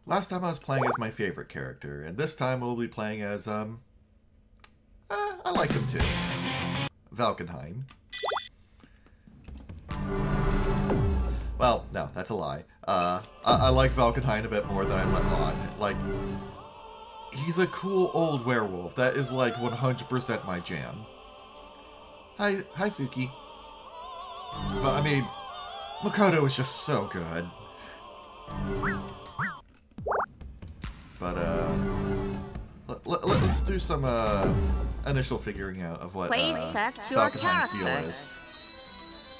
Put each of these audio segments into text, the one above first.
Last time I was playing as my favorite character, and this time we'll be playing as, I like him too. Valkenhayn. Well, no, that's a lie. I like Valkenhayn a bit more than I let on. Like, he's a cool old werewolf. That is, like, 100% my jam. Hi, Suki. But, I mean, Makoto is just so good. But, let's do some, initial figuring out of what, Please select your Valkenhayn's deal character. is. Let's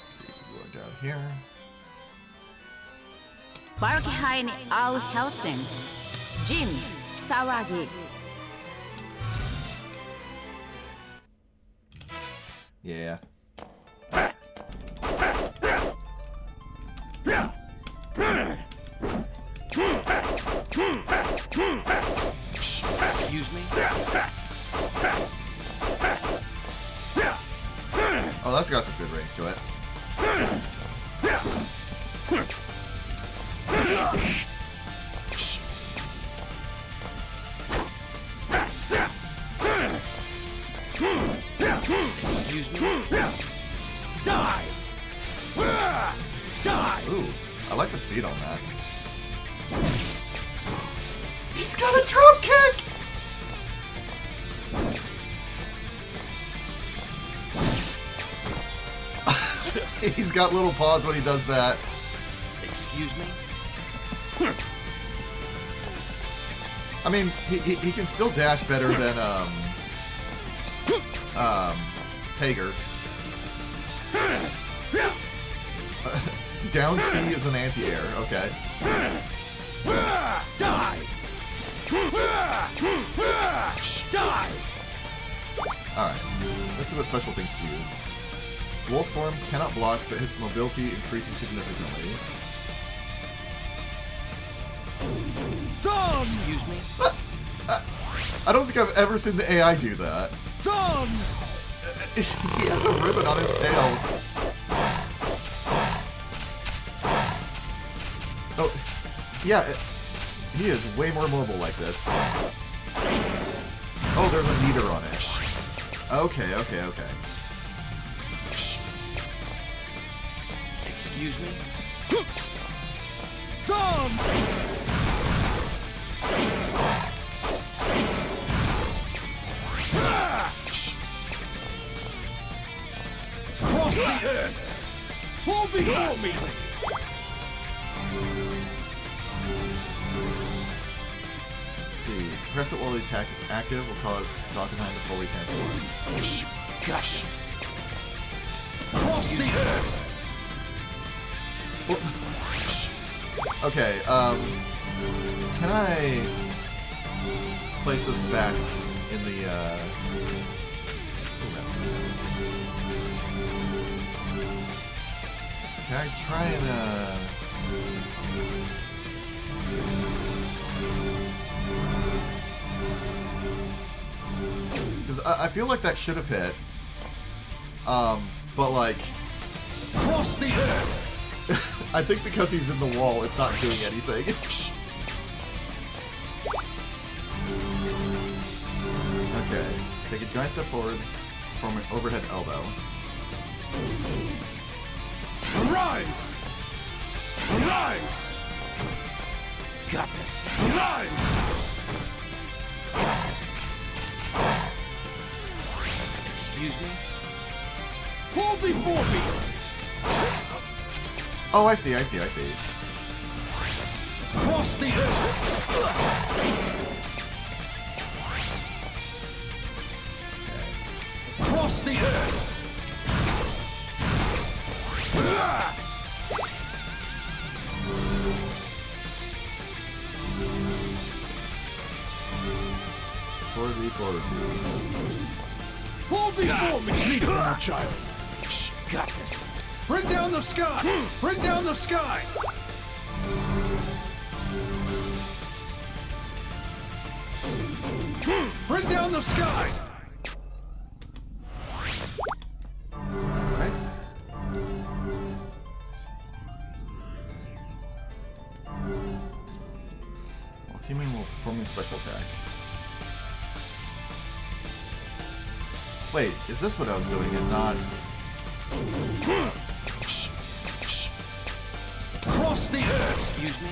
see, going down here. Valkenhayn Al Helsing, Jin Saragi. Yeah. Excuse me? Oh, that's got some good range to it. Excuse me? Die! Die! Ooh, I like the speed on that. He's got a drop kick! He's got little paws when he does that. Excuse me? I mean, he can still dash better than, Tager. Down C is an anti-air, okay. Die! Die! Alright, let's see what special things do. Wolf form cannot block, but his mobility increases significantly. Excuse me? I don't think I've ever seen the AI do that. He has a ribbon on his tail. Oh, yeah, he is way more mobile like this. Oh, there's a meter on it. Okay. Excuse me? Cross the earth! Pull before me! Let's see. Press it while the attack is active will cause Valkenhayn to fully transform. Gosh! Cross the earth! Okay, can I place this back in the, can I try and, because I feel like that should have hit, but like, Cross the earth! I think because he's in the wall, it's not doing anything. Okay, take a giant step forward, form an overhead elbow. Arise! Arise! Got this. Arise! Got this. Excuse me? Pull before me! Oh, I see. Cross the earth! Cross the earth! Forward. Pull before me, sneak around, child! Got this. Bring down the sky! Bring down the sky! Bring down the sky! Right? Teaming while performing special attack. Wait, is this what I was doing and not... Cross the earth! Excuse me?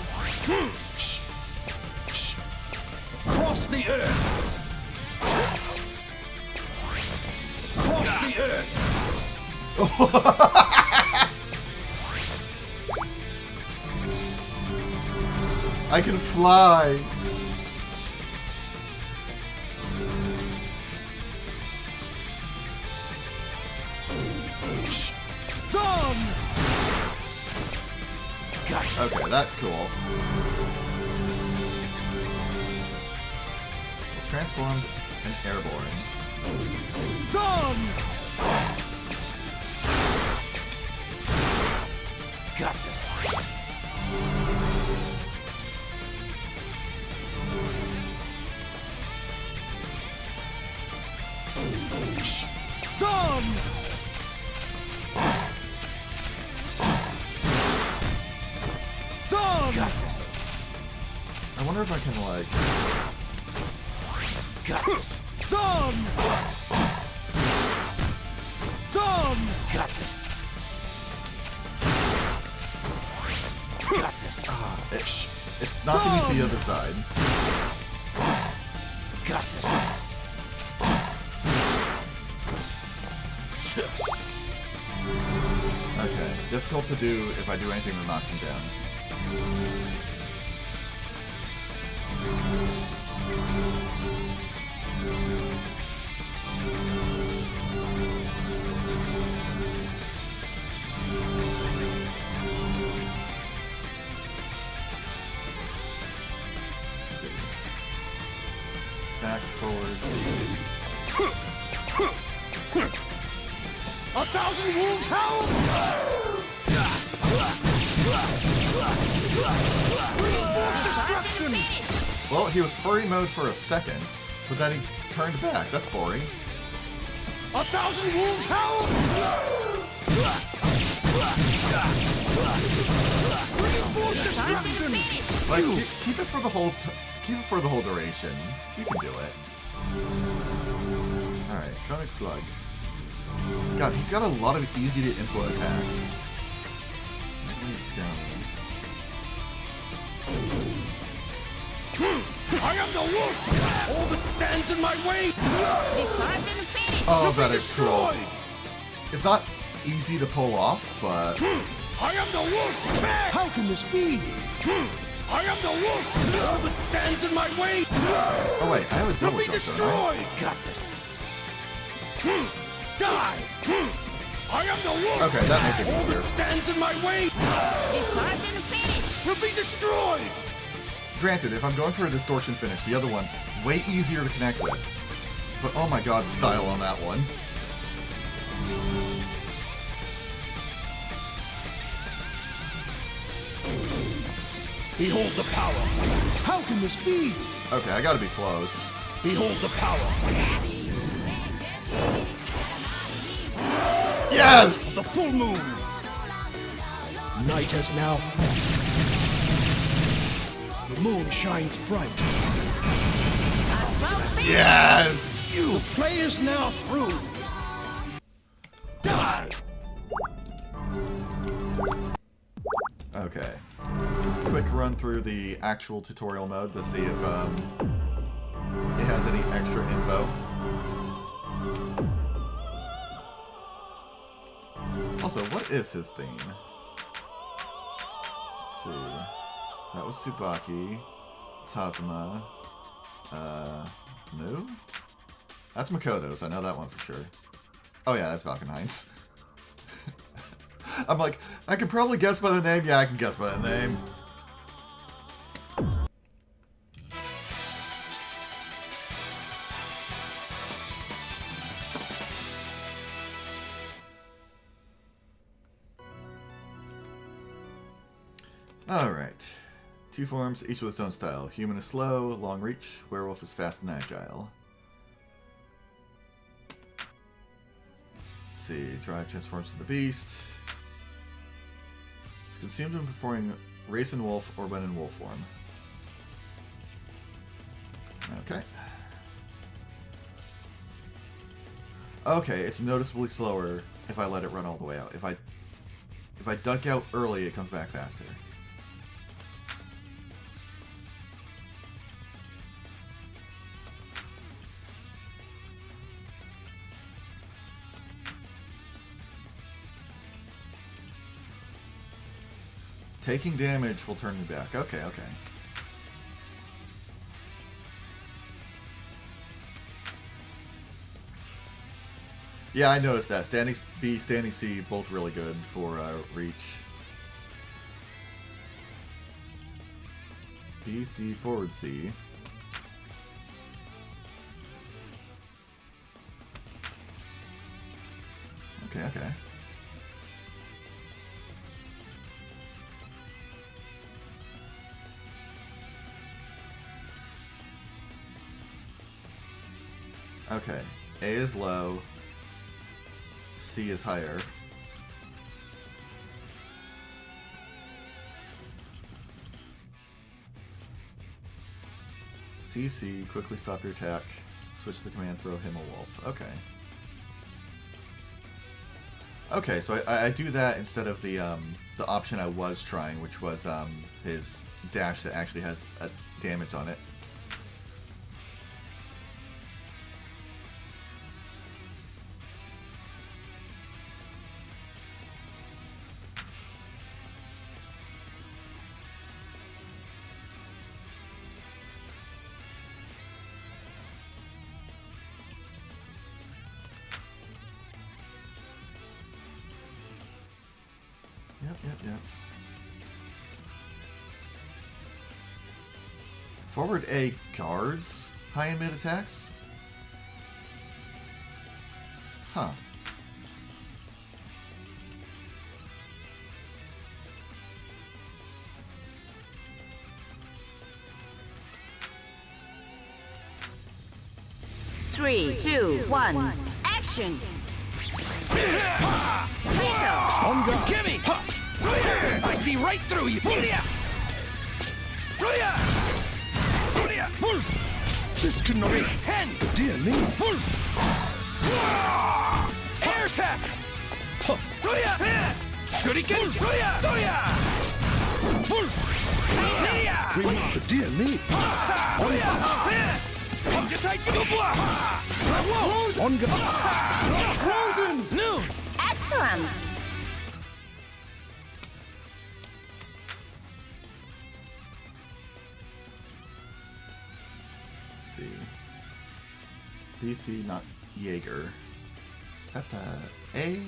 Cross the earth! Cross the earth! I can fly! Done! Okay, that's cool. Transformed and airborne. Done! Got this. Done! Done! Got this. I wonder if I can, like... Got this. Done! Done! Got this. Got this. It's knocking me to the other side. Got this. Okay, difficult to do if I do anything that knocks him down. Let's see. Back, forward. 1,000 wolves howl! Destruction! Well, he was furry mode for a second, but then he turned back. That's boring. 1,000 wolves howl! Reinforced destruction! Like, keep it for the whole, keep it for the whole duration. You can do it. All right, Conic Slug. God, he's got a lot of easy to input attacks. I am the wolf! All that stands in my way! Dispersion finish. Oh, will that be is cool. destroyed! It's not easy to pull off, but I am the wolf's back! How can this be? I am the wolf! All that stands in my way oh wait, I have a will double be jump, don't I? destroyed! Got this. Die! I am the wolf! Okay, that makes it All easier. that stands in my way Dispersion finish. will be destroyed! Granted, if I'm going for a distortion finish, the other one, way easier to connect with. But oh my god, the style on that one. Behold the power! How can this be? Okay, I gotta be close. Behold the power! Yes! The full moon! Night has now fallen. The moon shines bright. Yes! The play is now through. Die! Okay. Quick run through the actual tutorial mode to see if it has any extra info. Also, what is his theme? Let's see. That was Tsubaki. Tazuma. Mu? That's Makoto's, I know that one for sure. Oh yeah, that's Valkenhein's. I'm like, I can probably guess by the name. Yeah, I can guess by the name. Alright. Two forms, each with its own style. Human is slow, long reach. Werewolf is fast and agile. Let's see. Drive transforms to the beast. It's consumed when performing race in wolf or when in wolf form. Okay. Okay, it's noticeably slower if I let it run all the way out. If I duck out early, it comes back faster. Taking damage will turn me back. Okay, okay. Yeah, I noticed that. Standing B, standing C, both really good for reach. B, C, forward C. Okay, okay. Okay, A is low, C is higher. CC, quickly stop your attack, switch the command, throw him a wolf. Okay. Okay, so I do that instead of the option I was trying, which was his dash that actually has a damage on it. Yep. Forward A guards high and mid attacks? Huh. Three, two, one, action! Fatal! On guard. Gimme! I see right through you! This could not be. Dear me! Air attack! Shuriken! Dear me! On guard! Frozen! Noon! Excellent! Let's see. BC, not Jaeger. Is that the A?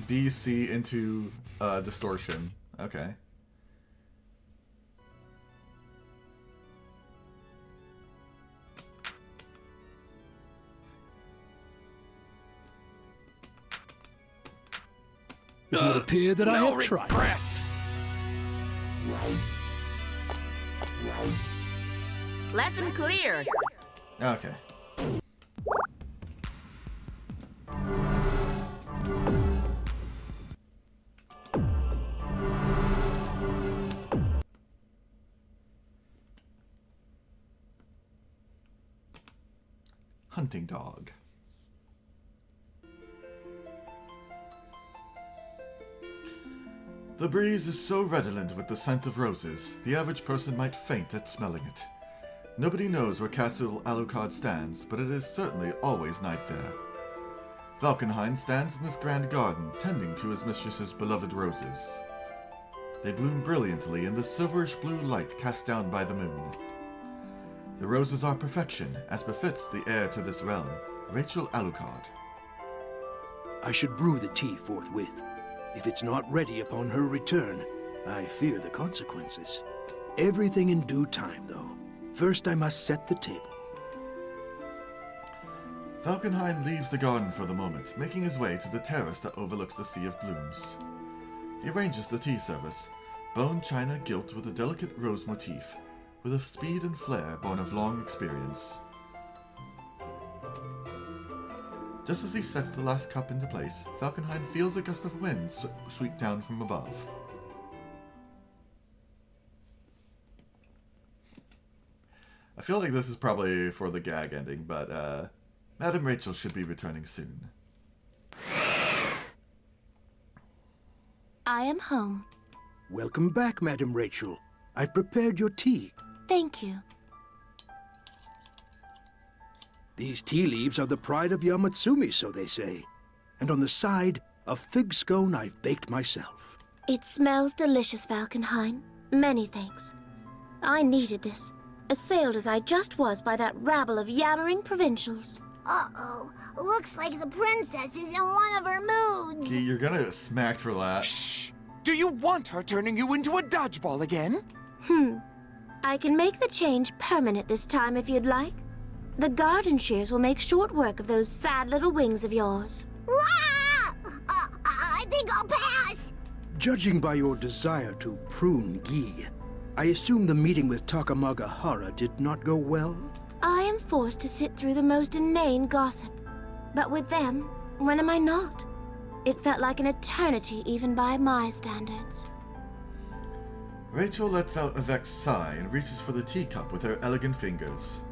BC into distortion. Okay. It would appear that I have tried. Lesson clear! Okay. Hunting dog. The breeze is so redolent with the scent of roses, the average person might faint at smelling it. Nobody knows where Castle Alucard stands, but it is certainly always night there. Valkenhayn stands in this grand garden, tending to his mistress's beloved roses. They bloom brilliantly in the silverish blue light cast down by the moon. The roses are perfection, as befits the heir to this realm, Rachel Alucard. I should brew the tea forthwith. If it's not ready upon her return, I fear the consequences. Everything in due time, though. First, I must set the table. Valkenhayn leaves the garden for the moment, making his way to the terrace that overlooks the Sea of Blooms. He arranges the tea service, bone china gilt with a delicate rose motif, with a speed and flair born of long experience. Just as he sets the last cup into place, Valkenhayn feels a gust of wind sweep down from above. I feel like this is probably for the gag ending, but Madam Rachel should be returning soon. I am home. Welcome back, Madam Rachel. I've prepared your tea. Thank you. These tea leaves are the pride of Yamatsumi, so they say. And on the side, a fig scone I've baked myself. It smells delicious, Valkenhayn. Many thanks. I needed this, assailed as I just was by that rabble of yammering provincials. Uh-oh. Looks like the princess is in one of her moods. Gee, you're gonna get smacked for that. Shh! Do you want her turning you into a dodgeball again? I can make the change permanent this time if you'd like. The garden shears will make short work of those sad little wings of yours. Ah! I think I'll pass. Judging by your desire to prune Gi, I assume the meeting with Takamagahara did not go well? I am forced to sit through the most inane gossip. But with them, when am I not? It felt like an eternity even by my standards. Rachel lets out a vexed sigh and reaches for the teacup with her elegant fingers.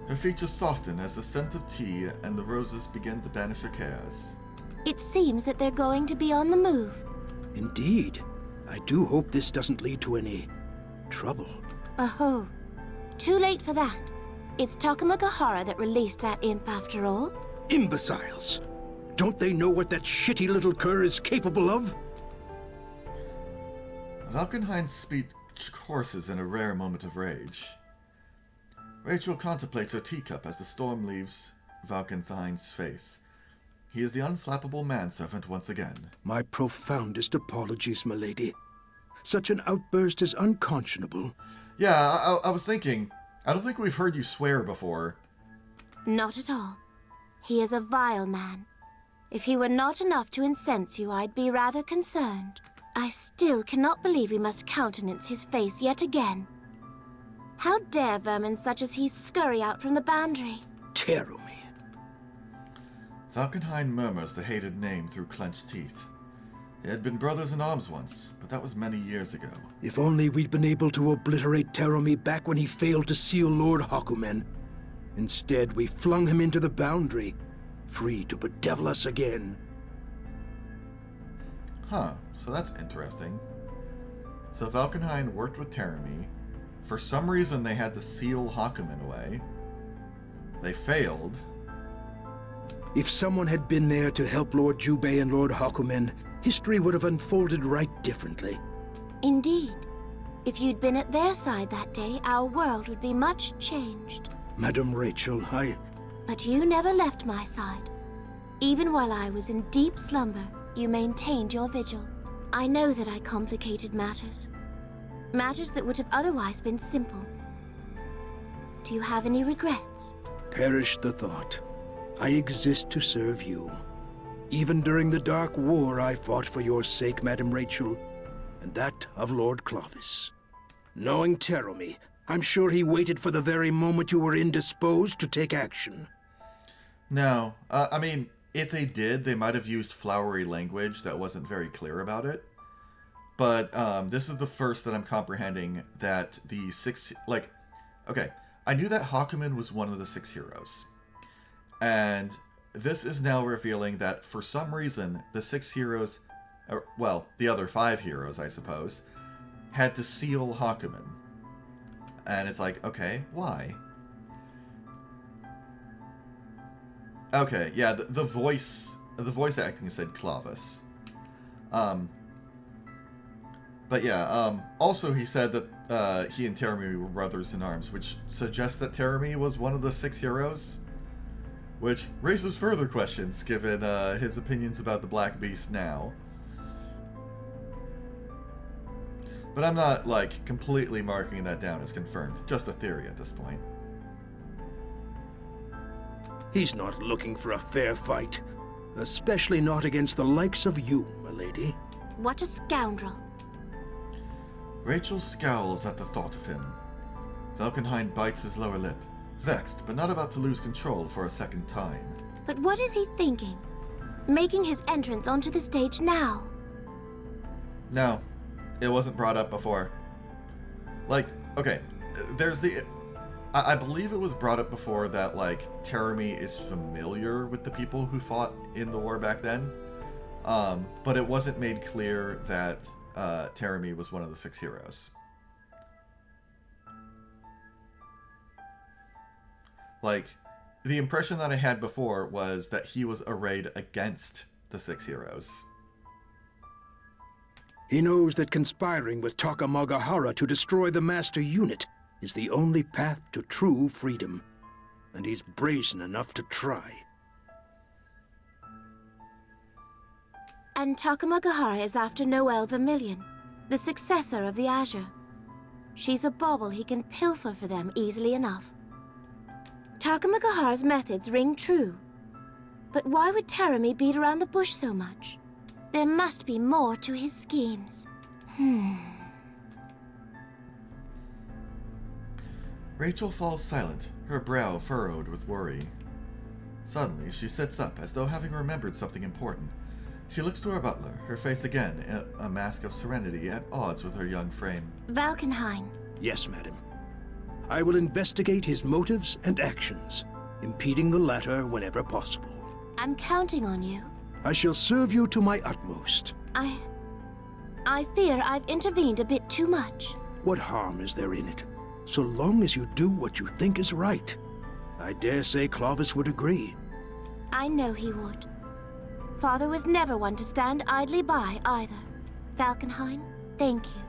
Her features soften as the scent of tea and the roses begin to banish her cares. It seems that they're going to be on the move. Indeed. I do hope this doesn't lead to any trouble. Oh, too late for that. It's Takamagahara that released that imp after all. Imbeciles! Don't they know what that shitty little cur is capable of? Valkenhayn's speech courses in a rare moment of rage. Rachel contemplates her teacup as the storm leaves Valkenhayn's face. He is the unflappable manservant once again. My profoundest apologies, milady. Such an outburst is unconscionable. Yeah, I was thinking, I don't think we've heard you swear before. Not at all. He is a vile man. If he were not enough to incense you, I'd be rather concerned. I still cannot believe we must countenance his face yet again. How dare vermin such as he scurry out from the boundary? Terumi. Valkenhayn murmurs the hated name through clenched teeth. They had been brothers in arms once, but that was many years ago. If only we'd been able to obliterate Terumi back when he failed to seal Lord Hakumen. Instead, we flung him into the boundary, free to bedevil us again. Huh, so that's interesting. So Valkenhayn worked with Terumi. For some reason they had to seal Hakumen away. They failed. If someone had been there to help Lord Jubei and Lord Hakumen, history would have unfolded right differently. Indeed. If you'd been at their side that day, our world would be much changed. Madam Rachel, But you never left my side. Even while I was in deep slumber, you maintained your vigil. I know that I complicated matters. Matters that would have otherwise been simple. Do you have any regrets? Perish the thought. I exist to serve you. Even during the Dark War, I fought for your sake, Madam Rachel, and that of Lord Clovis. Knowing Terumi, I'm sure he waited for the very moment you were indisposed to take action. No, I mean, if they did, they might have used flowery language that wasn't very clear about it. But this is the first that I'm comprehending that the six... okay, I knew that Hakumen was one of the 6 heroes. And this is now revealing that for some reason, the 6 heroes... well, the other 5 heroes, I suppose, had to seal Hakumen. And it's like, okay, why? Okay, yeah, the voice acting said Clovis. But yeah, also he said that he and Terumi were brothers in arms, which suggests that Terumi was one of the 6 heroes, which raises further questions given his opinions about the Black Beast now. But I'm not, completely marking that down as confirmed, just a theory at this point. He's not looking for a fair fight, especially not against the likes of you, milady. What a scoundrel. Rachel scowls at the thought of him. Valkenhayn bites his lower lip, vexed but not about to lose control for a second time. But what is he thinking? Making his entrance onto the stage now? No, it wasn't brought up before. Like, okay, there's the... I believe it was brought up before that, like, Terumi is familiar with the people who fought in the war back then. But it wasn't made clear that Terumi was one of the 6 heroes. Like, the impression that I had before was that he was arrayed against the 6 heroes. He knows that conspiring with Takamagahara to destroy the Master Unit is the only path to true freedom, and he's brazen enough to try. And Takamagahara is after Noelle Vermilion, the successor of the Azure. She's a bauble he can pilfer for them easily enough. Takamagahara's methods ring true. But why would Terumi beat around the bush so much? There must be more to his schemes. Rachel falls silent, her brow furrowed with worry. Suddenly, she sits up as though having remembered something important. She looks to her butler, her face again a mask of serenity at odds with her young frame. Valkenhayn. Yes, madam. I will investigate his motives and actions, impeding the latter whenever possible. I'm counting on you. I shall serve you to my utmost. I fear I've intervened a bit too much. What harm is there in it? So long as you do what you think is right. I dare say Clovis would agree. I know he would. Father was never one to stand idly by, either. Valkenhayn, thank you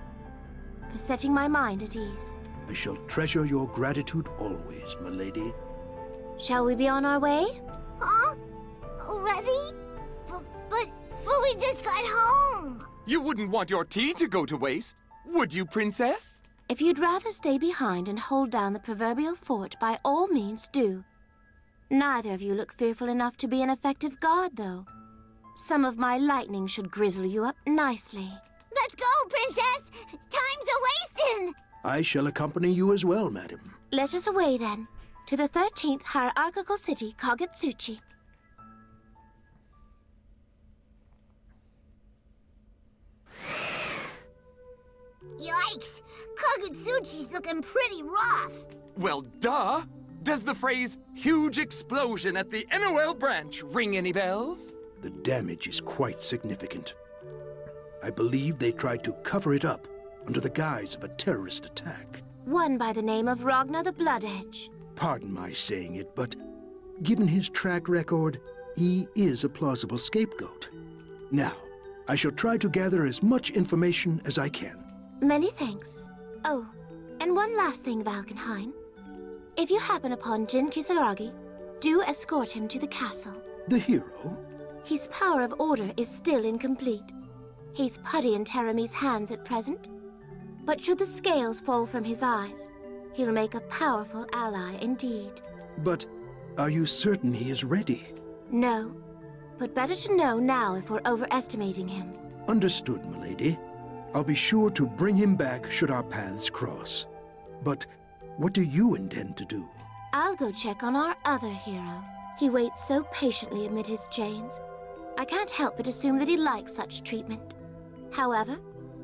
for setting my mind at ease. I shall treasure your gratitude always, milady. Shall we be on our way? Huh? Already? But we just got home. You wouldn't want your tea to go to waste, would you, Princess? If you'd rather stay behind and hold down the proverbial fort, by all means do. Neither of you look fearful enough to be an effective guard, though. Some of my lightning should grizzle you up nicely. Let's go, Princess! Time's a-wasting! I shall accompany you as well, madam. Let us away, then, to the 13th hierarchical city, Kagetsuchi. Yikes! Kagutsuchi's looking pretty rough. Well, duh! Does the phrase huge explosion at the NOL branch ring any bells? The damage is quite significant. I believe they tried to cover it up under the guise of a terrorist attack. One by the name of Ragnar the Blood Edge. Pardon my saying it, but given his track record, he is a plausible scapegoat. Now, I shall try to gather as much information as I can. Many thanks. Oh, and one last thing, Valkenhayn. If you happen upon Jin Kisaragi, do escort him to the castle. The hero? His power of order is still incomplete. He's putty in Terumi's hands at present. But should the scales fall from his eyes, he'll make a powerful ally indeed. But are you certain he is ready? No, but better to know now if we're overestimating him. Understood, milady. I'll be sure to bring him back should our paths cross. But what do you intend to do? I'll go check on our other hero. He waits so patiently amid his chains. I can't help but assume that he likes such treatment. However,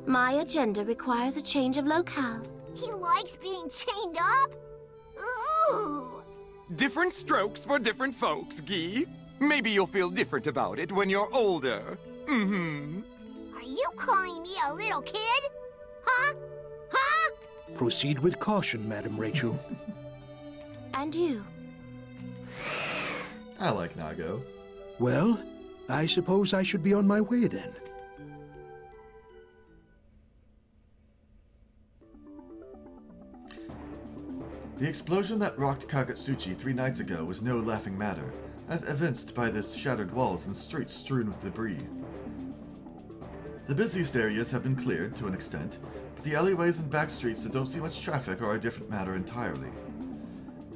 my agenda requires a change of locale. He likes being chained up? Ooh! Different strokes for different folks, Guy. Maybe you'll feel different about it when you're older. Are you calling me a little kid? Huh? Huh? Proceed with caution, Madam Rachel. And you? I like Nago. Well, I suppose I should be on my way then. The explosion that rocked Kagetsuchi 3 nights ago was no laughing matter, as evinced by the shattered walls and streets strewn with debris. The busiest areas have been cleared, to an extent, but the alleyways and back streets that don't see much traffic are a different matter entirely.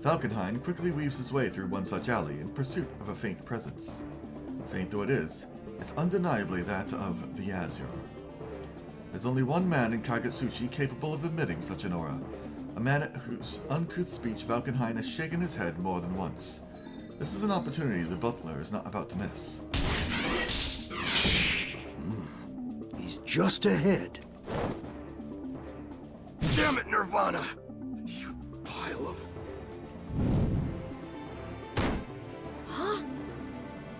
Valkenhayn quickly weaves his way through one such alley in pursuit of a faint presence. Faint though it is, it's undeniably that of the Azure. There's only one man in Kagetsuchi capable of emitting such an aura, a man at whose uncouth speech Valkenhayn has shaken his head more than once. This is an opportunity the butler is not about to miss. He's just ahead. Damn it, Nirvana! You pile of...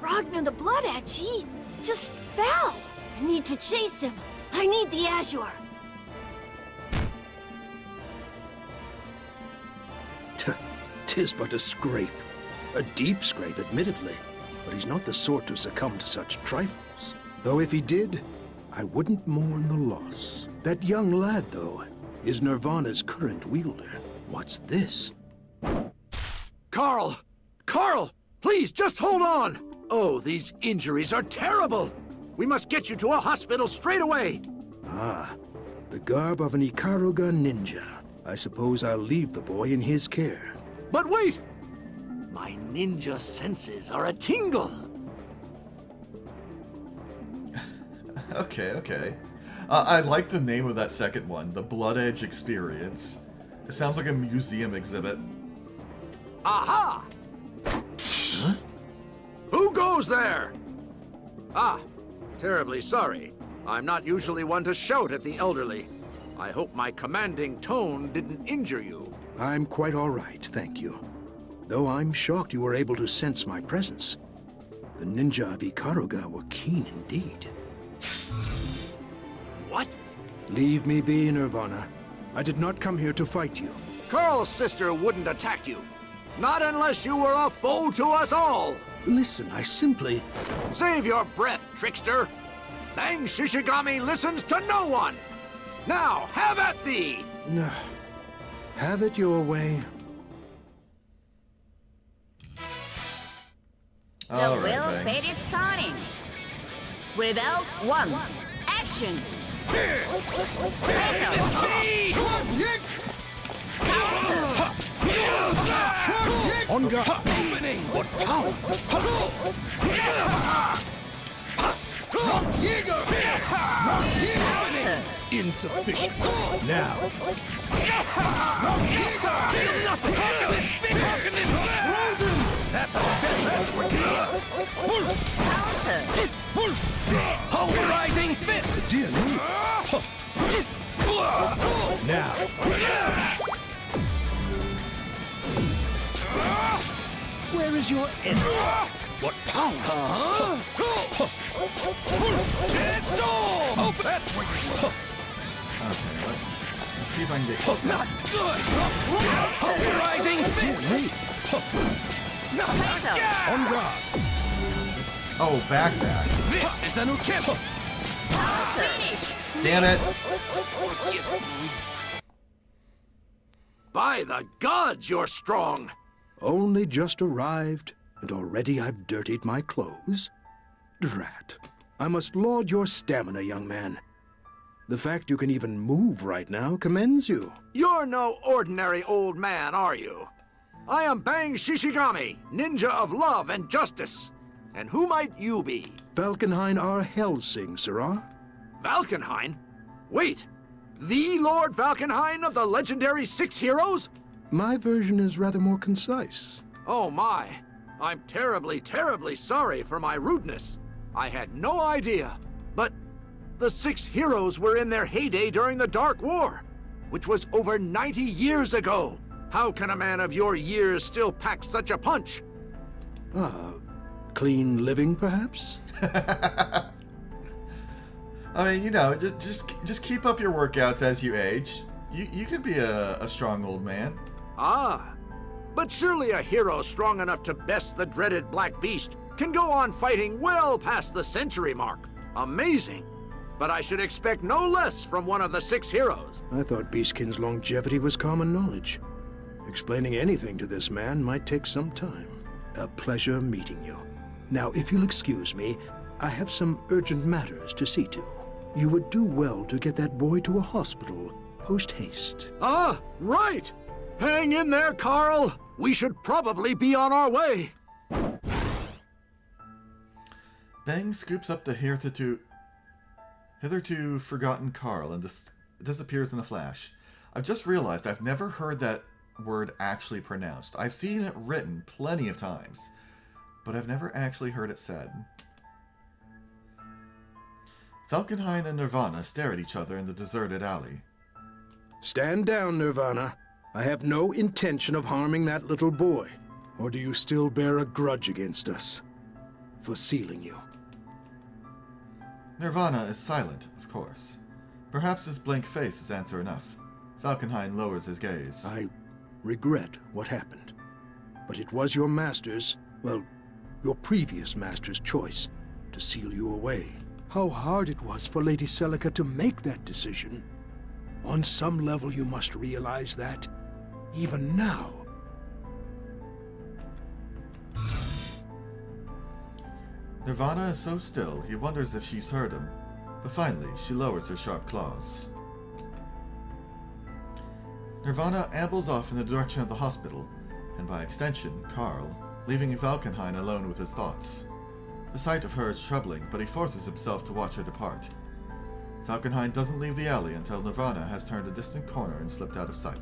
Ragnar the Blood Edge, he just fell. I need to chase him. I need the Azure. Tis but a scrape. A deep scrape, admittedly. But he's not the sort to succumb to such trifles. Though if he did, I wouldn't mourn the loss. That young lad, though, is Nirvana's current wielder. What's this? Carl! Carl! Please, just hold on! Oh, these injuries are terrible! We must get you to a hospital straight away! Ah, the garb of an Ikaruga ninja. I suppose I'll leave the boy in his care. But wait! My ninja senses are a-tingle! Okay. I like the name of that second one, the Blood Edge Experience. It sounds like a museum exhibit. Aha! Huh? Who goes there? Ah, terribly sorry. I'm not usually one to shout at the elderly. I hope my commanding tone didn't injure you. I'm quite all right, thank you. Though I'm shocked you were able to sense my presence. The ninja of Ikaruga were keen indeed. What? Leave me be, Nirvana. I did not come here to fight you. Carl's sister wouldn't attack you. Not unless you were a foe to us all. Listen, I simply... Save your breath, trickster. Bang Shishigami listens to no one. Now, have at thee! No. Have it your way. The All right, will Bang. fate is turning. Rebel 1. Action. Fatal. Counter. On guard. What power? Counter. Insufficient. Now. Counter. Pulverizing fist! Dear me. Now. Where is your enemy? What power? Oh, that's where you Okay, let's see if I can get close. Not good! Pulverizing fist! Dear me. Fatal. On guard. Oh, back. This is the new kill! Finish. Damn it. By the gods, you're strong! Only just arrived, and already I've dirtied my clothes? Drat. I must laud your stamina, young man. The fact you can even move right now commends you. You're no ordinary old man, are you? I am Bang Shishigami, ninja of love and justice. And who might you be? Valkenhayn R. Helsing, sirrah. Valkenhayn? Wait, the Lord Valkenhayn of the legendary Six Heroes? My version is rather more concise. Oh my, I'm terribly, terribly sorry for my rudeness. I had no idea, but the Six Heroes were in their heyday during the Dark War, which was over 90 years ago. How can a man of your years still pack such a punch? Clean living, perhaps? I mean, you know, just keep up your workouts as you age. You could be a strong old man. Ah, but surely a hero strong enough to best the dreaded Black Beast can go on fighting well past the century mark. Amazing. But I should expect no less from one of the Six Heroes. I thought Beastkin's longevity was common knowledge. Explaining anything to this man might take some time. A pleasure meeting you. Now, if you'll excuse me, I have some urgent matters to see to. You would do well to get that boy to a hospital, post-haste. Ah, right! Hang in there, Carl! We should probably be on our way! Bang scoops up the hitherto forgotten Carl and disappears in a flash. I've just realized I've never heard that word actually pronounced. I've seen it written plenty of times. but I've never actually heard it said. Valkenhayn and Nirvana stare at each other in the deserted alley. Stand down, Nirvana. I have no intention of harming that little boy. Or do you still bear a grudge against us for sealing you? Nirvana is silent, of course. Perhaps his blank face is answer enough. Valkenhayn lowers his gaze. I regret what happened. But it was your master's, well, your previous master's choice to seal you away. How hard it was for Lady Celica to make that decision. On some level you must realize that, even now. Nirvana is so still, he wonders if she's heard him. But finally, she lowers her sharp claws. Nirvana ambles off in the direction of the hospital, and by extension, Carl, leaving Valkenhayn alone with his thoughts. The sight of her is troubling, but he forces himself to watch her depart. Valkenhayn doesn't leave the alley until Nirvana has turned a distant corner and slipped out of sight.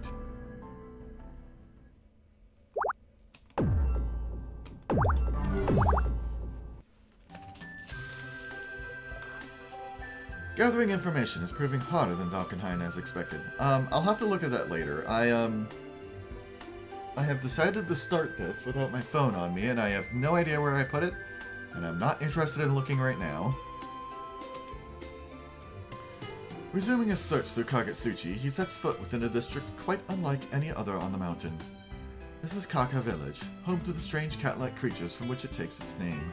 Gathering information is proving harder than Valkenhayn as expected. I'll have to look at that later. I have decided to start this without my phone on me, and I have no idea where I put it, and I'm not interested in looking right now. Resuming his search through Kagetsuchi, he sets foot within a district quite unlike any other on the mountain. This is Kaka Village, home to the strange cat-like creatures from which it takes its name.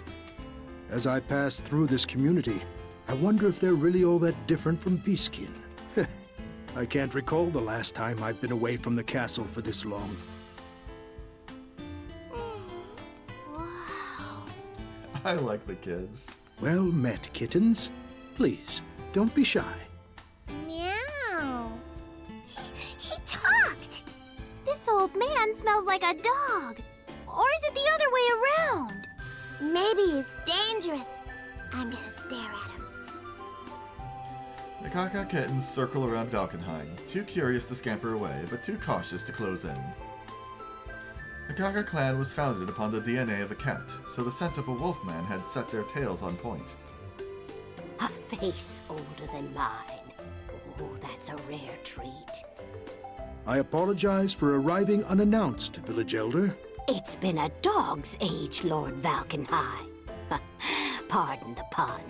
As I pass through this community, I wonder if they're really all that different from Beastkin. I can't recall the last time I've been away from the castle for this long. Wow. I like the kids. Well met, kittens. Please, don't be shy. Meow. He talked. This old man smells like a dog. Or is it the other way around? Maybe he's dangerous. I'm gonna stare at him. The Kaka kittens circle around Valkenhayn, too curious to scamper away, but too cautious to close in. The Kaka clan was founded upon the DNA of a cat, so the scent of a wolfman had set their tails on point. A face older than mine. Oh, that's a rare treat. I apologize for arriving unannounced, village elder. It's been a dog's age, Lord Valkenhayn. Pardon the pun.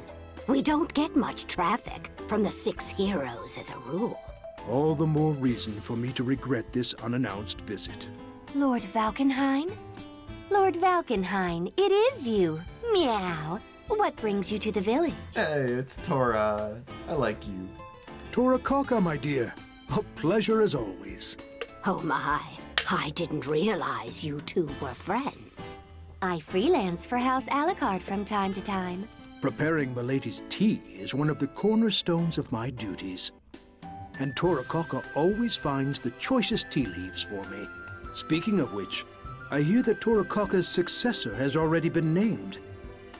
We don't get much traffic from the 6 heroes as a rule. All the more reason for me to regret this unannounced visit. Lord Valkenhayn? Lord Valkenhayn, it is you. Meow. What brings you to the village? Hey, it's Tora. I like you. Tora Kaka, my dear. A pleasure as always. Oh my, I didn't realize you two were friends. I freelance for House Alucard from time to time. Preparing Milady's tea is one of the cornerstones of my duties. And Tora Kaka always finds the choicest tea leaves for me. Speaking of which, I hear that Tora Kaka's successor has already been named.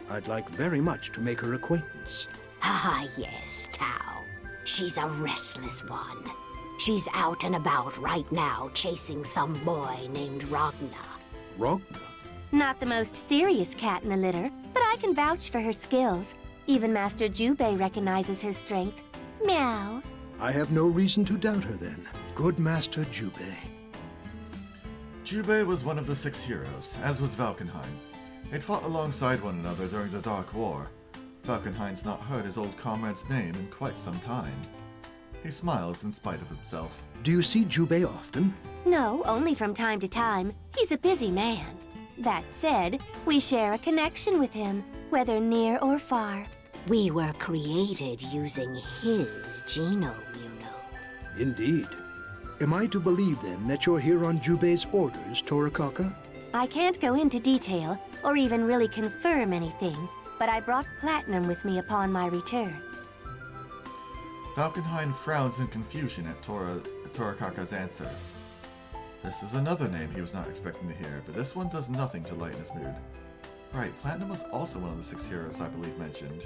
I'd like very much to make her acquaintance. Ah, yes, Tao. She's a restless one. She's out and about right now chasing some boy named Ragna. Ragna? Not the most serious cat in the litter, but I can vouch for her skills. Even Master Jubei recognizes her strength. Meow. I have no reason to doubt her then. Good Master Jubei. Jubei was one of the 6 heroes, as was Valkenhayn. They'd fought alongside one another during the Dark War. Valkenhayn's not heard his old comrade's name in quite some time. He smiles in spite of himself. Do you see Jubei often? No, only from time to time. He's a busy man. That said, we share a connection with him, whether near or far. We were created using his genome, you know. Indeed. Am I to believe then that you're here on Jubei's orders, Tora Kaka? I can't go into detail, or even really confirm anything, but I brought Platinum with me upon my return. Valkenhayn frowns in confusion at Tora Kaka's answer. This is another name he was not expecting to hear, but this one does nothing to lighten his mood. Right, Platinum was also one of the 6 heroes I believe mentioned.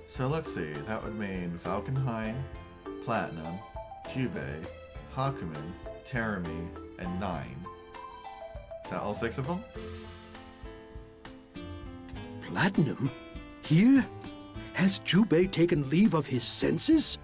So let's see, that would mean Valkenhayn, Platinum, Jubei, Hakumen, Terumi, and 9. Is that all 6 of them? Platinum? Here? Has Jubei taken leave of his senses?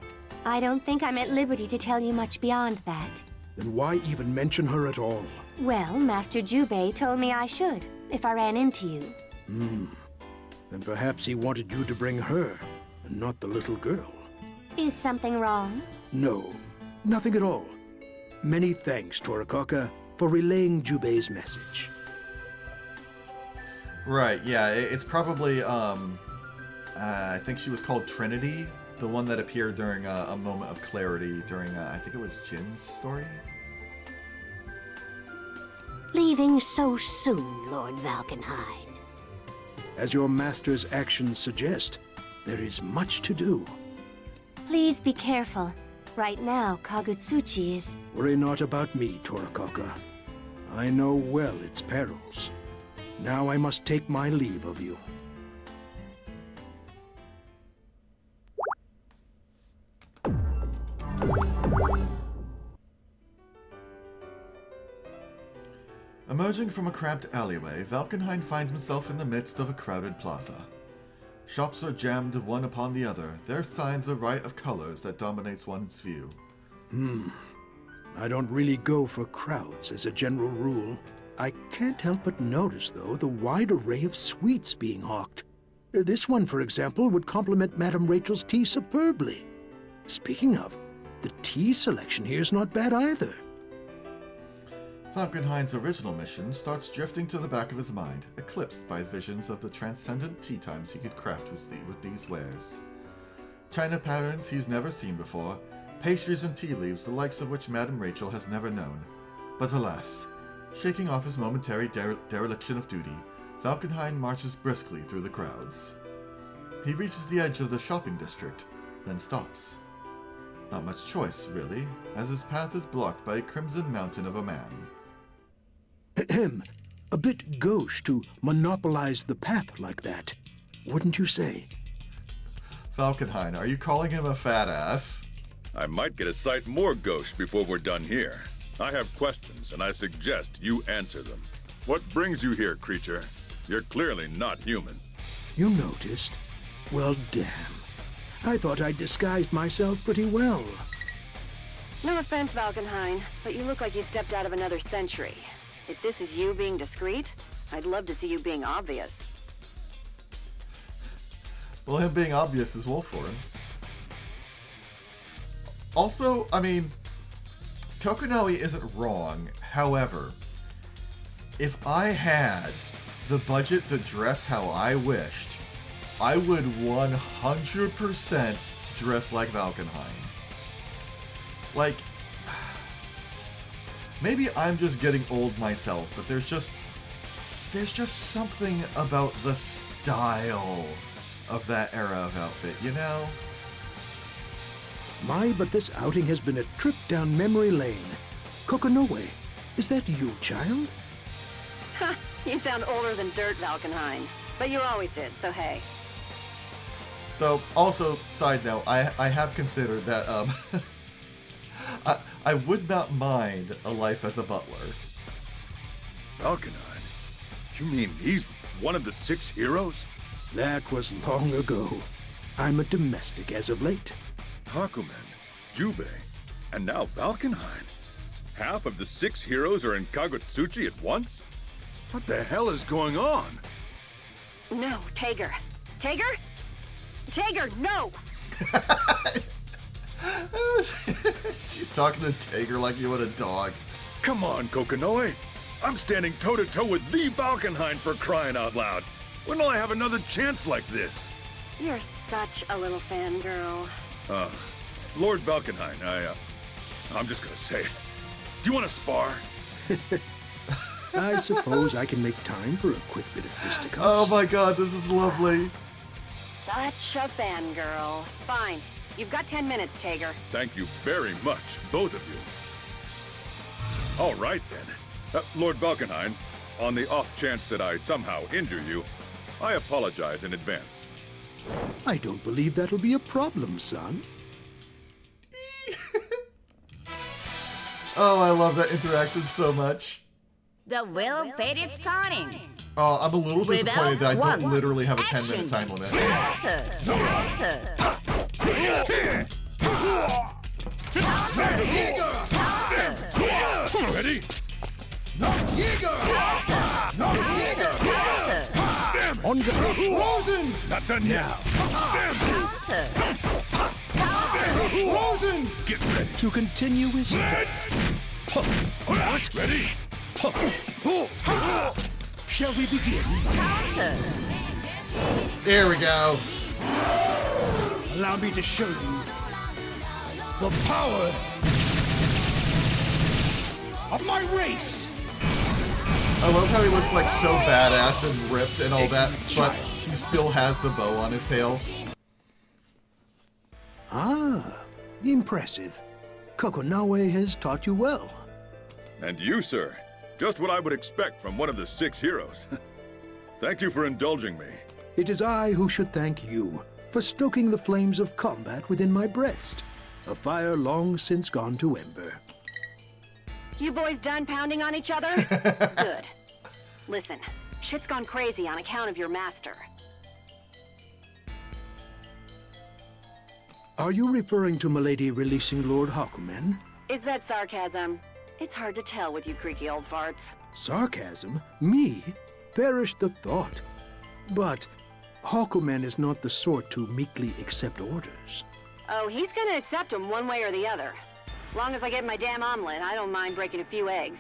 I don't think I'm at liberty to tell you much beyond that. Then why even mention her at all? Well, Master Jubei told me I should, if I ran into you. Then perhaps he wanted you to bring her, and not the little girl. Is something wrong? No, nothing at all. Many thanks, Torikoka, for relaying Jubei's message. Right, yeah, it's probably, I think she was called Trinity, the one that appeared during a moment of clarity during, I think it was Jin's story? Leaving so soon, Lord Valkenhayn. As your master's actions suggest, there is much to do. Please be careful. Right now, Kagutsuchi is... Worry not about me, Torikoka. I know well its perils. Now I must take my leave of you. Emerging from a cramped alleyway, Valkenhayn finds himself in the midst of a crowded plaza. Shops are jammed one upon the other, their signs a riot of colors that dominates one's view. I don't really go for crowds as a general rule. I can't help but notice, though, the wide array of sweets being hawked. This one, for example, would complement Madame Rachel's tea superbly. Speaking of, the tea selection here is not bad either. Valkenhayn's original mission starts drifting to the back of his mind, eclipsed by visions of the transcendent tea times he could craft with these wares. China patterns he's never seen before, pastries and tea leaves the likes of which Madame Rachel has never known. But alas, shaking off his momentary dereliction of duty, Valkenhayn marches briskly through the crowds. He reaches the edge of the shopping district, then stops. Not much choice, really, as his path is blocked by a crimson mountain of a man. Ahem. A bit gauche to monopolize the path like that, wouldn't you say? Valkenhayn, are you calling him a fat ass? I might get a sight more gauche before we're done here. I have questions, and I suggest you answer them. What brings you here, creature? You're clearly not human. You noticed? Well, damn. I thought I'd disguised myself pretty well. No offense, Valkenhayn, but you look like you stepped out of another century. If this is you being discreet, I'd love to see you being obvious. Well, him being obvious is wool for him. Also, I mean, Kokonoi isn't wrong. However, if I had the budget to dress how I wished, I would 100% dress like Valkenhayn. Like, maybe I'm just getting old myself, but there's just something about the style of that era of outfit, you know? My, but this outing has been a trip down memory lane. Kokonoe, is that you, child? Ha! You sound older than dirt, Valkenhayn. But you always did, so hey. Though, also, side note, I have considered that, I would not mind a life as a butler. Valkenhayn? You mean he's one of the 6 heroes? That was long ago. I'm a domestic as of late. Hakumen, Jubei, and now Valkenhayn. Half of the 6 heroes are in Kagutsuchi at once? What the hell is going on? No, Tager. Tager? Tager, no! She's talking to Tager like you would a dog. Come on, Kokonoi. I'm standing toe-to-toe with the Valkenhayn for crying out loud. When will I have another chance like this? You're such a little fangirl. Lord Valkenhayn, I'm just gonna say it. Do you want to spar? I suppose I can make time for a quick bit of fisticuffs. Oh my god, this is lovely. Such a fangirl. Fine. You've got 10 minutes, Tager. Thank you very much, both of you. All right, then. Lord Valkenhayn, on the off chance that I somehow injure you, I apologize in advance. I don't believe that'll be a problem, son. Oh, I love that interaction so much. The will paid its conning. Oh, I'm a little disappointed that I don't One. literally have a Action. 10-minute time limit. Ready? On the Frozen! Not done yet. Frozen! Get ready. To continue with What? Ready? Shall we begin? There we go. Allow me to show you the power of my race. I love how he looks like so badass and ripped and all that, but he still has the bow on his tails. Ah, impressive. Kokonawe has taught you well. And you, sir. Just what I would expect from one of the 6 heroes. Thank you for indulging me. It is I who should thank you for stoking the flames of combat within my breast, a fire long since gone to ember. You boys done pounding on each other? Good. Listen, shit's gone crazy on account of your master. Are you referring to Milady releasing Lord Hakumen? Is that sarcasm? It's hard to tell with you creaky old farts. Sarcasm? Me? Perish the thought. But Hakumen is not the sort to meekly accept orders. Oh, he's gonna accept them one way or the other. Long as I get my damn omelet, I don't mind breaking a few eggs.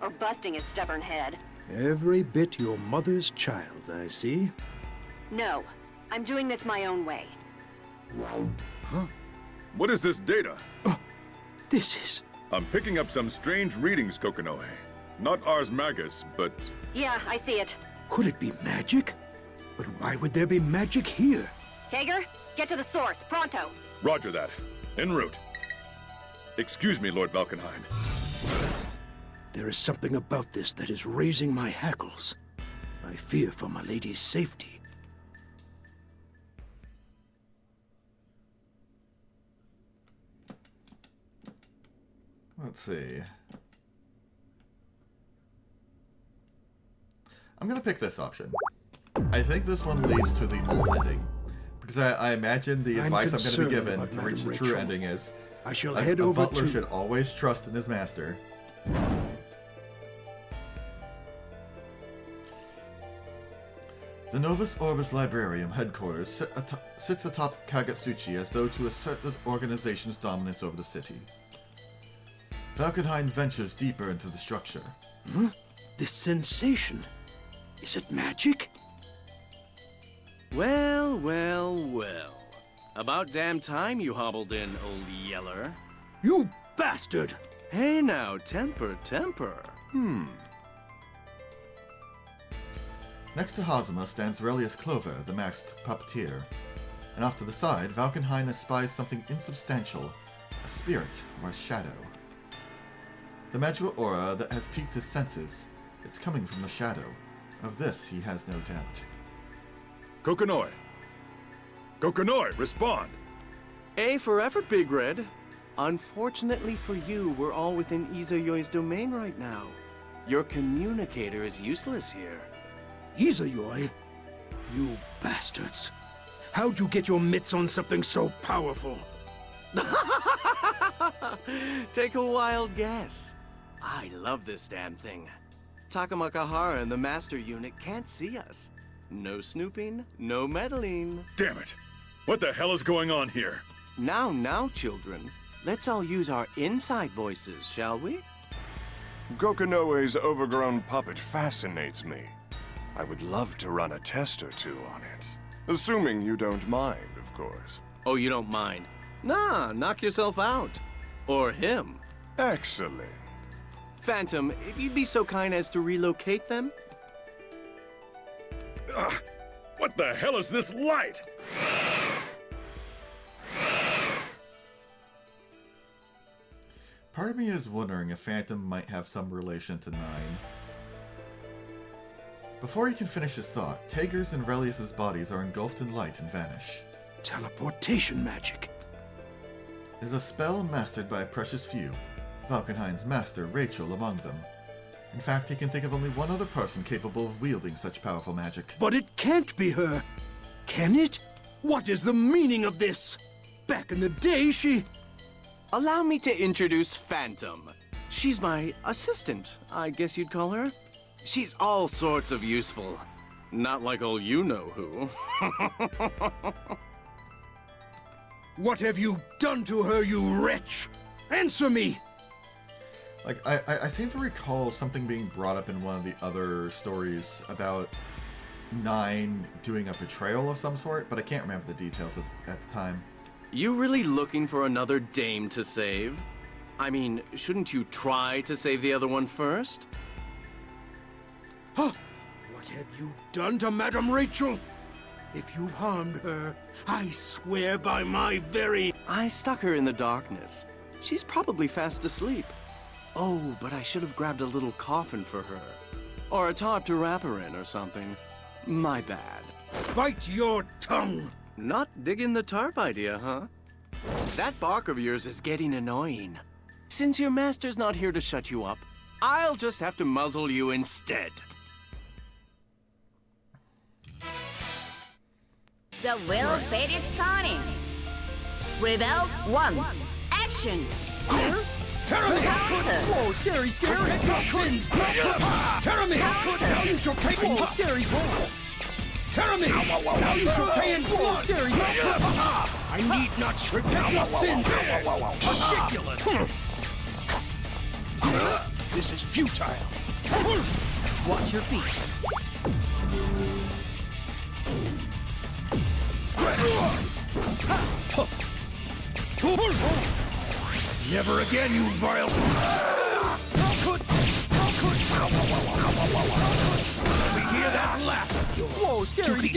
Or busting his stubborn head. Every bit your mother's child, I see. No, I'm doing this my own way. Huh? What is this data? This is... I'm picking up some strange readings, Kokonoe. Not Ars Magus, but... Yeah, I see it. Could it be magic? But why would there be magic here? Tager, get to the source, pronto. Roger that. En route. Excuse me, Lord Valkenheim. There is something about this that is raising my hackles. I fear for my lady's safety. Let's see. I'm gonna pick this option. I think this one leads to the old ending. Because I imagine the advice I'm gonna be given to reach the true ending is I shall head over a butler to... should always trust in his master. The Novus Orbis Librarium headquarters sits atop Kagatsuchi as though to assert the organization's dominance over the city. Valkenheim ventures deeper into the structure. Huh? This sensation. Is it magic? Well, well, well. About damn time you hobbled in, old yeller. You bastard! Hey now, temper, temper. Next to Hazuma stands Relius Clover, the masked puppeteer. And off to the side, Valkenheim espies something insubstantial, a spirit or a shadow. The magical aura that has piqued his senses, it's coming from the shadow. Of this, he has no doubt. Kokonoe! Kokonoe, respond! A for effort, Big Red. Unfortunately for you, we're all within Izuyoi's domain right now. Your communicator is useless here. Izuyoi? You bastards. How'd you get your mitts on something so powerful? Take a wild guess. I love this damn thing. Takamakahara and the Master Unit can't see us. No snooping, no meddling. Damn it! What the hell is going on here? Now, children. Let's all use our inside voices, shall we? Kokonoe's overgrown puppet fascinates me. I would love to run a test or two on it. Assuming you don't mind, of course. Oh, you don't mind? Nah, knock yourself out. Or him. Excellent. Phantom, if you'd be so kind as to relocate them? What the hell is this light? Part of me is wondering if Phantom might have some relation to Nine. Before he can finish his thought, Tager's and Relius's bodies are engulfed in light and vanish. Teleportation magic. It is a spell mastered by a precious few, Valkenheim's master Rachel among them. In fact, he can think of only one other person capable of wielding such powerful magic. But it can't be her. Can it? What is the meaning of this? Back in the day, she... Allow me to introduce Phantom. She's my assistant, I guess you'd call her. She's all sorts of useful. Not like old you-know-who. What have you done to her, you wretch? Answer me! Like, I seem to recall something being brought up in one of the other stories about 9 doing a betrayal of some sort, but I can't remember the details at the time. You really looking for another dame to save? I mean, shouldn't you try to save the other one first? Huh? What have you done to Madame Rachel? If you've harmed her, I swear by my very... I stuck her in the darkness. She's probably fast asleep. Oh, but I should have grabbed a little coffin for her. Or a tarp to wrap her in or something. My bad. Bite your tongue! Not digging the tarp idea, huh? That bark of yours is getting annoying. Since your master's not here to shut you up, I'll just have to muzzle you instead. The will fate is turning. Rebel 1. Action! Terra! Counter! Whoa, scary! Sins! Terra! Now you shall pay! Whoa, scary! Terra! Now you shall pay in full! Scary! I need not repent your sin! Ridiculous! This is futile! Watch your feet! Never again, you vile... We hear that laugh of yours. Whoa, scary!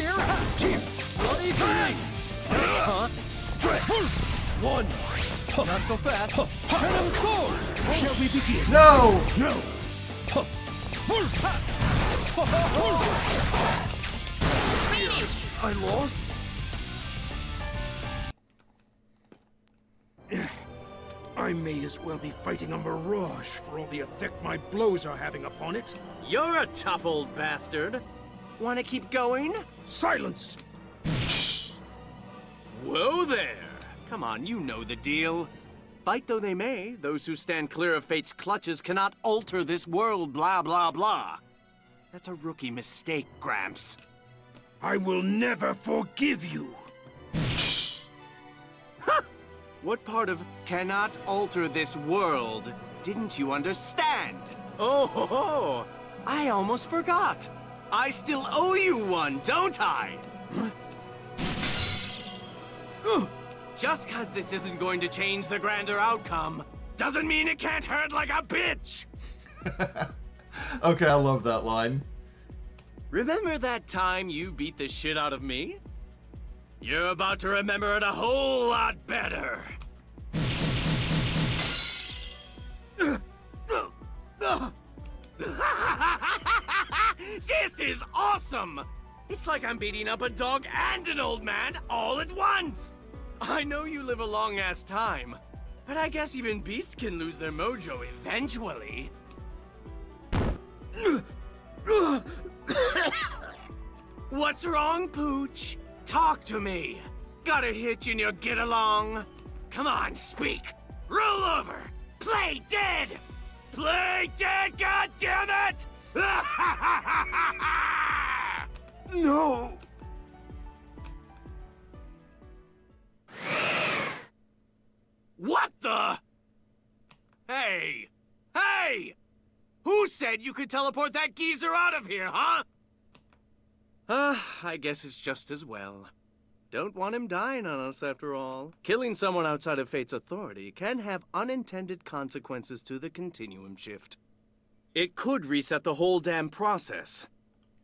Bloody bang! Huh? One. Not so fast. Venom sword! Shall we begin? No! No! I lost? I may as well be fighting a mirage for all the effect my blows are having upon it. You're a tough old bastard. Want to keep going? Silence! Whoa there! Come on, you know the deal. Fight though they may, those who stand clear of fate's clutches cannot alter this world, blah, blah, blah. That's a rookie mistake, Gramps. I will never forgive you! Huh! What part of cannot alter this world didn't you understand? Oh ho ho! I almost forgot. I still owe you one, don't I? Just 'cause this isn't going to change the grander outcome, doesn't mean it can't hurt like a bitch! Okay, I love that line. Remember that time you beat the shit out of me? You're about to remember it a whole lot better. This is awesome! It's like I'm beating up a dog and an old man all at once! I know you live a long-ass time, but I guess even beasts can lose their mojo eventually. What's wrong, Pooch? Talk to me. Got a hitch in your get-along? Come on, speak. Roll over. Play dead. Play dead, goddammit! No! What the? Hey! Hey! Who said you could teleport that geezer out of here, huh? I guess it's just as well. Don't want him dying on us, after all. Killing someone outside of Fate's authority can have unintended consequences to the Continuum shift. It could reset the whole damn process.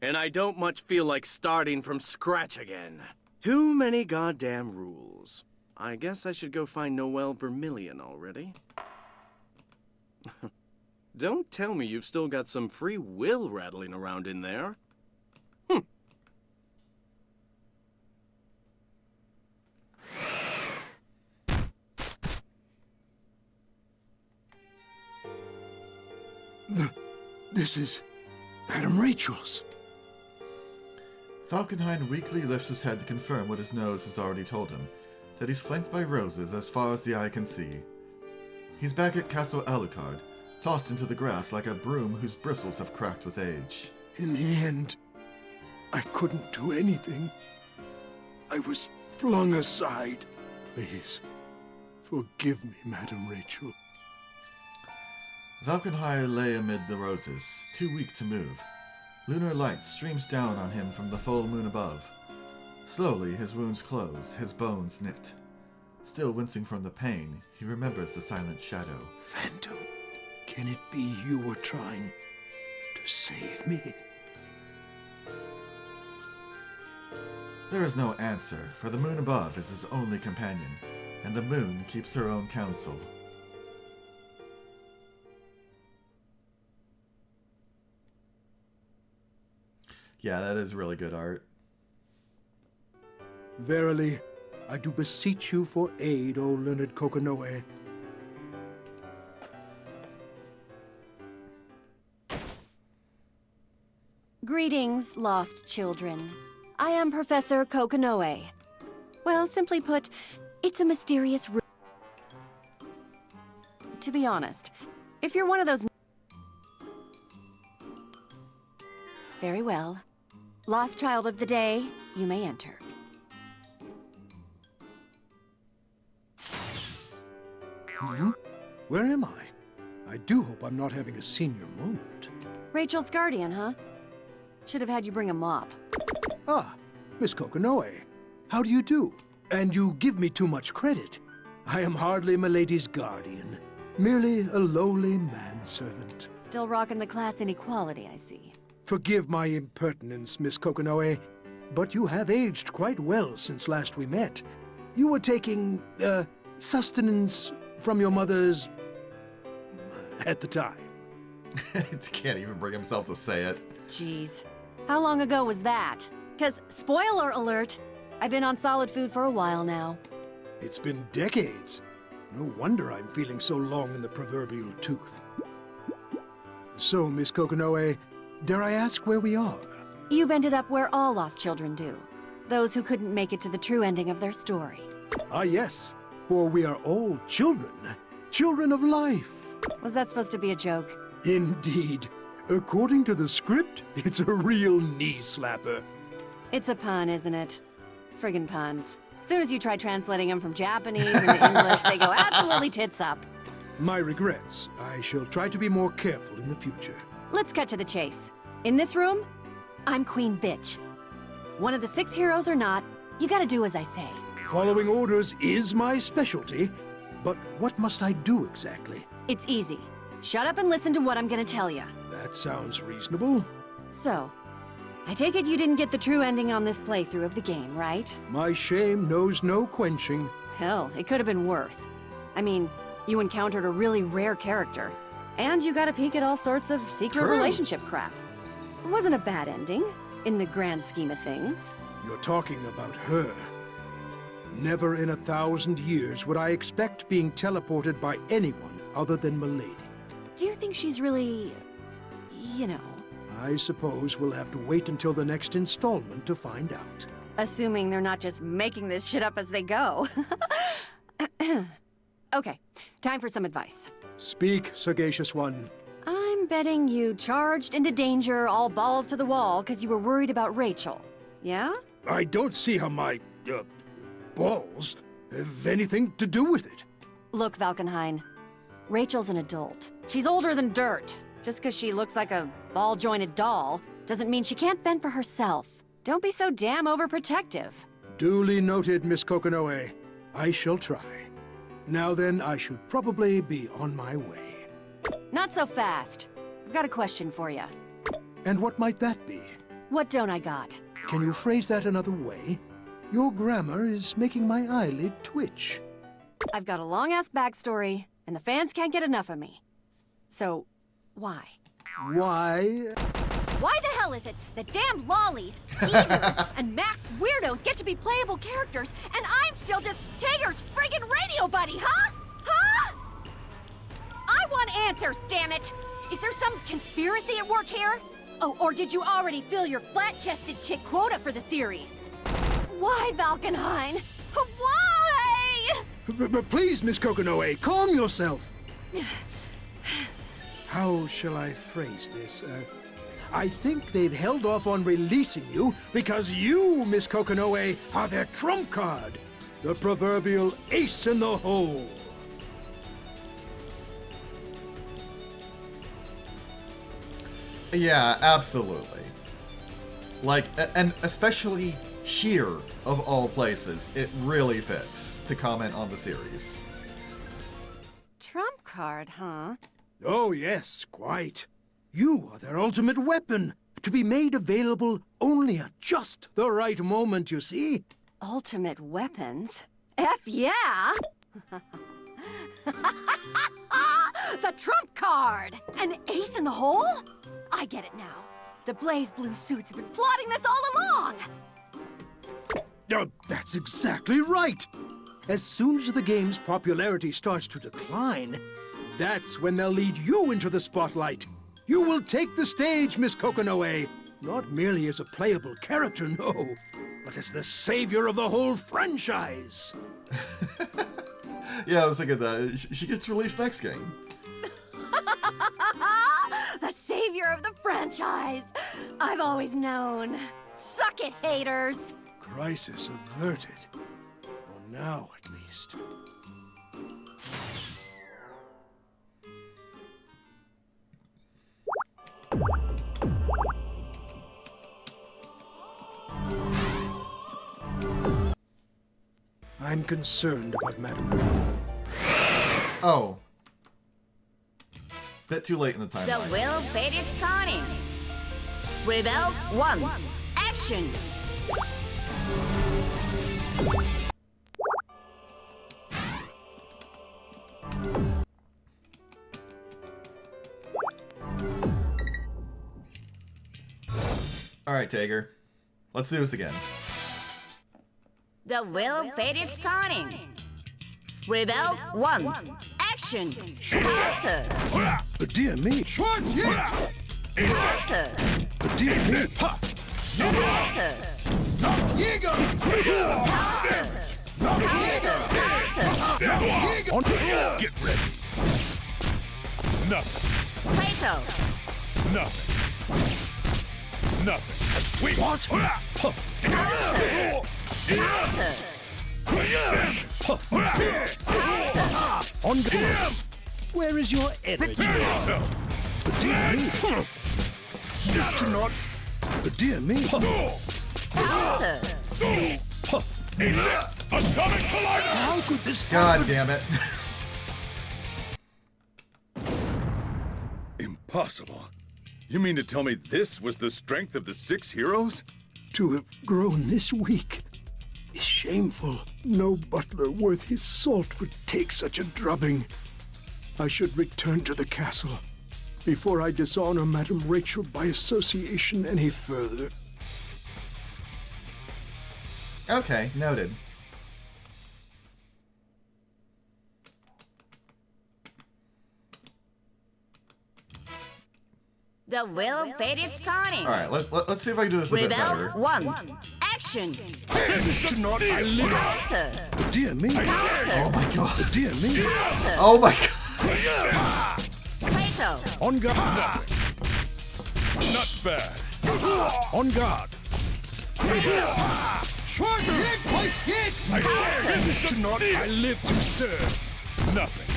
And I don't much feel like starting from scratch again. Too many goddamn rules. I guess I should go find Noelle Vermillion already. Don't tell me you've still got some free will rattling around in there. This is Madame Rachel's. Falkenhayn weakly lifts his head to confirm what his nose has already told him, that he's flanked by roses as far as the eye can see. He's back at Castle Alucard, tossed into the grass like a broom whose bristles have cracked with age. In the end, I couldn't do anything. I was flung aside. Please, forgive me, Madame Rachel. Valkenheim lay amid the roses, too weak to move. Lunar light streams down on him from the full moon above. Slowly, his wounds close, his bones knit. Still wincing from the pain, he remembers the silent shadow. Phantom, can it be you were trying to save me? There is no answer, for the moon above is his only companion, and the moon keeps her own counsel. Yeah, that is really good art. Verily, I do beseech you for aid, O learned Kokonoe. Greetings, lost children. I am Professor Kokonoe. Well, simply put, it's a mysterious room. To be honest, if you're one of those... Very well. Lost child of the day, you may enter. Where am I? I do hope I'm not having a senior moment. Rachel's guardian, huh? Should have had you bring a mop. Ah, Miss Kokonoe. How do you do? And you give me too much credit. I am hardly Milady's guardian. Merely a lowly manservant. Still rocking the class inequality, I see. Forgive my impertinence, Miss Kokonoe, but you have aged quite well since last we met. You were taking, sustenance from your mother's... at the time. He can't even bring himself to say it. Jeez. How long ago was that? 'Cause, spoiler alert, I've been on solid food for a while now. It's been decades. No wonder I'm feeling so long in the proverbial tooth. So, Miss Kokonoe, dare I ask where we are? You've ended up where all lost children do. Those who couldn't make it to the true ending of their story. Ah, yes. For we are all children. Children of life. Was that supposed to be a joke? Indeed. According to the script, it's a real knee-slapper. It's a pun, isn't it? Friggin' puns. As soon as you try translating them from Japanese into English, they go absolutely tits up. My regrets. I shall try to be more careful in the future. Let's cut to the chase. In this room, I'm Queen Bitch. One of the 6 heroes or not, you gotta do as I say. Following orders is my specialty, but what must I do exactly? It's easy. Shut up and listen to what I'm gonna tell you. That sounds reasonable. So, I take it you didn't get the true ending on this playthrough of the game, right? My shame knows no quenching. Hell, it could have been worse. I mean, you encountered a really rare character, and you got a peek at all sorts of secret relationship crap. It wasn't a bad ending, in the grand scheme of things. You're talking about her. Never in 1,000 years would I expect being teleported by anyone other than Milady. Do you think she's really... you know... I suppose we'll have to wait until the next installment to find out. Assuming they're not just making this shit up as they go. Okay, time for some advice. Speak, sagacious one. I'm betting you charged into danger all balls to the wall because you were worried about Rachel. Yeah? I don't see how my, balls have anything to do with it. Look, Valkenhayn. Rachel's an adult. She's older than dirt. Just because she looks like a ball-jointed doll doesn't mean she can't fend for herself. Don't be so damn overprotective. Duly noted, Miss Kokonoe. I shall try. Now then, I should probably be on my way. Not so fast. I've got a question for you. And what might that be? What don't I got? Can you phrase that another way? Your grammar is making my eyelid twitch. I've got a long-ass backstory, and the fans can't get enough of me. So, why? Why? Why the hell is it that damn lollies, geezers, and masked weirdos get to be playable characters, and I'm still just Tager's friggin' radio buddy, huh? Huh? I want answers, damn it! Is there some conspiracy at work here? Oh, or did you already fill your flat-chested chick quota for the series? Why, Valkenhayn? Why? Please, Miss Kokonoe, calm yourself. How shall I phrase this? I think they've held off on releasing you because you, Miss Kokonoe, are their trump card. The proverbial ace in the hole. Yeah, absolutely. Like, and especially here, of all places, it really fits to comment on the series. Trump card, huh? Oh, yes, quite. You are their ultimate weapon, to be made available only at just the right moment, you see? Ultimate weapons? F yeah! The trump card! An ace in the hole? I get it now. The BlazBlue suits have been plotting this all along! Oh, that's exactly right! As soon as the game's popularity starts to decline, that's when they'll lead you into the spotlight. You will take the stage, Miss Kokonoe. Not merely as a playable character, no, but as the savior of the whole franchise. Yeah, I was thinking that. She gets released next game. The savior of the franchise! I've always known. Suck it, haters! Crisis averted. For now, at least. I'm concerned about Madam... Oh. Bit too late in the timeline. The will fate is turning. Rebel 1. Action! Alright, Tager. Let's do this again. The will fate is turning. Rebel 1. Action! Counter! Dear me. Schwartz, Counter! Dear me. Counter! Jäger! Counter! Get ready. Nothing. Plato! Nothing. Nothing. Wait. What? Counter! Counter! On guard. Where is your energy? Dear me. This cannot... Dear me. Counter! Atomic collider! How could this God happen? damn it. Impossible. You mean to tell me this was the strength of the 6 heroes? To have grown this weak is shameful. No butler worth his salt would take such a drubbing. I should return to the castle before I dishonor Madame Rachel by association any further. Okay, noted. The will fate is turning. Alright, let's see if I can do this a bit better. Rebel 1. Action! This cannot I live. Counter! Dear me. Counter! Oh my god. Dear me. Oh my god. Plato! On guard. Not bad. On guard. Schwartz, This cannot I live to serve. Nothing.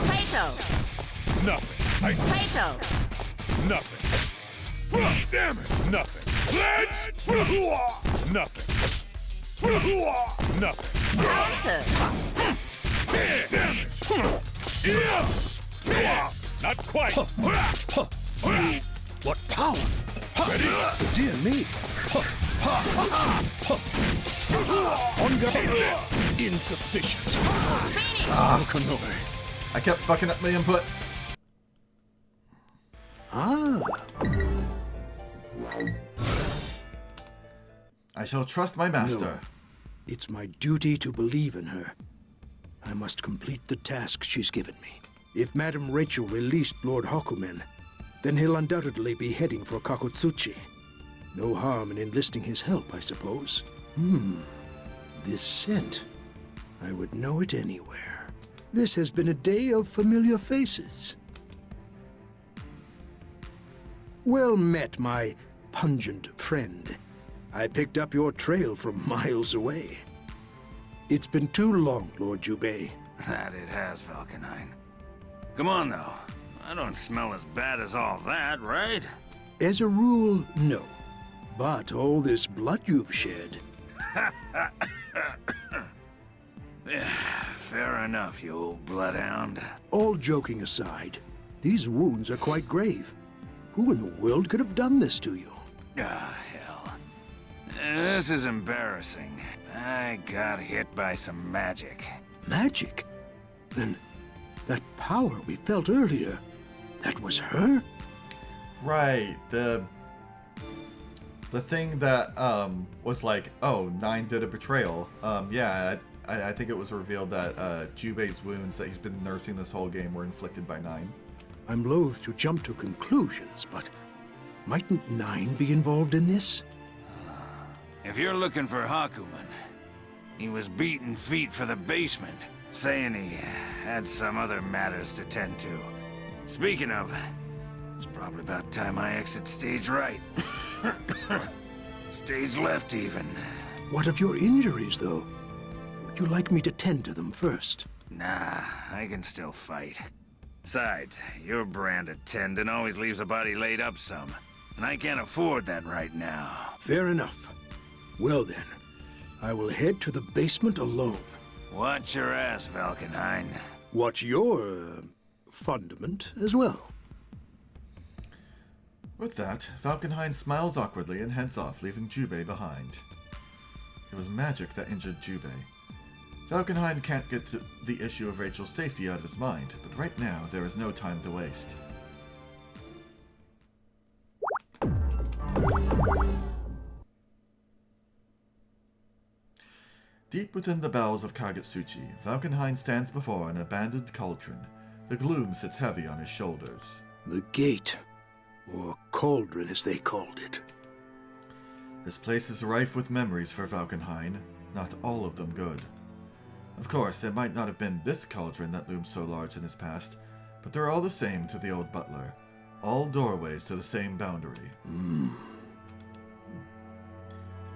Plato! Nothing. Plato! Nothing. Damn it! Nothing. Sledge! Nothing. Nothing. Counter! Damn it! Not quite. What power? Ready? Dear me. On guard. Insufficient. Konoe. I kept fucking up my input. I shall trust my master. No. It's my duty to believe in her. I must complete the task she's given me. If Madame Rachel released Lord Hakumen, Then he'll undoubtedly be heading for Kakotsuchi. No harm in enlisting his help, I suppose. This scent. I would know it anywhere. This has been a day of familiar faces. Well met, my pungent friend. I picked up your trail from miles away. It's been too long, Lord Jubei. That it has, Valkenhayn. Come on, though. I don't smell as bad as all that, right? As a rule, no. But all this blood you've shed... Fair enough, you old bloodhound. All joking aside, these wounds are quite grave. Who in the world could have done this to you? Ah, hell. This is embarrassing. I got hit by some magic. Magic? Then that power we felt earlier, that was her? Right, the thing that was like, oh, 9 did a betrayal. Yeah, I think it was revealed that Jubei's wounds that he's been nursing this whole game were inflicted by 9. I'm loath to jump to conclusions, but mightn't 9 be involved in this? If you're looking for Hakuman, he was beating feet for the basement, saying he had some other matters to tend to. Speaking of, it's probably about time I exit stage right. Stage left, even. What of your injuries, though? Would you like me to tend to them first? Nah, I can still fight. Besides, your brand attendant always leaves a body laid up some, and I can't afford that right now. Fair enough. Well then, I will head to the basement alone. Watch your ass, Valkenhayn. Watch your, fundament as well. With that, Valkenhayn smiles awkwardly and heads off, leaving Jubei behind. It was magic that injured Jubei. Valkenhayn can't get to the issue of Rachel's safety out of his mind, but right now there is no time to waste. Deep within the bowels of Kagutsuchi, Valkenhayn stands before an abandoned cauldron. The gloom sits heavy on his shoulders. The gate, or cauldron as they called it. This place is rife with memories for Valkenhayn, not all of them good. Of course, it might not have been this cauldron that looms so large in his past, but they're all the same to the old butler. All doorways to the same boundary.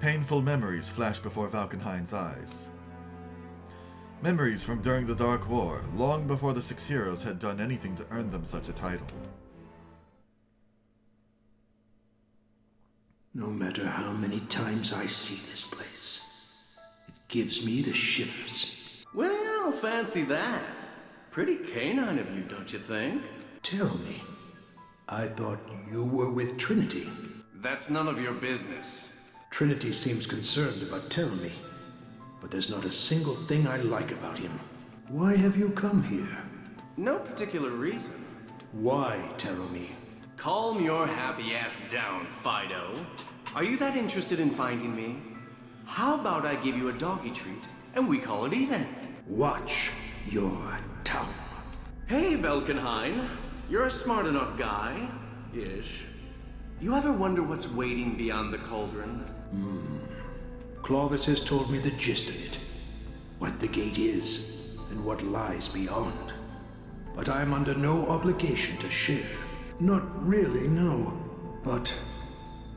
Painful memories flash before Valkenhayn's eyes. Memories from during the Dark War, long before the 6 heroes had done anything to earn them such a title. No matter how many times I see this place, it gives me the shivers. Well, fancy that. Pretty canine of you, don't you think? Tell me, I thought you were with Trinity. That's none of your business. Trinity seems concerned about Terumi, but there's not a single thing I like about him. Why have you come here? No particular reason. Why, Terumi? Calm your happy ass down, Fido. Are you that interested in finding me? How about I give you a doggy treat, and we call it even? Watch your tongue. Hey, Valkenhayn. You're a smart enough guy. Ish. You ever wonder what's waiting beyond the cauldron? Clovis has told me the gist of it. What the gate is, and what lies beyond. But I'm under no obligation to share. Not really, no. But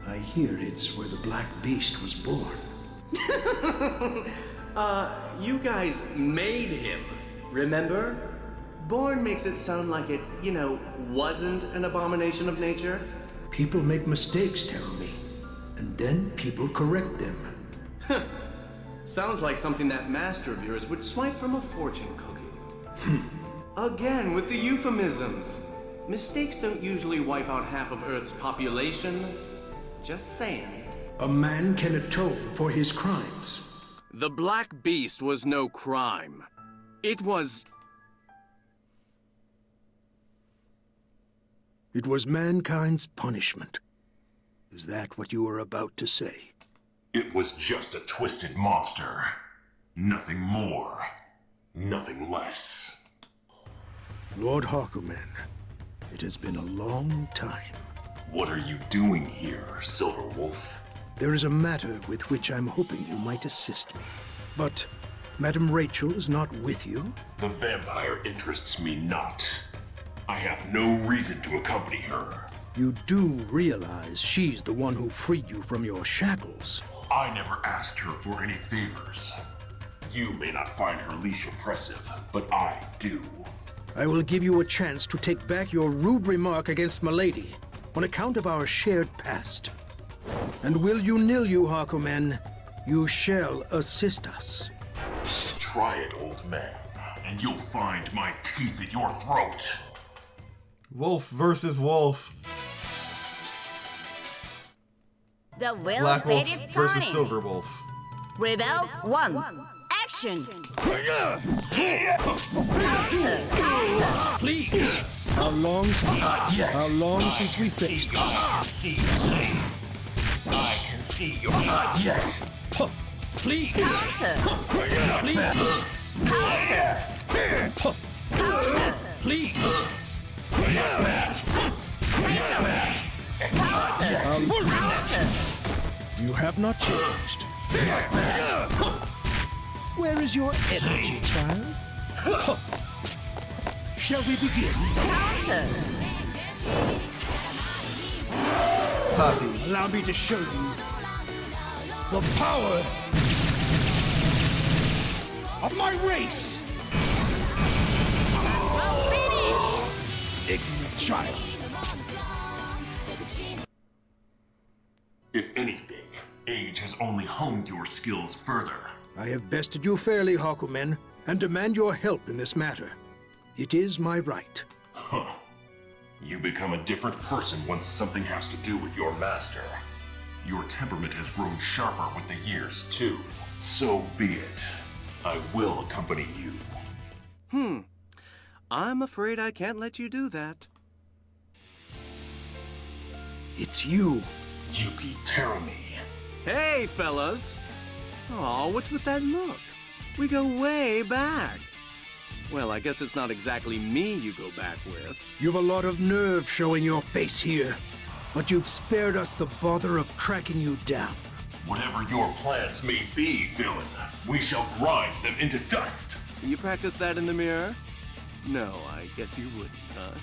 I hear it's where the Black Beast was born. You guys made him, remember? Born makes it sound like it, wasn't an abomination of nature. People make mistakes, Terumi, and then people correct them. Sounds like something that master of yours would swipe from a fortune cookie. Again, with the euphemisms. Mistakes don't usually wipe out half of Earth's population. Just saying. A man can atone for his crimes. The Black Beast was no crime. It was mankind's punishment. Is that what you were about to say? It was just a twisted monster. Nothing more. Nothing less. Lord Hakuman, It has been a long time. What are you doing here, Silver Wolf? There is a matter with which I'm hoping you might assist me. But Madam Rachel is not with you? The vampire interests me not. I have no reason to accompany her. You do realize she's the one who freed you from your shackles. I never asked her for any favors. You may not find her leash oppressive, but I do. I will give you a chance to take back your rude remark against Milady on account of our shared past. And will you nill you, Hakumen? You shall assist us. Try it, old man, and you'll find my teeth at your throat. Wolf versus wolf. The will Black Wolf fade is versus turning. Silver Wolf. Rebel 1. Action. Counter. Please. How long since we faced? I can see you're not yet. Please. Counter. Please. Counter. Counter. Please. Counter. You have not changed. Where is your energy, child? Shall we begin? Counter. Puppy. Allow me to show you the power of my race. Ignorant child. If anything, age has only honed your skills further. I have bested you fairly, Hakumen, and demand your help in this matter. It is my right. Huh. You become a different person once something has to do with your master. Your temperament has grown sharper with the years, too. So be it. I will accompany you. I'm afraid I can't let you do that. It's you. Yuki Terumi. Hey, fellas! Aw, what's with that look? We go way back. Well, I guess it's not exactly me you go back with. You've a lot of nerve showing your face here, but you've spared us the bother of tracking you down. Whatever your plans may be, villain, we shall grind them into dust. You practice that in the mirror? No, I guess you wouldn't, huh?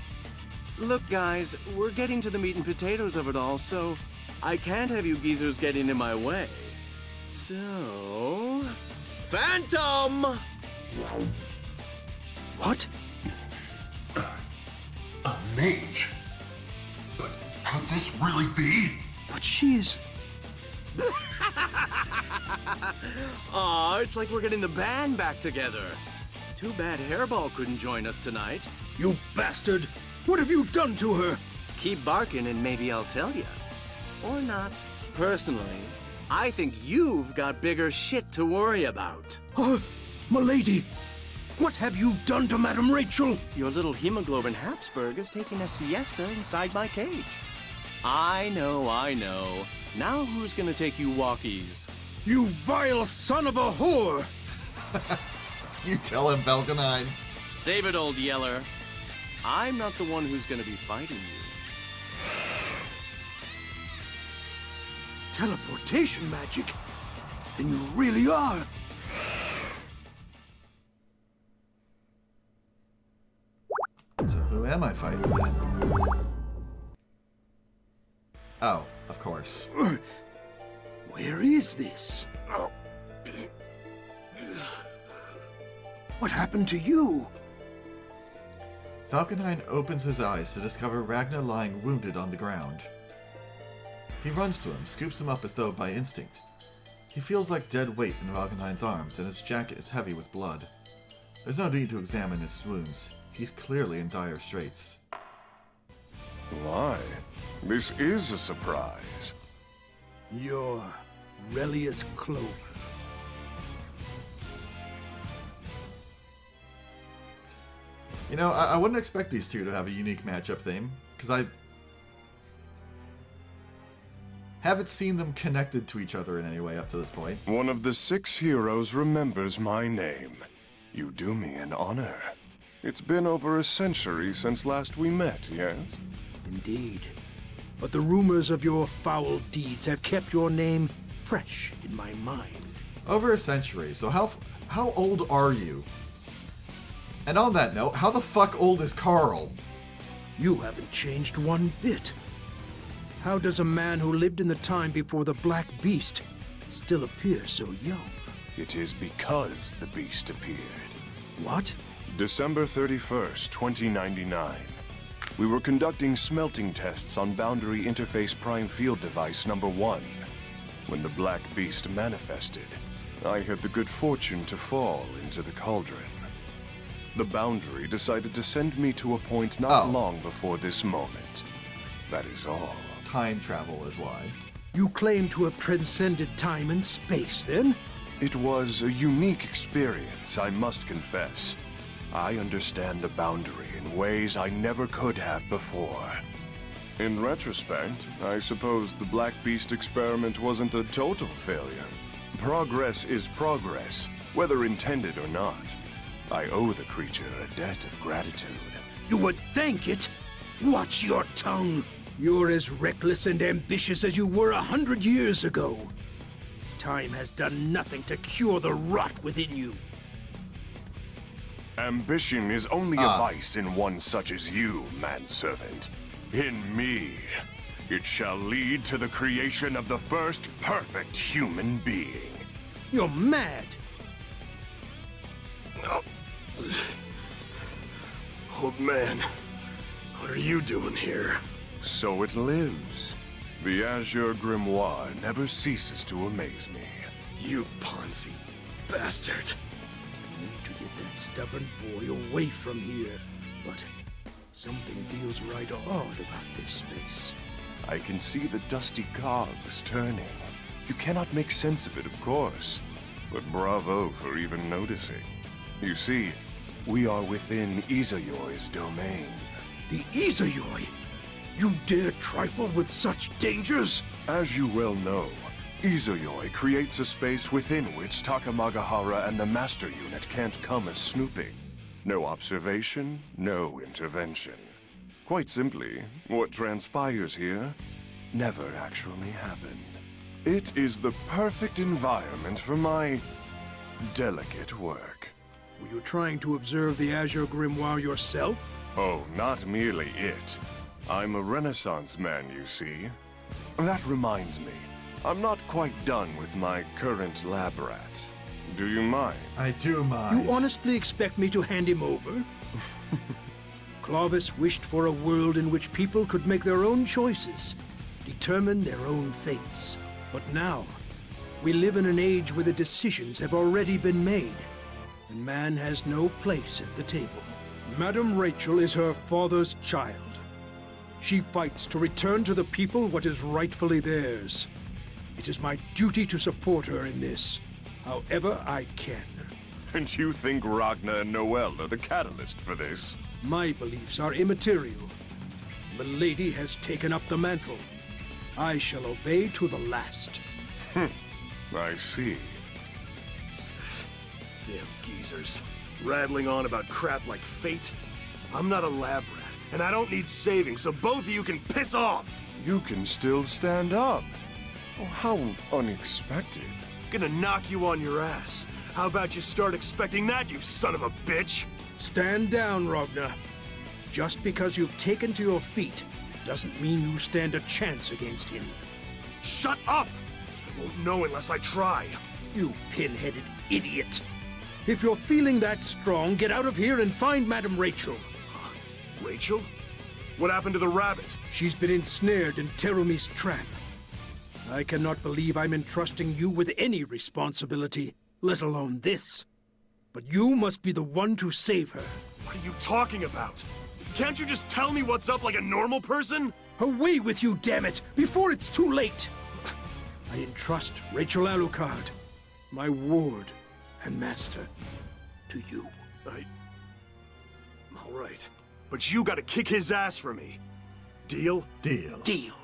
Look, guys, we're getting to the meat and potatoes of it all, so I can't have you geezers getting in my way. So... Phantom! What? A mage? But could this really be? But she's... Aw, it's like we're getting the band back together. Too bad Hairball couldn't join us tonight. You bastard! What have you done to her? Keep barking and maybe I'll tell you. Or not. Personally, I think you've got bigger shit to worry about. Milady! What have you done to Madam Rachel? Your little hemoglobin Habsburg is taking a siesta inside my cage. I know, I know. Now who's gonna take you walkies? You vile son of a whore! You tell him, Valkenheim. Save it, old yeller. I'm not the one who's gonna be fighting you. Teleportation magic? Then you really are. So who am I fighting then? Oh, of course. Where is this? What happened to you? Valkenheim opens his eyes to discover Ragnar lying wounded on the ground. He runs to him, scoops him up as though by instinct. He feels like dead weight in Valkenheim's arms, and his jacket is heavy with blood. There's no need to examine his wounds. He's clearly in dire straits. Why? This is a surprise. You're Relius Clover. You know, I wouldn't expect these two to have a unique matchup theme, because I haven't seen them connected to each other in any way up to this point. One of the 6 heroes remembers my name. You do me an honor. It's been over a century since last we met, yes? Indeed. But the rumors of your foul deeds have kept your name fresh in my mind. Over a century, so how old are you? And on that note, how the fuck old is Carl? You haven't changed one bit. How does a man who lived in the time before the Black Beast still appear so young? It is because the beast appeared. What? December 31st, 2099. We were conducting smelting tests on Boundary Interface Prime Field Device number 1. When the Black Beast manifested, I had the good fortune to fall into the cauldron. The Boundary decided to send me to a point not long before this moment. That is all. Time travel is why. You claim to have transcended time and space, then? It was a unique experience, I must confess. I understand the Boundary in ways I never could have before. In retrospect, I suppose the Black Beast experiment wasn't a total failure. Progress is progress, whether intended or not. I owe the creature a debt of gratitude. You would thank it? Watch your tongue. You're as reckless and ambitious as you were 100 years ago. Time has done nothing to cure the rot within you. Ambition is only a vice in one such as you, manservant. In me, it shall lead to the creation of the first perfect human being. You're mad. Old man, what are you doing here? So it lives. The Azure Grimoire never ceases to amaze me. You Ponzi bastard. I need to get that stubborn boy away from here. But something feels right odd about this space. I can see the dusty cogs turning. You cannot make sense of it, of course. But bravo for even noticing. You see, we are within Izayoi's domain. The Izayoi? You dare trifle with such dangers? As you well know, Izayoi creates a space within which Takamagahara and the Master Unit can't come as snooping. No observation, no intervention. Quite simply, what transpires here never actually happened. It is the perfect environment for my delicate work. Were you trying to observe the Azure Grimoire yourself? Oh, not merely it. I'm a Renaissance man, you see. That reminds me, I'm not quite done with my current lab rat. Do you mind? I do mind. You honestly expect me to hand him over? Clovis wished for a world in which people could make their own choices, determine their own fates. But now, we live in an age where the decisions have already been made, and man has no place at the table. Madame Rachel is her father's child. She fights to return to the people what is rightfully theirs. It is my duty to support her in this, however I can. And you think Ragna and Noel are the catalyst for this? My beliefs are immaterial. The lady has taken up the mantle. I shall obey to the last. I see. Damn geezers. Rattling on about crap like fate. I'm not a lab rat, and I don't need saving, so both of you can piss off! You can still stand up. Oh, how unexpected. Gonna knock you on your ass. How about you start expecting that, you son of a bitch? Stand down, Ragna. Just because you've taken to your feet doesn't mean you stand a chance against him. Shut up! I won't know unless I try. You pin-headed idiot. If you're feeling that strong, get out of here and find Madame Rachel. Rachel? What happened to the rabbit? She's been ensnared in Terumi's trap. I cannot believe I'm entrusting you with any responsibility, let alone this. But you must be the one to save her. What are you talking about? Can't you just tell me what's up like a normal person? Away with you, damn it, before it's too late! I entrust Rachel Alucard, my ward and master, to you. All right. But you gotta kick his ass for me. Deal? Deal. Deal.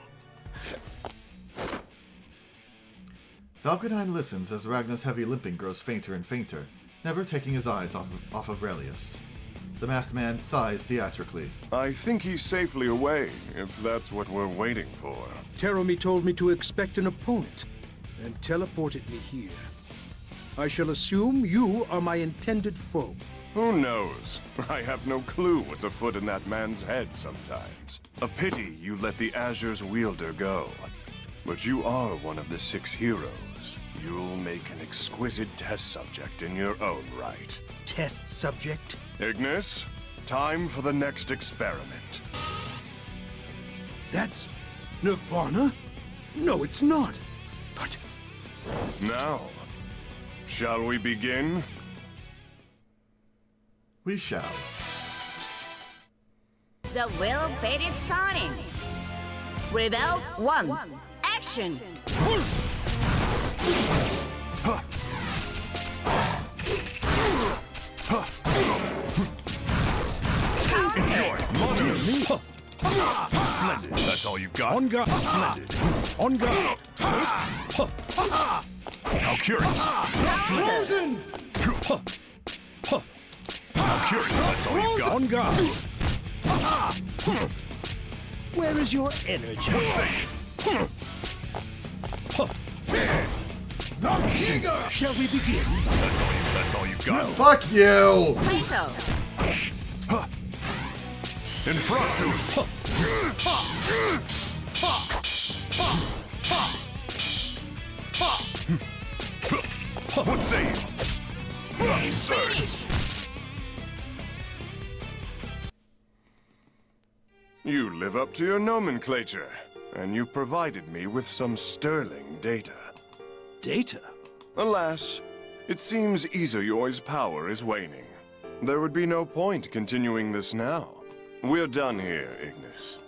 Valkenheim listens as Ragnar's heavy limping grows fainter and fainter, never taking his eyes off of Relius. The masked man sighs theatrically. I think he's safely away, if that's what we're waiting for. Teromi told me to expect an opponent, and teleported me here. I shall assume you are my intended foe. Who knows? I have no clue what's afoot in that man's head sometimes. A pity you let the Azure's wielder go. But you are one of the 6 heroes. You'll make an exquisite test subject in your own right. Test subject? Ignis, time for the next experiment. That's Nirvana? No, it's not. But... Now, shall we begin? We shall. The will fate is starting. Rebel 1. Action! Enjoy! Monolith! Splendid! That's all you've got? On guard! Splendid! On guard! How curious! Frozen! How curious! That's all you've got? On guard! Where is your energy? What say you? Shall we begin? That's all you've got? Fuck you! Plato! Infractus! What say you? Absurd! You live up to your nomenclature, and you provided me with some sterling data. Data? Alas, it seems Izuyoi's power is waning. There would be no point continuing this now. We're done here, Ignis.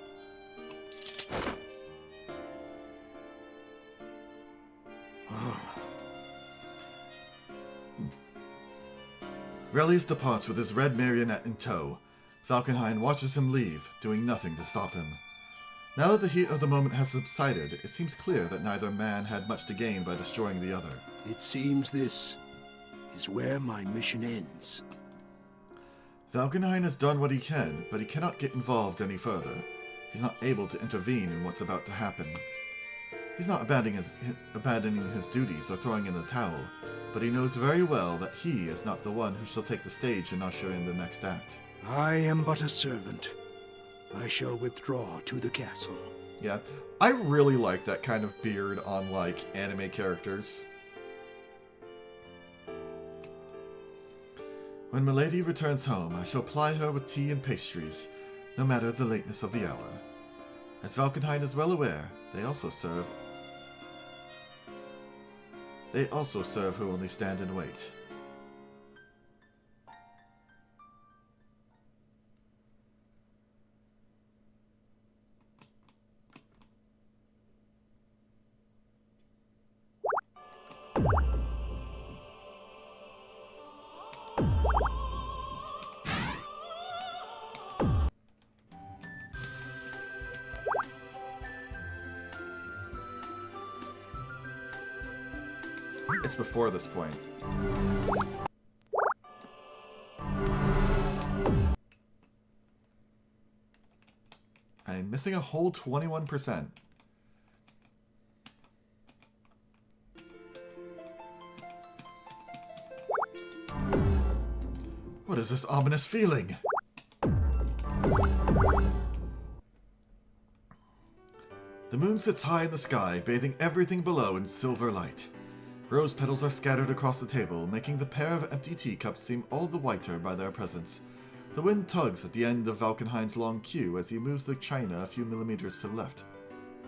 Relius departs with his red marionette in tow. Valkenhayn watches him leave, doing nothing to stop him. Now that the heat of the moment has subsided, it seems clear that neither man had much to gain by destroying the other. It seems this is where my mission ends. Valkenhayn has done what he can, but he cannot get involved any further. He's not able to intervene in what's about to happen. He's not abandoning his duties or throwing in the towel, but he knows very well that he is not the one who shall take the stage and usher in the next act. I am but a servant. I shall withdraw to the castle. Yeah, I really like that kind of beard on, like, anime characters. When Milady returns home, I shall ply her with tea and pastries, no matter the lateness of the hour. As Valkenhayn is well aware, they also serve who only stand and wait. It's before this point. I'm missing a whole 21%. What is this ominous feeling? The moon sits high in the sky, bathing everything below in silver light. Rose petals are scattered across the table, making the pair of empty teacups seem all the whiter by their presence. The wind tugs at the end of Valkenhayn's long queue as he moves the china a few millimeters to the left.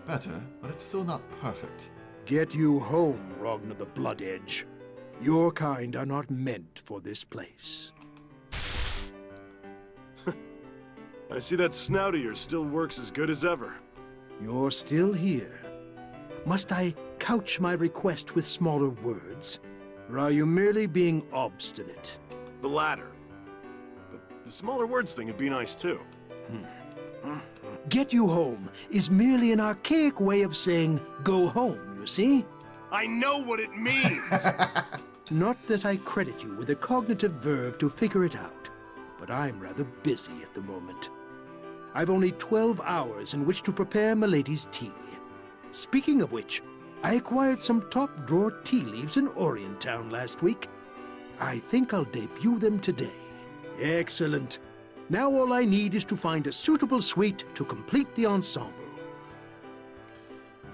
Better, but it's still not perfect. Get you home, Ragnar the Blood Edge. Your kind are not meant for this place. I see that snout of yours still works as good as ever. You're still here. Must I couch my request with smaller words? Or are you merely being obstinate? The latter. But the smaller words thing would be nice too. Get you home is merely an archaic way of saying go home, you see? I know what it means! Not that I credit you with a cognitive verve to figure it out. but I'm rather busy at the moment. I've only 12 hours in which to prepare Milady's tea. Speaking of which, I acquired some top-drawer tea leaves in Orientown last week. I think I'll debut them today. Excellent. Now all I need is to find a suitable suite to complete the ensemble.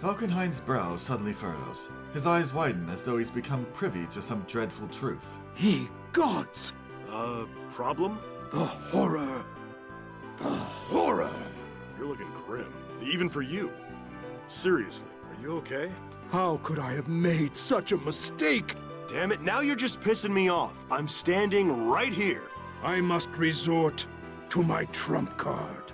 Valkenhein's brow suddenly furrows. His eyes widen as though he's become privy to some dreadful truth. Ye gods! Problem? The horror! The horror! You're looking grim. Even for you. Seriously, are you okay? How could I have made such a mistake? Damn it, now you're just pissing me off. I'm standing right here. I must resort to my trump card.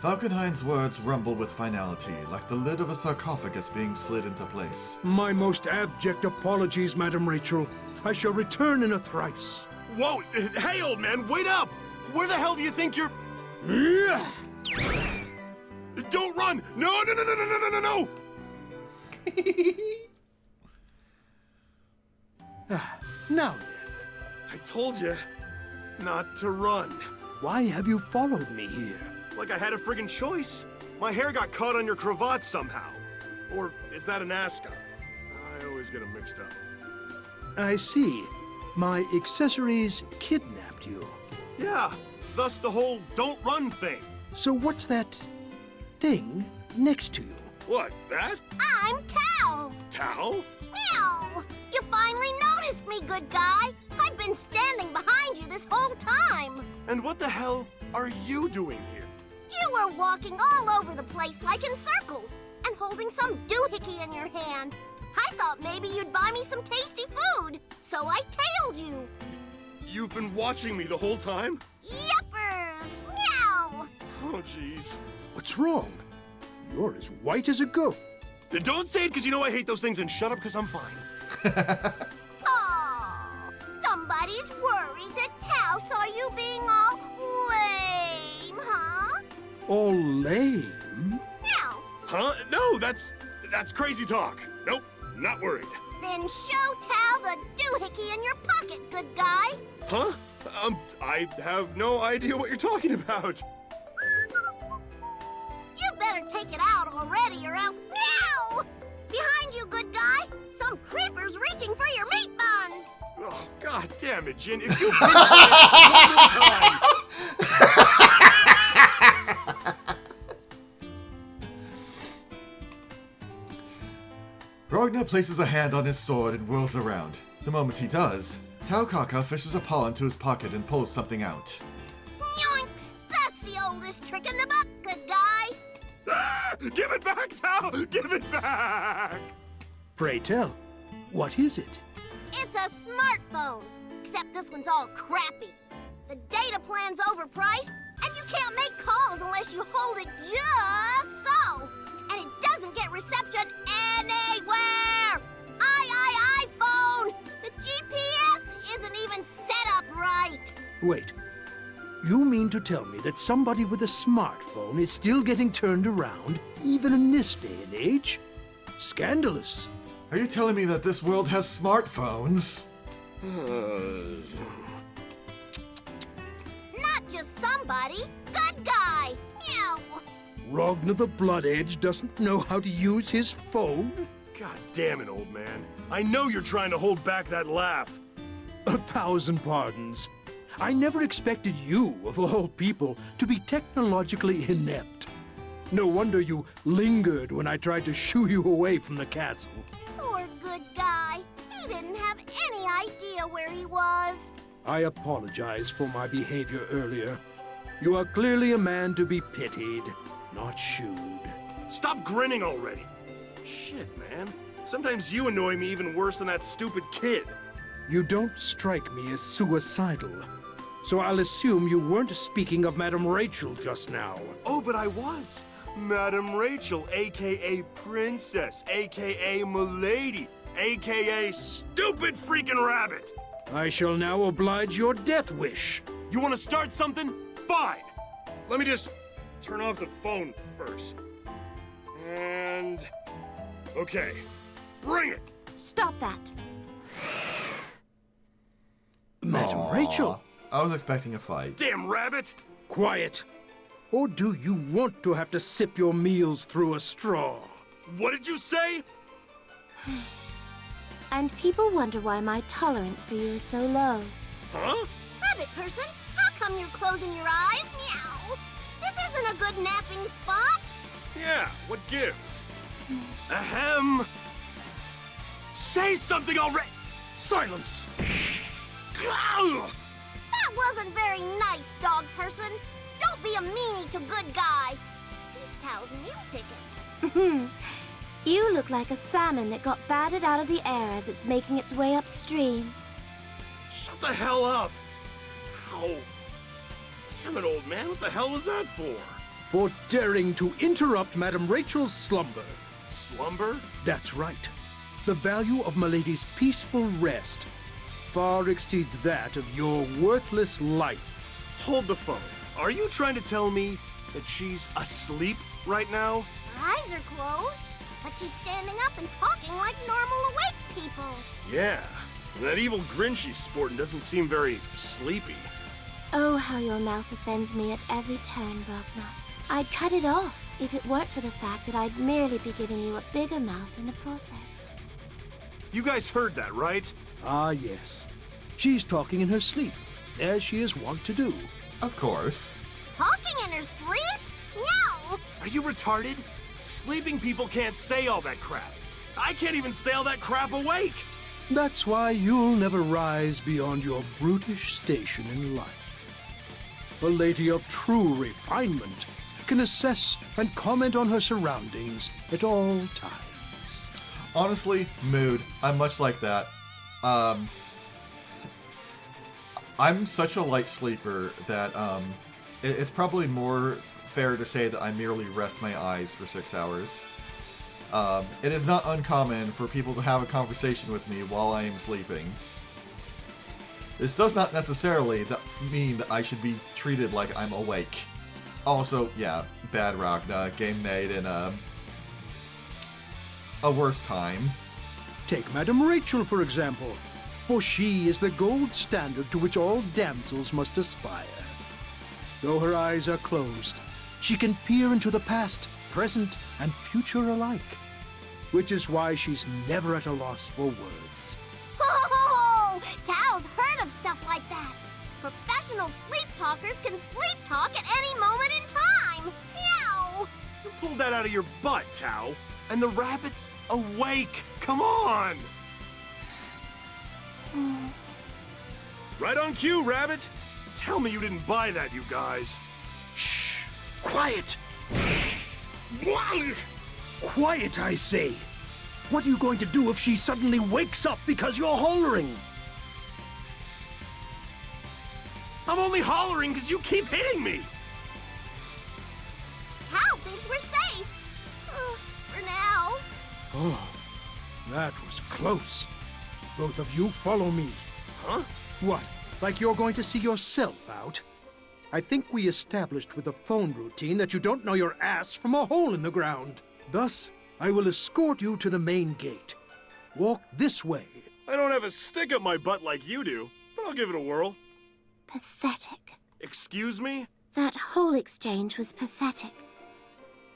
Valkenhein's words rumble with finality, like the lid of a sarcophagus being slid into place. My most abject apologies, Madam Rachel. I shall return in a thrice. Whoa! Hey, old man, wait up! Where the hell do you think you're... Don't run! No, no, no, no, no, no, no, no! Now then. I told you not to run. Why have you followed me here? Like I had a friggin' choice. My hair got caught on your cravat somehow. Or is that an ascot? I always get them mixed up. I see. My accessories kidnapped you. Yeah, thus the whole don't run thing. So what's that thing next to you? What, that? I'm Tao. Tao? Meow! You finally noticed me, good guy. I've been standing behind you this whole time. And what the hell are you doing here? You were walking all over the place like in circles and holding some doohickey in your hand. I thought maybe you'd buy me some tasty food, so I tailed you. You've been watching me the whole time? Yuppers! Meow! Oh, jeez. What's wrong? You're as white as a goat. Don't say it because you know I hate those things, and shut up because I'm fine. Oh, somebody's worried that Tao saw you being all lame, huh? All lame? Meow. Huh? No, that's crazy talk. Nope, not worried. Then show Tao the doohickey in your pocket, good guy. Huh? I have no idea what you're talking about. You better take it out already or else... Meow! Behind you, good guy! Some creeper's reaching for your meat buns! Oh, god damn it, Jin. If you finish this one more time... Rogna places a hand on his sword and whirls around. The moment he does, Tao Kaka fishes a paw into his pocket and pulls something out. Yoinks! That's the oldest trick in the book, good guy! Ah, give it back, Tao! Give it back! Pray tell, what is it? It's a smartphone, except this one's all crappy. The data plan's overpriced, and you can't make calls unless you hold it just so. And it doesn't get reception anywhere! iPhone! The GPS isn't even set up right! Wait, you mean to tell me that somebody with a smartphone is still getting turned around, even in this day and age? Scandalous. Are you telling me that this world has smartphones? Not just somebody, good guy! Meow! Rogna the Blood Edge doesn't know how to use his phone? God damn it, old man. I know you're trying to hold back that laugh. 1,000 pardons. I never expected you, of all people, to be technologically inept. No wonder you lingered when I tried to shoo you away from the castle. Poor good guy. He didn't have any idea where he was. I apologize for my behavior earlier. You are clearly a man to be pitied, not shooed. Stop grinning already. Shit, man. Sometimes you annoy me even worse than that stupid kid. You don't strike me as suicidal. So I'll assume you weren't speaking of Madam Rachel just now. Oh, but I was. Madam Rachel, a.k.a. Princess, a.k.a. Milady, a.k.a. Stupid Freaking Rabbit. I shall now oblige your death wish. You want to start something? Fine. Let me just turn off the phone first. And... okay. Bring it! Stop that. Madam Rachel, I was expecting a fight. Damn rabbit! Quiet. Or do you want to have to sip your meals through a straw? What did you say? And people wonder why my tolerance for you is so low. Huh? Rabbit person, how come you're closing your eyes? Meow. This isn't a good napping spot. Yeah, what gives? Ahem. Say something already! Silence! That wasn't very nice, dog person. Don't be a meanie to good guy. He's Tao's meal ticket. You look like a salmon that got battered out of the air as it's making its way upstream. Shut the hell up! Ow. Damn it, old man, what the hell was that for? For daring to interrupt Madame Rachel's slumber. Slumber? That's right. The value of Milady's peaceful rest far exceeds that of your worthless life. Hold the phone. Are you trying to tell me that she's asleep right now? Her eyes are closed, but she's standing up and talking like normal awake people. Yeah, and that evil grin she's sporting doesn't seem very sleepy. Oh, how your mouth offends me at every turn, Wagner. I'd cut it off if it weren't for the fact that I'd merely be giving you a bigger mouth in the process. You guys heard that, right? Ah, yes. She's talking in her sleep, as she is wont to do. Of course. Talking in her sleep? Meow. Are you retarded? Sleeping people can't say all that crap. I can't even say all that crap awake. That's why you'll never rise beyond your brutish station in life. A lady of true refinement can assess and comment on her surroundings at all times. Honestly, mood. I'm much like that. I'm such a light sleeper that it's probably more fair to say that I merely rest my eyes for 6 hours. It is not uncommon for people to have a conversation with me while I am sleeping. This does not necessarily mean that I should be treated like I'm awake. Also, yeah, bad Ragna, game made in a worse time. Take Madame Rachel, for example, for she is the gold standard to which all damsels must aspire. Though her eyes are closed, she can peer into the past, present, and future alike, which is why she's never at a loss for words. Oh, Tao's heard of stuff like that. Professional sleep talkers can sleep talk at any moment in time. Meow. You pulled that out of your butt, Tao. And the rabbit's awake. Come on. Right on cue, rabbit. Tell me you didn't buy that, you guys. Shh! Quiet! Quiet, I say! What are you going to do if she suddenly wakes up because you're hollering? I'm only hollering because you keep hitting me! Tao thinks we're safe. For now. Oh, that was close. Both of you follow me. Huh? What, like you're going to see yourself out? I think we established with the phone routine that you don't know your ass from a hole in the ground. Thus, I will escort you to the main gate. Walk this way. I don't have a stick up my butt like you do, but I'll give it a whirl. Pathetic. Excuse me? That whole exchange was pathetic.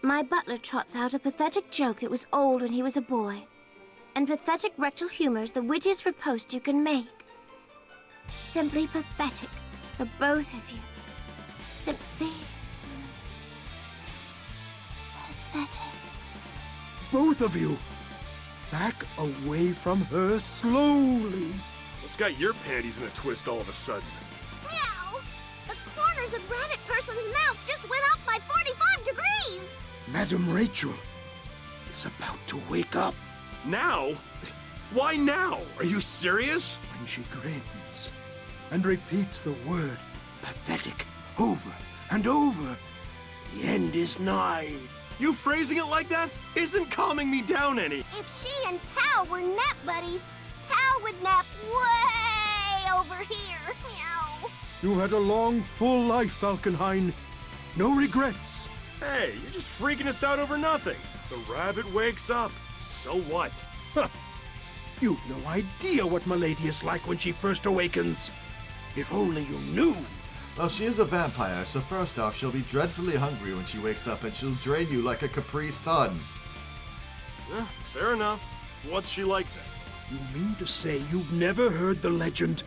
My butler trots out a pathetic joke that was old when he was a boy. And pathetic rectal humor is the wittiest riposte you can make. Simply pathetic, the both of you. Simply... pathetic. Both of you! Back away from her slowly. What's got your panties in a twist all of a sudden? Meow! The corners of Rabbit Person's mouth just went up by 45 degrees! Madame Rachel is about to wake up. Now? Why now? Are you serious? When she grins and repeats the word pathetic over and over, the end is nigh. You phrasing it like that isn't calming me down any. If she and Tao were nap buddies, Tao would nap way over here. Meow. You had a long, full life, Falkenhayn. No regrets. Hey, you're just freaking us out over nothing. The rabbit wakes up. So what? Huh. You've no idea what Milady is like when she first awakens. If only you knew. Well, she is a vampire, so first off, she'll be dreadfully hungry when she wakes up, and she'll drain you like a Capri Sun. Fair enough. What's she like then? You mean to say you've never heard the legend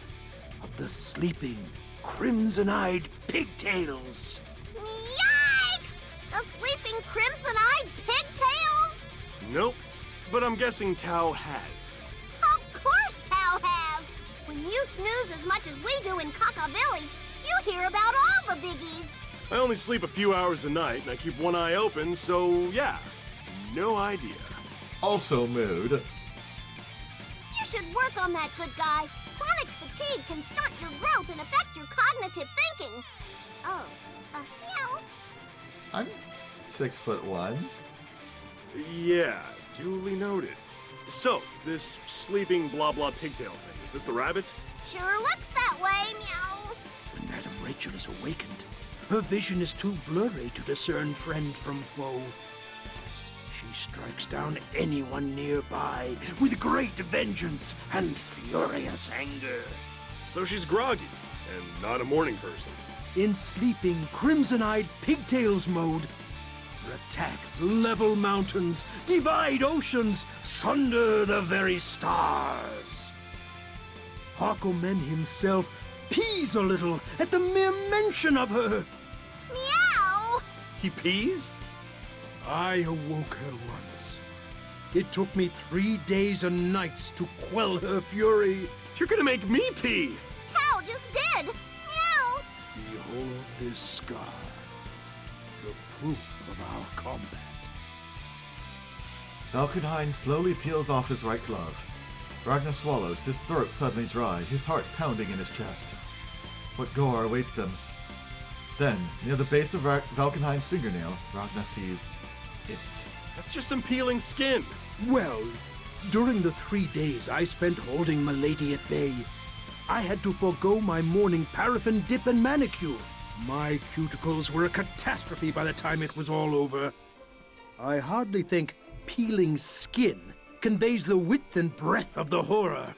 of the sleeping, crimson-eyed pigtails? Yikes! The sleeping crimson-eyed pigtails? Nope. But I'm guessing Tao has. Of course Tao has! When you snooze as much as we do in Kaka Village, you hear about all the biggies. I only sleep a few hours a night, and I keep one eye open, so yeah. No idea. Also mood. You should work on that, good guy. Chronic fatigue can stunt your growth and affect your cognitive thinking. Oh, meow. I'm 6'1". Yeah, duly noted. So, this sleeping blah blah pigtail thing, is this the rabbit? Sure looks that way, meow. When Madame Rachel is awakened, her vision is too blurry to discern friend from foe. She strikes down anyone nearby with great vengeance and furious anger. So she's groggy, and not a morning person. In sleeping, crimson-eyed pigtails mode, her attacks level mountains, divide oceans, sunder the very stars. Hakumen himself pees a little at the mere mention of her. Meow! He pees? I awoke her once. It took me 3 days and nights to quell her fury. You're gonna make me pee! Tao just did! Meow! Behold this scar, the proof of our combat. Valkenhayn slowly peels off his right glove. Ragnar swallows, his throat suddenly dry, his heart pounding in his chest. What gore awaits them? Then, near the base of Valkenhayn's fingernail, Ragnar sees it. That's just some peeling skin. Well, during the 3 days I spent holding Milady at bay, I had to forego my morning paraffin dip and manicure. My cuticles were a catastrophe by the time it was all over. I hardly think peeling skin conveys the width and breadth of the horror,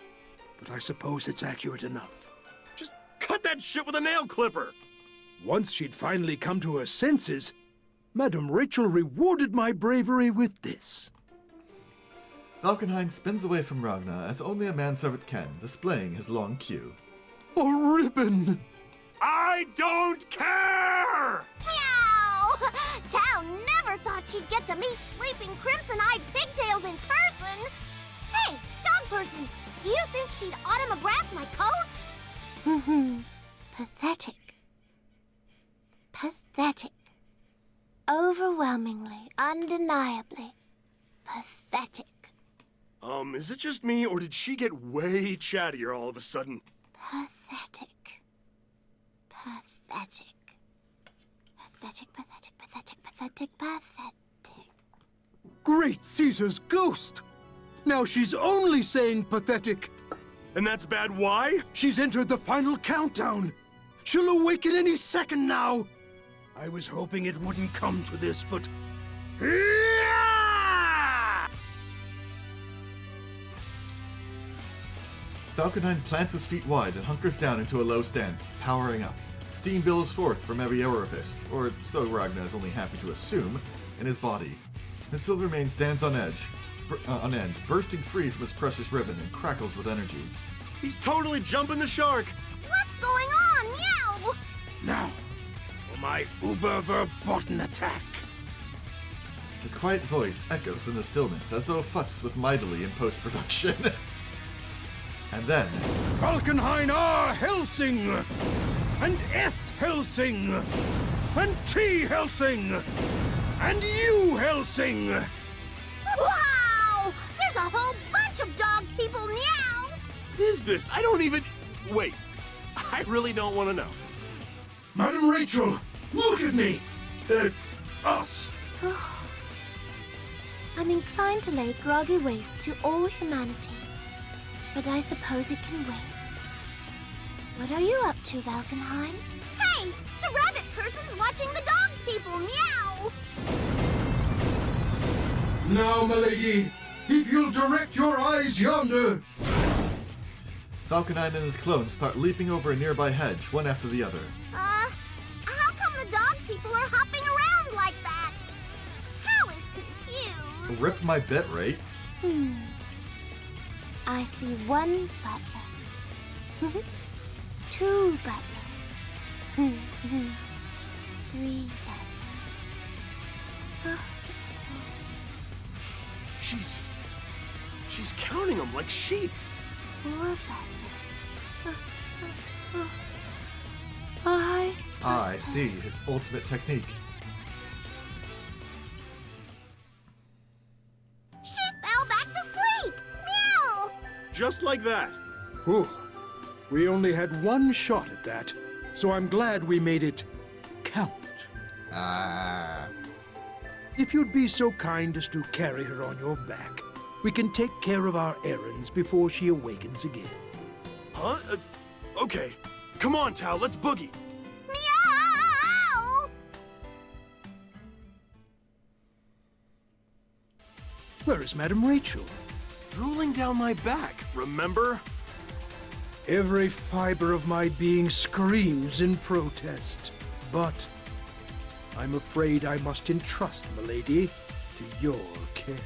but I suppose it's accurate enough. Just cut that shit with a nail clipper! Once she'd finally come to her senses, Madame Rachel rewarded my bravery with this. Valkenhayn spins away from Ragnar as only a manservant can, displaying his long queue. A ribbon! I don't care! Meow! Tao never thought she'd get to meet sleeping crimson-eyed pigtails in person! Hey, dog person, do you think she'd autograph my coat? Pathetic. Pathetic. Overwhelmingly, undeniably pathetic. Is it just me, or did she get way chattier all of a sudden? Pathetic. Pathetic. Pathetic, pathetic, pathetic, pathetic, pathetic. Great Caesar's ghost! Now she's only saying pathetic. And that's bad why? She's entered the final countdown. She'll awaken any second now. I was hoping it wouldn't come to this, but... Valkenhayn plants his feet wide and hunkers down into a low stance, powering up. Steam billows forth from every orifice, or so Ragnar is only happy to assume, in his body. His silver mane stands on end, bursting free from his precious ribbon and crackles with energy. He's totally jumping the shark! What's going on, meow? Now, for my uber verboten attack. His quiet voice echoes in the stillness as though futzed with mightily in post-production. And then... Valkenhayn R. Helsing! And S. Helsing! And T. Helsing! And U. Helsing! Wow! There's a whole bunch of dog people meow! What is this? I don't even... Wait. I really don't want to know. Madame Rachel, look at me! Us. I'm inclined to lay groggy waste to all humanity, but I suppose it can wait. What are you up to, Valkenhayn? Hey! The rabbit person's watching the dog people meow! Now, milady, if you'll direct your eyes yonder. Valkenine and his clones start leaping over a nearby hedge, one after the other. How come the dog people are hopping around like that? Hal is confused. Rip my bit rate. I see one butler. Two butlers. Three butlers. She's counting them like sheep. Four butlers. Five. I see his ultimate technique. She fell back to sleep. Meow. Just like that. Whew. We only had one shot at that, so I'm glad we made it count. If you'd be so kind as to carry her on your back, we can take care of our errands before she awakens again. Huh? Okay. Come on, Tao, let's boogie. Meow. Where is Madame Rachel? Drooling down my back, remember? Every fiber of my being screams in protest, but I'm afraid I must entrust Milady to your care.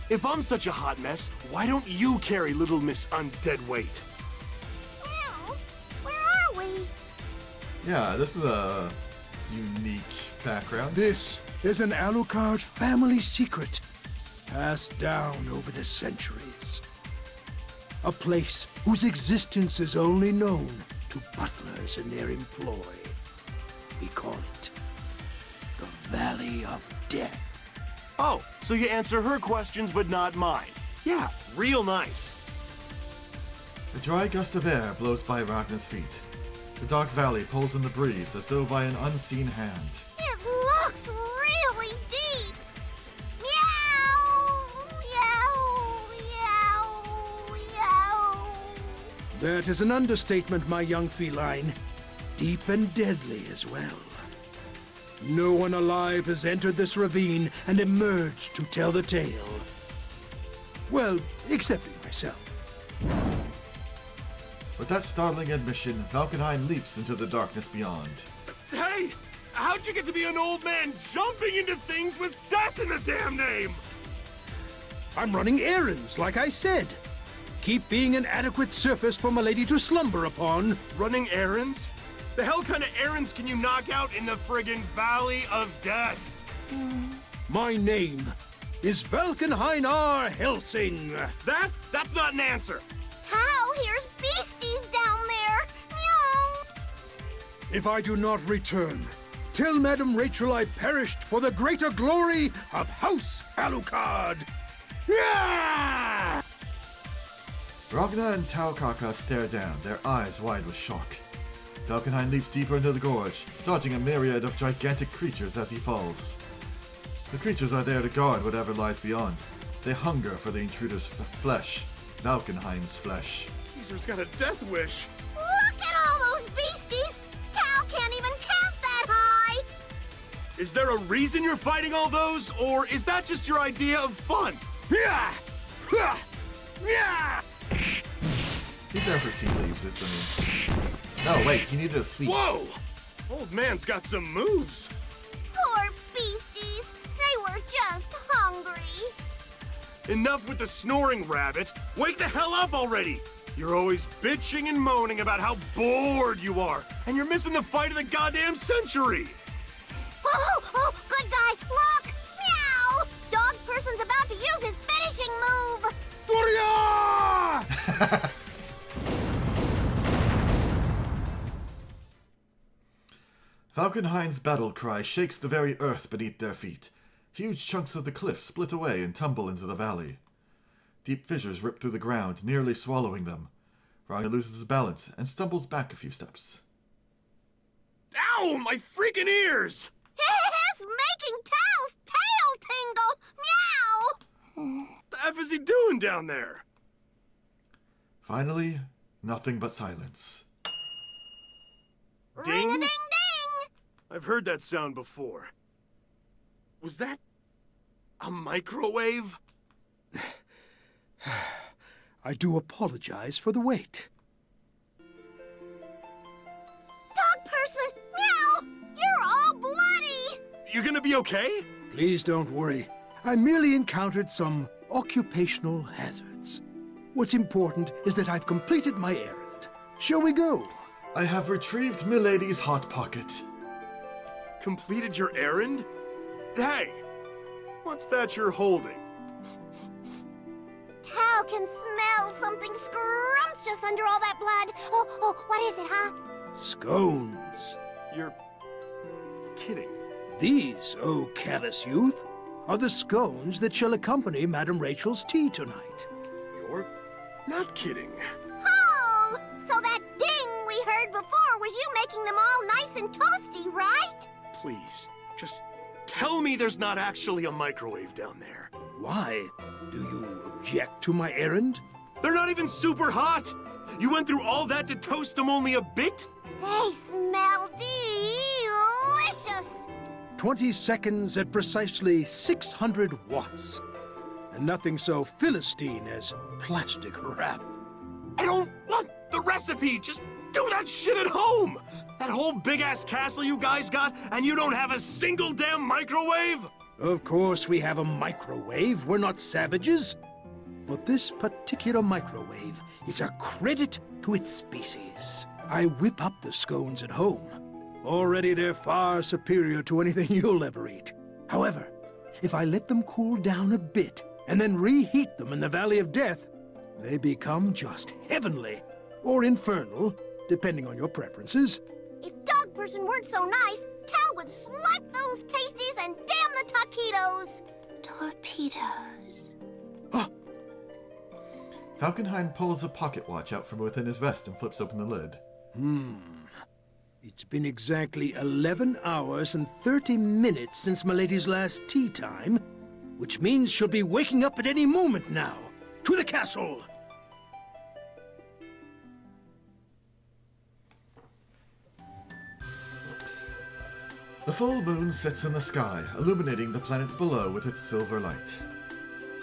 If I'm such a hot mess, why don't you carry little Miss Undead Weight? Meow. Where are we? Yeah, this is a unique background. This is an Alucard family secret, passed down over the centuries. A place whose existence is only known to butlers in their employ. We call it the Valley of Death. Oh, so you answer her questions but not mine. Yeah, real nice. A dry gust of air blows by Ragnar's feet. The dark valley pulls in the breeze as though by an unseen hand. It looks really deep. Meow. Meow. Meow. Meow. That is an understatement, my young feline. Deep and deadly as well. No one alive has entered this ravine and emerged to tell the tale. Well, excepting myself. With that startling admission, Valkenheim leaps into the darkness beyond. Hey! How'd you get to be an old man jumping into things with death in the damn name? I'm running errands, like I said. Keep being an adequate surface for Milady to slumber upon. Running errands? The hell kind of errands can you knock out in the friggin' Valley of Death? My name is Valkenhain Helsing. That's not an answer. Tao hears beasties down there. Meow. If I do not return, tell Madame Rachel I perished for the greater glory of House Alucard. Yeah! Ragnar and Taukaka stare down, their eyes wide with shock. Valkenheim leaps deeper into the gorge, dodging a myriad of gigantic creatures as he falls. The creatures are there to guard whatever lies beyond. They hunger for the intruder's flesh, Valkenheim's flesh. Geezer's got a death wish. Look at all those beasties. Tao can't even count that high. Is there a reason you're fighting all those, or is that just your idea of fun? Yeah! Yeah! He's there for tea leaves, isn't he? No, wait, he needed a sweet. Whoa! Old man's got some moves. Poor beasties. They were just hungry. Enough with the snoring, Rabbit. Wake the hell up already. You're always bitching and moaning about how bored you are, and you're missing the fight of the goddamn century. Oh, good guy, look! Meow! Dog person's about to use his finishing move. Furia! Valkenheim's battle cry shakes the very earth beneath their feet. Huge chunks of the cliff split away and tumble into the valley. Deep fissures rip through the ground, nearly swallowing them. Ragnar loses his balance and stumbles back a few steps. Ow! My freaking ears! It's making Tao's tail tingle. Meow! The F is he doing down there? Finally, nothing but silence. Ding? Ring-a-ding-ding! I've heard that sound before. Was that a microwave? I do apologize for the wait. okay? Please don't worry. I merely encountered some occupational hazards. What's important is that I've completed my errand. Shall we go? I have retrieved Milady's Hot Pocket. Completed your errand? Hey! What's that you're holding? Tao can smell something scrumptious under all that blood. Oh, what is it, huh? Scones. You're kidding. These, oh callous youth, are the scones that shall accompany Madame Rachel's tea tonight. You're not kidding. Oh! So that ding we heard before was you making them all nice and toasty, right? Please, just tell me there's not actually a microwave down there. Why? Do you object to my errand? They're not even super hot! You went through all that to toast them only a bit? They smell delicious! 20 seconds at precisely 600 watts. And nothing so Philistine as plastic wrap. I don't want the recipe! Just do that shit at home! That whole big-ass castle you guys got, and you don't have a single damn microwave? Of course we have a microwave. We're not savages. But this particular microwave is a credit to its species. I whip up the scones at home. Already they're far superior to anything you'll ever eat. However, if I let them cool down a bit and then reheat them in the Valley of Death, they become just heavenly, or infernal, depending on your preferences. If Dog Person weren't so nice, Tal would swipe those tasties and damn the taquitos! Torpedoes. Falkenhayn pulls a pocket watch out from within his vest and flips open the lid. It's been exactly 11 hours and 30 minutes since Milady's last tea time, which means she'll be waking up at any moment now. To the castle! The full moon sits in the sky, illuminating the planet below with its silver light.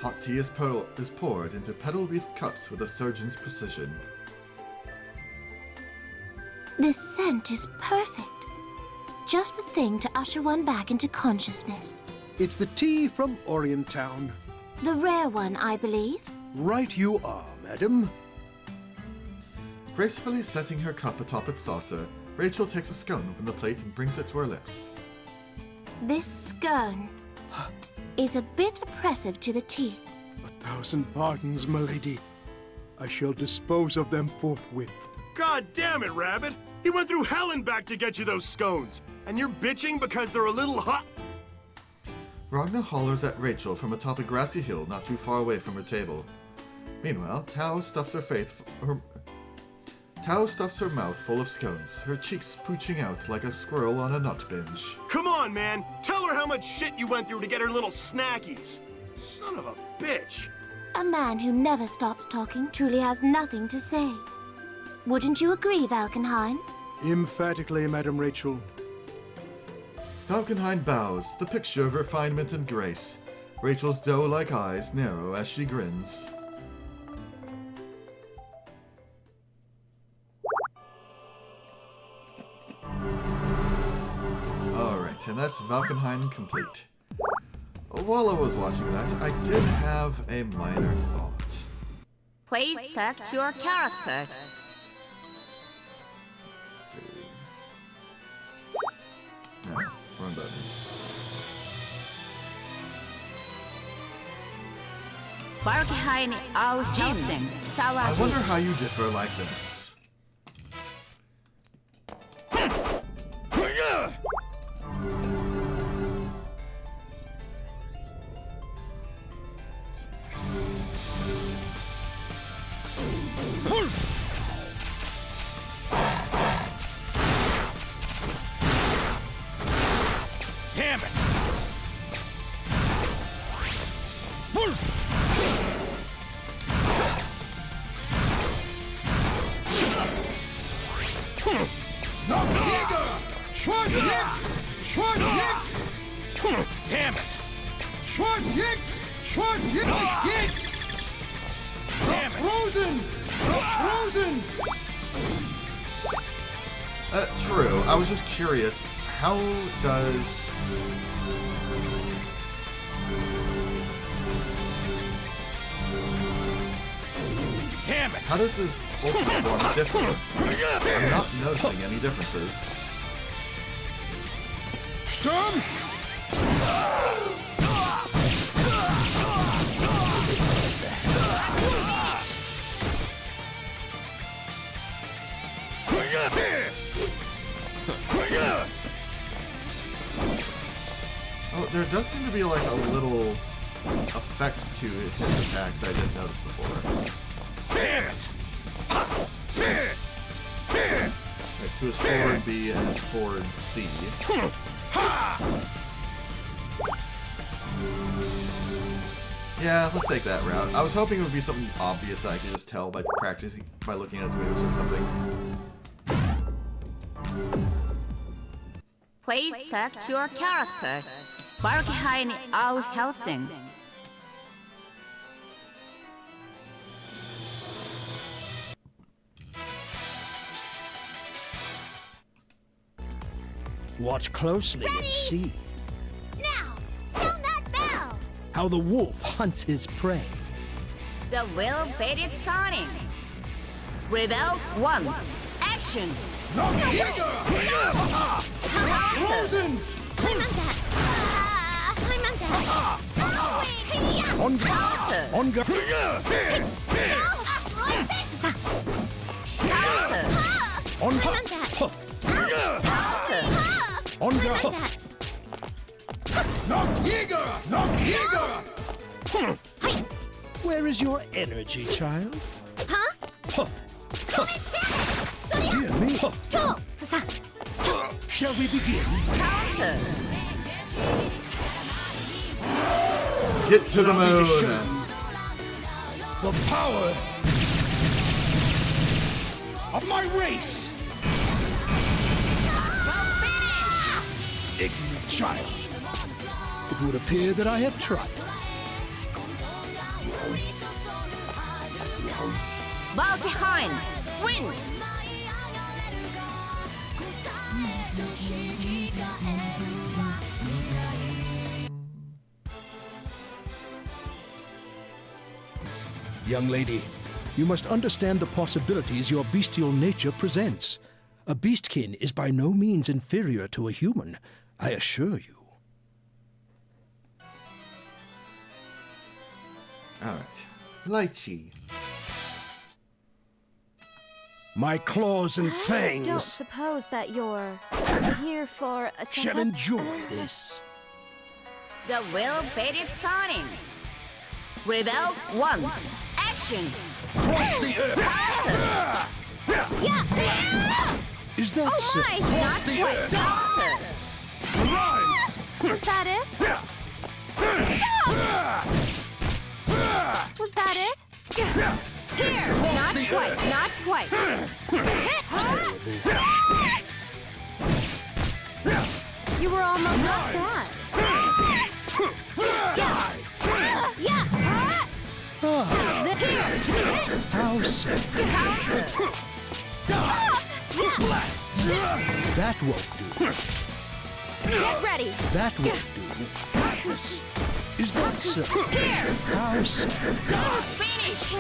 Hot tea is poured into petal-wreathed cups with a surgeon's precision. This scent is perfect. Just the thing to usher one back into consciousness. It's the tea from Orientown. The rare one, I believe. Right you are, madam. Gracefully setting her cup atop its saucer, Rachel takes a scone from the plate and brings it to her lips. This scone is a bit oppressive to the teeth. 1,000 pardons, milady. I shall dispose of them forthwith. God damn it, Rabbit! He went through hell and back to get you those scones, and you're bitching because they're a little hot. Ragna hollers at Rachel from atop a grassy hill not too far away from her table. Meanwhile, Tao stuffs her mouth full of scones, her cheeks pooching out like a squirrel on a nut binge. Come on, man! Tell her how much shit you went through to get her little snackies! Son of a bitch! A man who never stops talking truly has nothing to say. Wouldn't you agree, Falkenhayn? Emphatically, Madam Rachel. Falkenhayn bows, the picture of refinement and grace. Rachel's doe-like eyes narrow as she grins. Alright, and that's Falkenhayn complete. While I was watching that, I did have a minor thought. Please select your character. No, wrong button. Falkenhayn Al-Jim. I wonder how you differ like this. Damn it! Damn it! Schwarz yicked! Schwarz yicked! Damn it! Frozen! Frozen! True. I was just curious, how does How does his ultimate form differ? I'm not noticing any differences. Storm! Oh, there does seem to be like a little effect to his attacks that I didn't notice before. Damn it! Right, to his forward B and his forward C. Yeah, let's take that route. I was hoping it would be something obvious that I could just tell by practicing, by looking at his moves or something. Please select your character. Valkyrie Al Helsing. Watch closely and see Now, sound that bell! how the wolf hunts his prey. The wheel bait is turning. Rebel 1. Action! Frozen! I'm on that! I'm on that! On Counter! On guard! Counter! On I'm on that! Counter! On I'm guard! on that! Where is your energy, child? Huh? Dear me! Shall we begin? Counter! Get to the Allow me to show moon! you the power of my race! Ignorant child. It would appear that I have tried. Valkyrie! Win! Young lady, you must understand the possibilities your bestial nature presents. A beastkin is by no means inferior to a human, I assure you. Alright. Lychee. My claws and I don't fangs suppose that you're here for a shall enjoy this. The wheel bait is turning. Rebel 1. Action! Cross the earth! Counter! Is that Oh so? my! Cross Not the quite. earth! Counter! Arise! Was that it? Was that it? Here! Cross Not the quite, earth. not quite. You were almost like that. Die! Yeah! Ah, Here! how sad. Counter! Blast! That won't do. Get ready! That won't do. Practice. Is that so? How sad. Finish!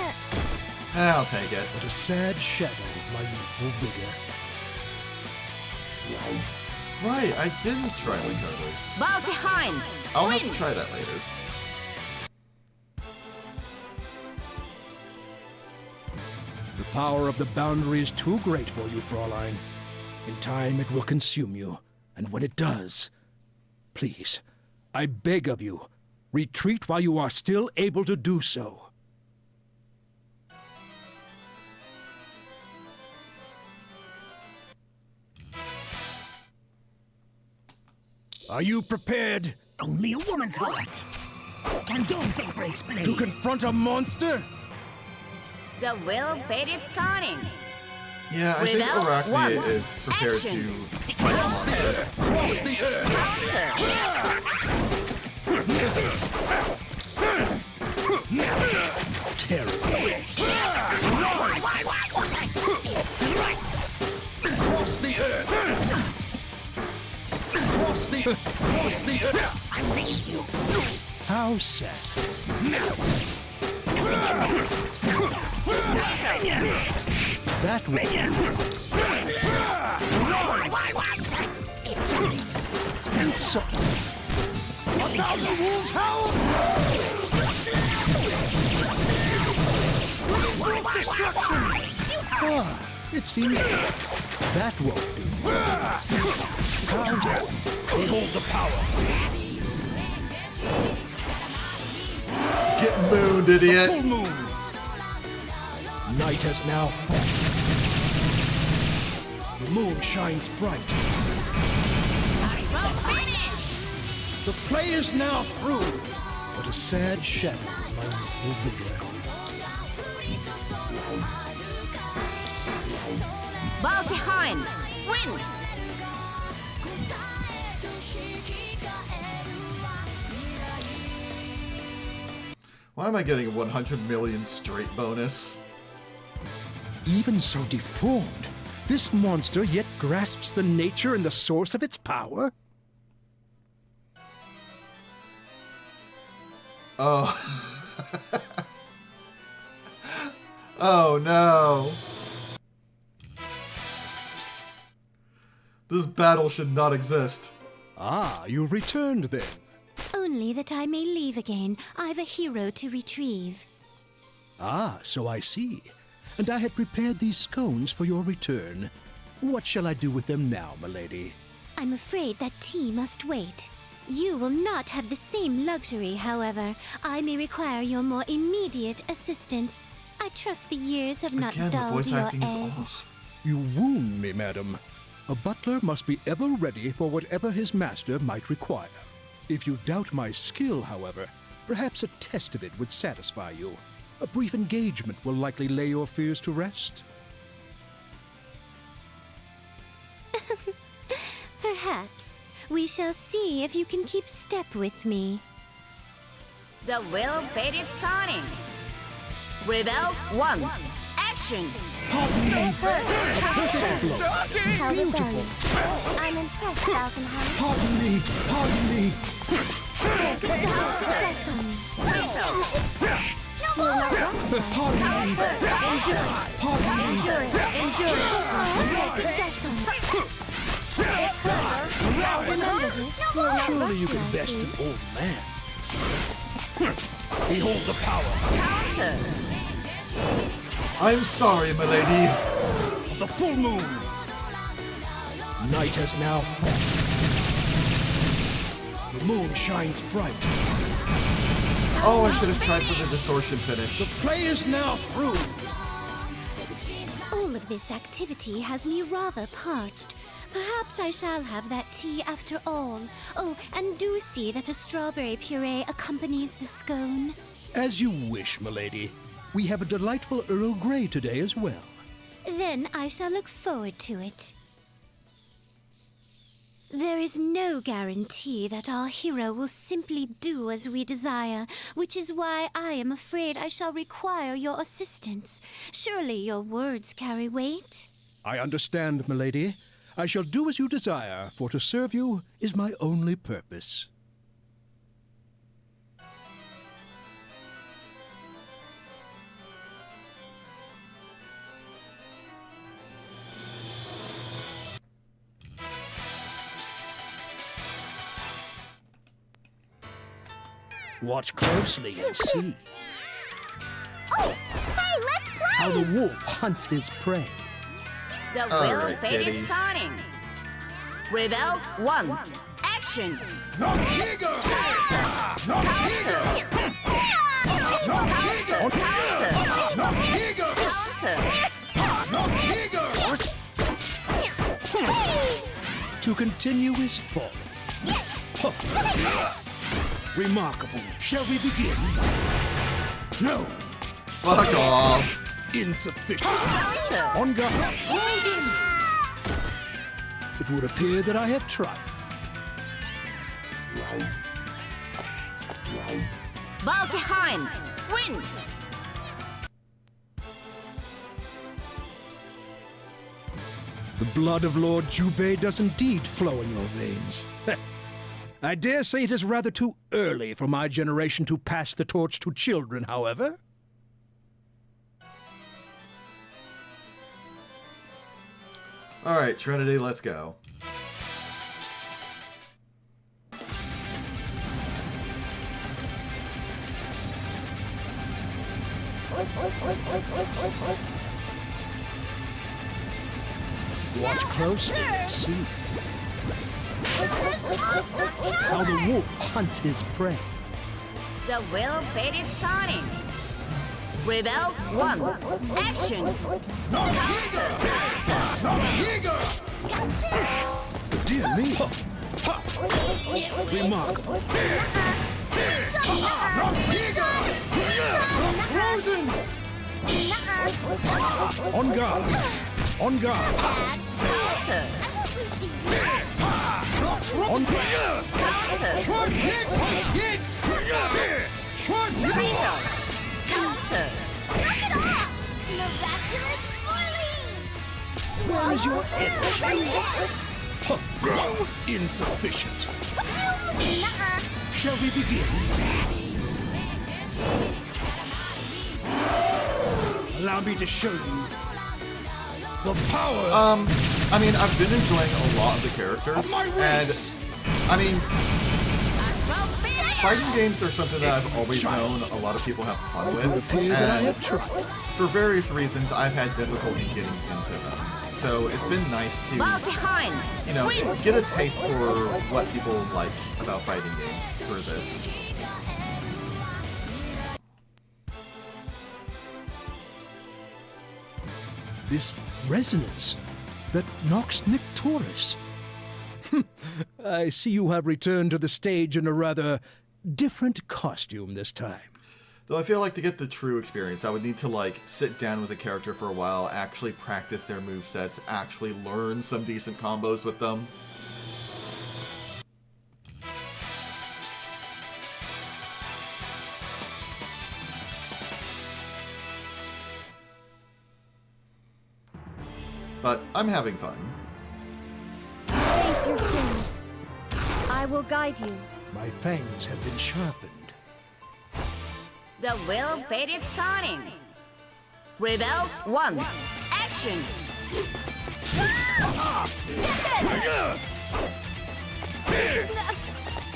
I'll take it. But a sad shadow of my youthful vigor. Right, I didn't try Lakotas. Valkyrie! I'll have Win! to try that later. The power of the boundary is too great for you, Fraulein. In time, it will consume you. And when it does, please, I beg of you, retreat while you are still able to do so. Are you prepared? Only a woman's heart. Can don't take breaks, play. To confront a monster? The wheel bait is turning. Yeah, I think Rebel Arachne 1. is prepared Action. to fight a monster. Cross the earth! Counter! Terrible. Cross the earth! Cross the earth! Cross the earth! I read you. How sad. Cycle! That way. And so... 1,000 wolves howl! Wolf destruction! Ah, it seems that won't do. Behold the power. Get mooned, idiot. Full moon. Night has now fallen. The moon shines bright. The play is now through. But a sad shadow of my youthful vigor. Valkyrie, win! Why am I getting a 100 million straight bonus? Even so deformed, this monster yet grasps the nature and the source of its power? Oh. Oh no. This battle should not exist. Ah, you've returned then. Only that I may leave again. I've a hero to retrieve. Ah, so I see. And I had prepared these scones for your return. What shall I do with them now, milady? I'm afraid that tea must wait. You will not have the same luxury, however. I may require your more immediate assistance. I trust the years have not Again, the dulled voice your acting is edge. off. You wound me, madam. A butler must be ever ready for whatever his master might require. If you doubt my skill, however, perhaps a test of it would satisfy you. A brief engagement will likely lay your fears to rest. Perhaps. We shall see if you can keep step with me. The wheel of fate is turning. Rebel 1. Action! Pardon me. How rebellious. I'm impressed, Falconheim. Pardon me. Pardon me. Dust on me. Do not rest on Pardon me. Pardon me. Endure it. Endure it. Dust on me. Remember this. Do not Surely you rest can on best me. an old man. Behold the power. Counter! I'm sorry, milady. The full moon. Night has now fallen. The moon shines bright. Oh, I should have tried for the distortion finish. The play is now through. All of this activity has me rather parched. Perhaps I shall have that tea after all. Oh, and do see that a strawberry puree accompanies the scone. As you wish, milady. We have a delightful Earl Grey today as well. Then I shall look forward to it. There is no guarantee that our hero will simply do as we desire, which is why I am afraid I shall require your assistance. Surely your words carry weight? I understand, milady. I shall do as you desire, for to serve you is my only purpose. Watch closely and see Oh, hey, let's play! how the wolf hunts his prey. The wheel Alright, of fate kitty. is turning. Rebel 1. Action! Not bigger! Not bigger! Counter! Counter! Not bigger! Counter! Not bigger! To continue is falling. Remarkable. Shall we begin? No. Fuck off. Insufficient. Counter! On guard. It would appear that I have tried. Valkyrie, win! The blood of Lord Jubei does indeed flow in your veins. I dare say it is rather too early for my generation to pass the torch to children, however. Alright, Trinity, let's go. Watch closely and see how the wolf hunts his prey. The well-fated starting. Rebel 1. Action. Counter. Dear me! Remarkable. Frozen! On guard! On guard! Counter. On Counter. Schwartz hit! Hit! Schwartz hit! Freezer. Counter. Knock it off! Miraculous Orleans! Where is your energy? Huh, insufficient. Nuh-uh. Shall we begin? Allow me to show you the power. I mean, I've been enjoying a lot of the characters, Of my race. and I mean, fighting games are something that I've always known a lot of people have fun with, and for various reasons, I've had difficulty getting into them. So it's been nice to, you know, get a taste for what people like about fighting games through this. This resonance that knocks Nictoris. I see you have returned to the stage in a rather different costume this time. Though I feel like to get the true experience, I would need to, like, sit down with a character for a while, actually practice their movesets, actually learn some decent combos with them. But I'm having fun. Face your sins. I will guide you. My fangs have been sharpened. The well-fated starting. Rebel 1. Action.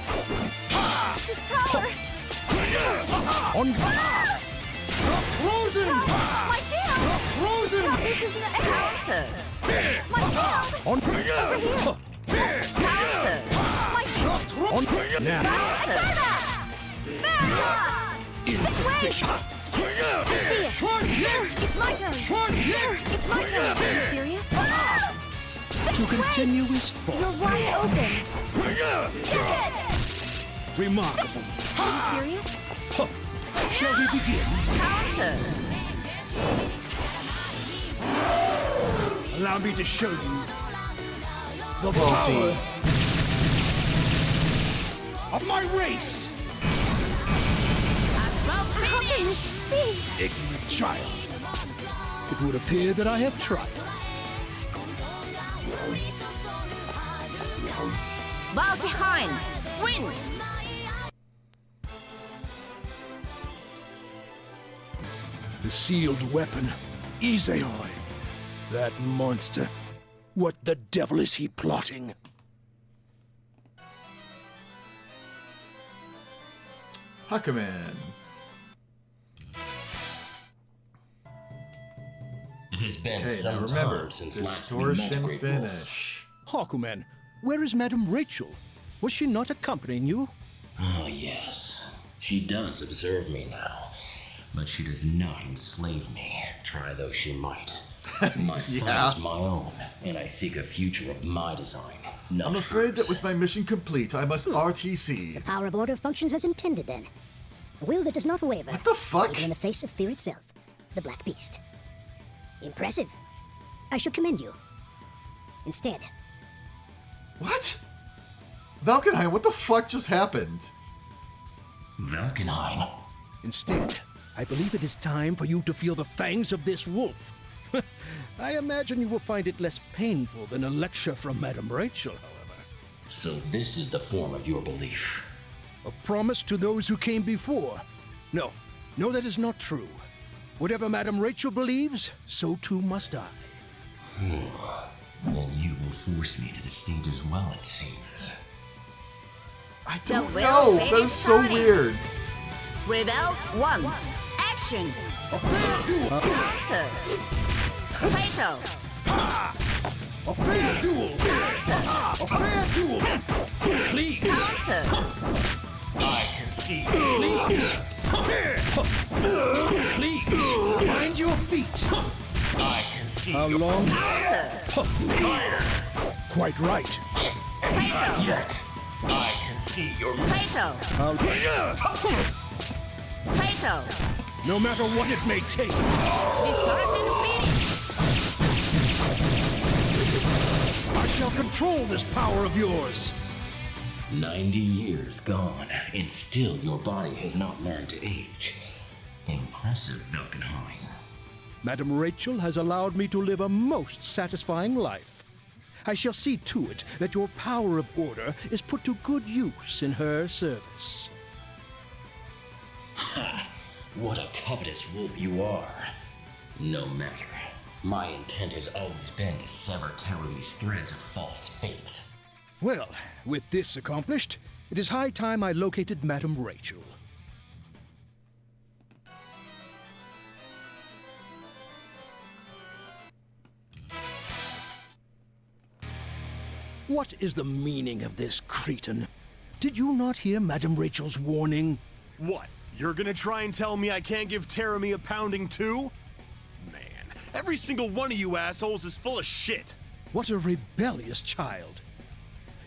This power! On Frozen! My shield! Frozen! This is the Counter. My shield! On Over here! Counter. My shield! On now. Counter. Insufficient. Schwartz hit! It's my turn! Schwartz hit! It's my turn! Are you serious? To continue is fault. You're wide open! Remarkable. Are you serious? Huh. Shall we begin? Counter. Allow me to show you the Well, power of my race. Ignorant child. It would appear that I have tried. Valkyrie. Win. The sealed weapon, Izehoi. That monster. What the devil is he plotting? Hakumen. It has been Okay, some now remember, time since last we met, distortion Great Wolf. finish. Hakumen, where is Madame Rachel? Was she not accompanying you? Oh, yes. She does observe me now, but she does not enslave me, try though she might. My Yeah. fight is my own, and I seek a future of my design, not I'm afraid hers. that with my mission complete, I must RTC. The power of order functions as intended, then. A will that does not waver. What the fuck? Even in the face of fear itself. The Black Beast. Impressive. I should commend you. Instead. What? Valkenheim, what the fuck just happened? Valkenheim. Instead, I believe it is time for you to feel the fangs of this wolf. I imagine you will find it less painful than a lecture from Madame Rachel, however. So this is the form of your belief. A promise to those who came before. No, that is not true. Whatever Madame Rachel believes, so too must I. Then you will force me to the stage as well, it seems. I don't know. That is so weird. Rebel 1. Action. Counter. Fatal. A fair duel! A fair duel! Please! Counter. I can see. Please! Please! Mind your feet! I can see. How long? Counter. Fire! Quite right. Fatal. Not yet. I can see your. Fatal. How... Fatal. No matter what it may take. Distortion finish. I shall control this power of yours. 90 years gone, and still your body has not learned to age. Impressive, Valkenheim. Madam Rachel has allowed me to live a most satisfying life. I shall see to it that your power of order is put to good use in her service. Ha! What a covetous wolf you are. No matter. My intent has always been to sever Terumi's threads of false fate. Well, with this accomplished, it is high time I located Madam Rachel. What is the meaning of this, cretin? Did you not hear Madam Rachel's warning? What? You're gonna try and tell me I can't give Terumi a pounding too? Man, every single one of you assholes is full of shit. What a rebellious child.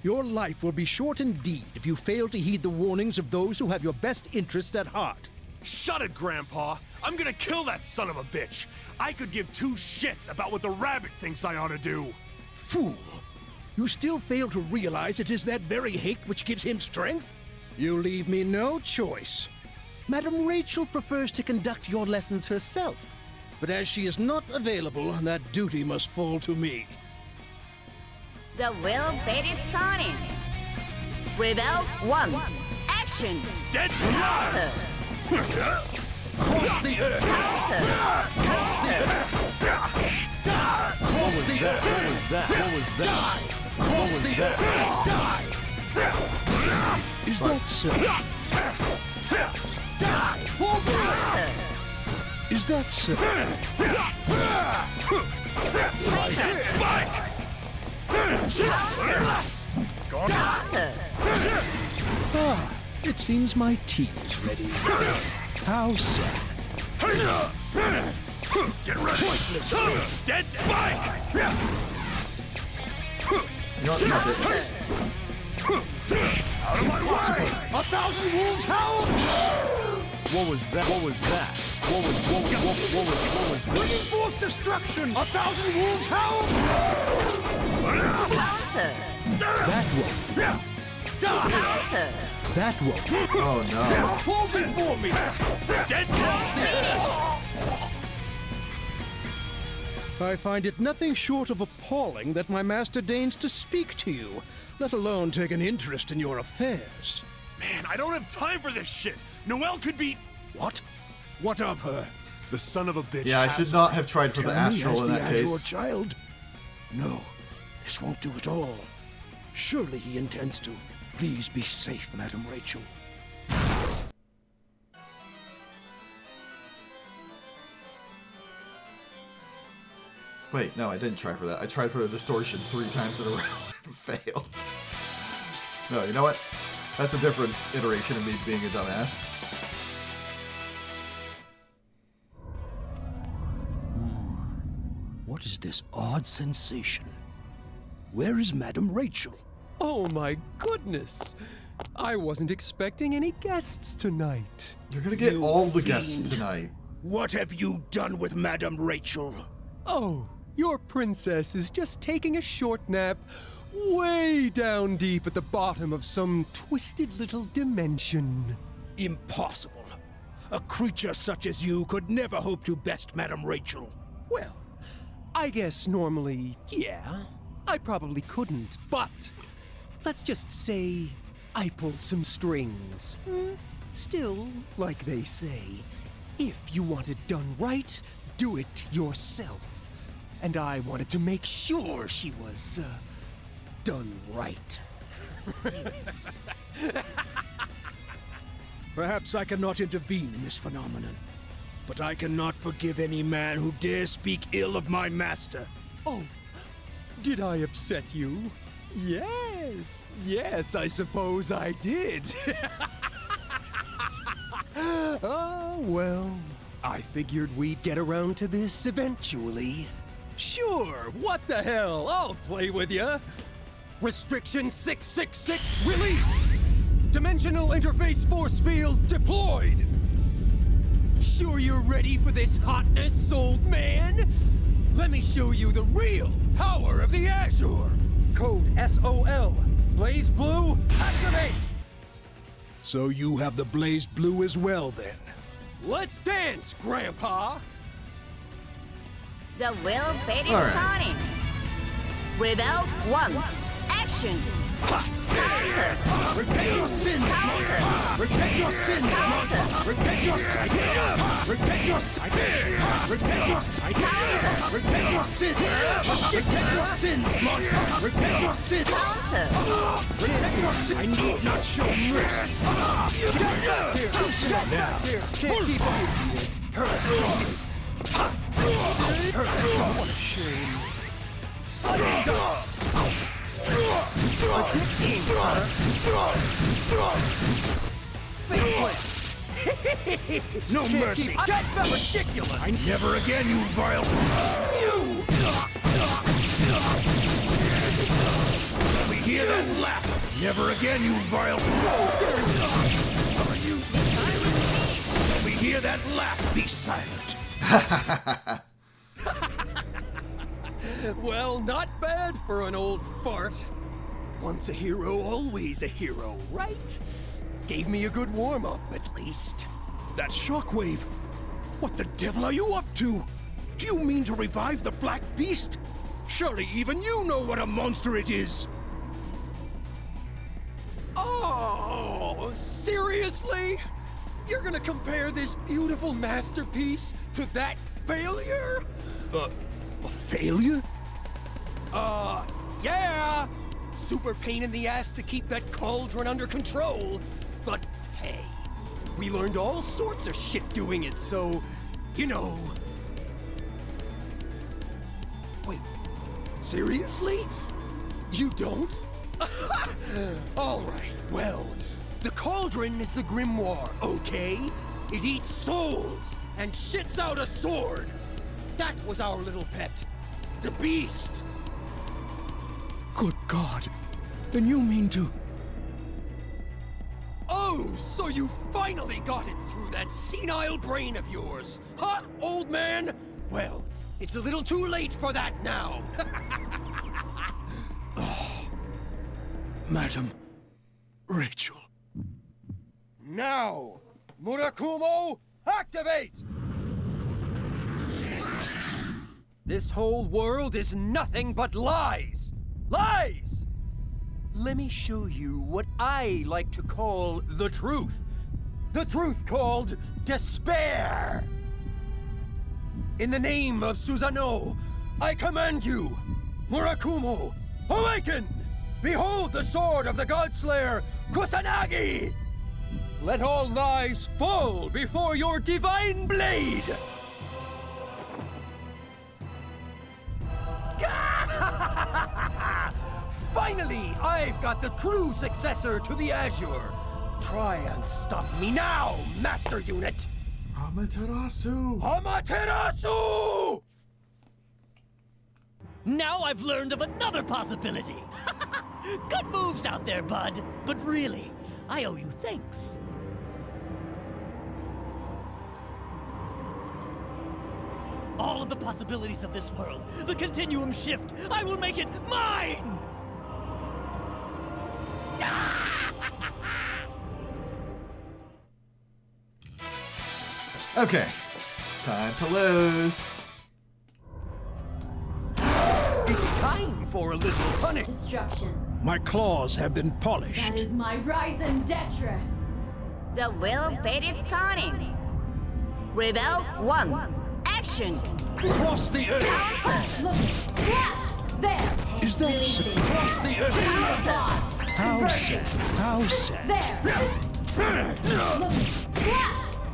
Your life will be short indeed if you fail to heed the warnings of those who have your best interests at heart. Shut it, Grandpa. I'm gonna kill that son of a bitch. I could give two shits about what the rabbit thinks I ought to do. Fool! You still fail to realize it is that very hate which gives him strength? You leave me no choice. Madam Rachel prefers to conduct your lessons herself, but as she is not available, that duty must fall to me. The will fate is turning. Rebel 1. Action. Dead Counter. Cross the earth! Counter. Counter. Cross the earth! What was that? What was that? Cross the earth! Die! Is that so? Die! Counter. Is that so? Counter. Ah, it seems my tea is ready. How sad. Get ready. Pointless. Dead spike. Not this. Out of my way. 1,000 wolves howl! What was that? What was that? What was that? Bringing forth destruction! 1,000 wolves howl! Counter. That won't. Counter. That won't. Oh no. Fall before me! Dead I find it nothing short of appalling that my master deigns to speak to you, let alone take an interest in your affairs. Man, I don't have time for this shit. Noelle could be... What? What of her? The son of a bitch. Yeah, I should not have tried for the Tell me, astral has in the that Azure case. child? No, this won't do at all. Surely he intends to. Please be safe, Madam Rachel. Wait, no, I didn't try for that. I tried for the distortion 3 times in a row and failed. No, you know what? That's a different iteration of me being a dumbass. What is this odd sensation? Where is Madam Rachel? Oh my goodness! I wasn't expecting any guests tonight. You're gonna get You all the fiend. guests tonight. What have you done with Madam Rachel? Oh, your princess is just taking a short nap way down deep at the bottom of some twisted little dimension. Impossible. A creature such as you could never hope to best Madam Rachel. Well, I guess normally, yeah, I probably couldn't, but let's just say I pulled some strings. Still, like they say, if you want it done right, do it yourself. and I wanted to make sure she was, done right. Perhaps I cannot intervene in this phenomenon, but I cannot forgive any man who dares speak ill of my master. Oh, did I upset you? Yes, I suppose I did. Well, I figured we'd get around to this eventually. Sure, what the hell? I'll play with ya. Restriction 666 released! Dimensional interface force field deployed! Sure you're ready for this hotness, old man? Let me show you the real power of the Azure! Code SOL. BlazBlue, activate! So you have the BlazBlue as well, then? Let's dance, Grandpa! The will fate is All right. starting. Rebel 1. Action. Counter. Repent your sins! Counter. Repent your sins! Counter. Repent your sight! Repent your sight! Repent your sight! Counter. Repent your sins! Repent your sins, monster! Repent your sins! Counter. Repent your sins! I need not show mercy! Too slow now! Can't keep up with it. Hurts. What a shame. Slicing dust! Addicting, Faceplant! No mercy! That felt ridiculous! I never again, you vile... You! Let me hear that laugh! Never again, you vile... Are you... Let me hear that laugh! Be silent! Well, not bad for an old fart. Once a hero, always a hero, right? Gave me a good warm-up, at least. That shockwave! What the devil are you up to? Do you mean to revive the Black Beast? Surely even you know what a monster it is! Oh, seriously? You're gonna compare this beautiful masterpiece to that failure? A failure? Yeah! Super pain in the ass to keep that cauldron under control. But hey, we learned all sorts of shit doing it, so, you know. Wait, seriously? You don't? All right, well, the cauldron is the grimoire, okay? It eats souls and shits out a sword. That was our little pet, the beast. Good God. Then you mean to... Oh, so you finally got it through that senile brain of yours, huh, old man? Well, it's a little too late for that now. Oh, Madam Rachel. Now, Murakumo, activate! This whole world is nothing but lies! Lies! Let me show you what I like to call the truth. The truth called despair! In the name of Susanoo, I command you, Murakumo, awaken! Behold the sword of the Godslayer, Kusanagi! Let all lies fall before your divine blade! Finally, I've got the true successor to the Azure. Try and stop me now, Master Unit! Amaterasu! Amaterasu! Now I've learned of another possibility. Good moves out there, bud. But really, I owe you thanks. All of the possibilities of this world, the Continuum shift, I will make it mine! Okay, time to lose. It's time for a little punishment. Destruction. My claws have been polished. That is my Ryzen Detra. The will fate is starting. Rebel 1. Action. Action! Cross the earth! Counter! There! Is that so? Cross the earth! Counter! How sad. How sad. There!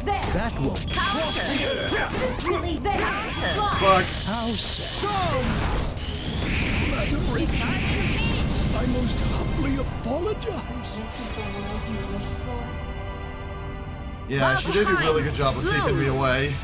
There! That won't. Cross the earth! Really there! Fuck. How sad. Madam Rich, I most humbly apologize. Yeah, she did a really good job of keeping me away.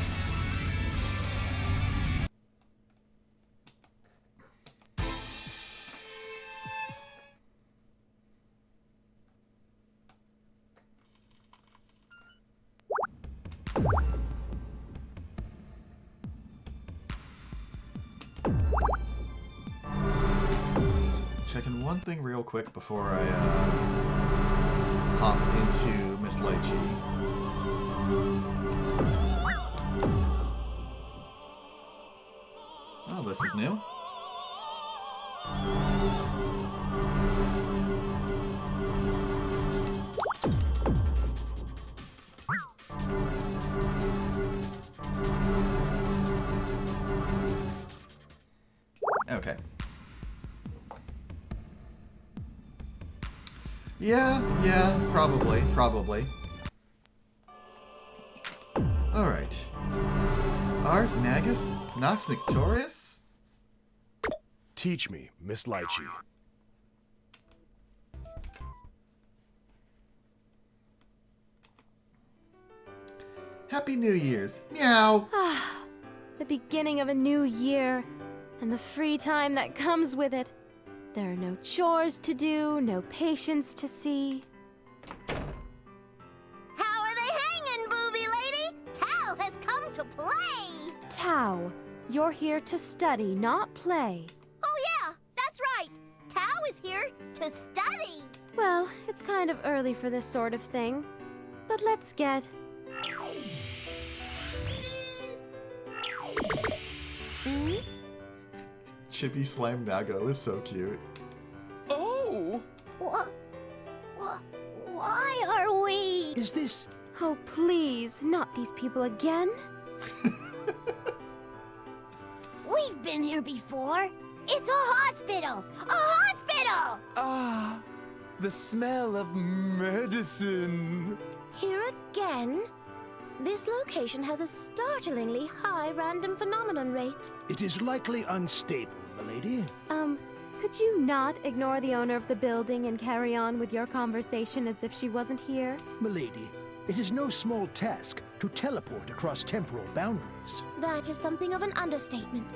Checking one thing real quick before I hop into Miss Lychee. Oh, this is new. Okay. Yeah, probably. Alright. Ars Magus Nox Victorious? Teach me, Miss Lychee. Happy New Year's. Meow. The beginning of a new year, and the free time that comes with it. There are no chores to do, no patients to see. How are they hanging, booby lady? Tao has come to play. Tao, you're here to study, not play. Oh yeah, that's right. Tao is here to study. Well, it's kind of early for this sort of thing, but let's get... Chibi Slime Nago is so cute. Oh! Why are we? Is this... Oh, please, not these people again. We've been here before. It's a hospital! A hospital! Ah, the smell of medicine. Here again? This location has a startlingly high random phenomenon rate. It is likely unstable, milady. Could you not ignore the owner of the building and carry on with your conversation as if she wasn't here? Milady, it is no small task to teleport across temporal boundaries. That is something of an understatement.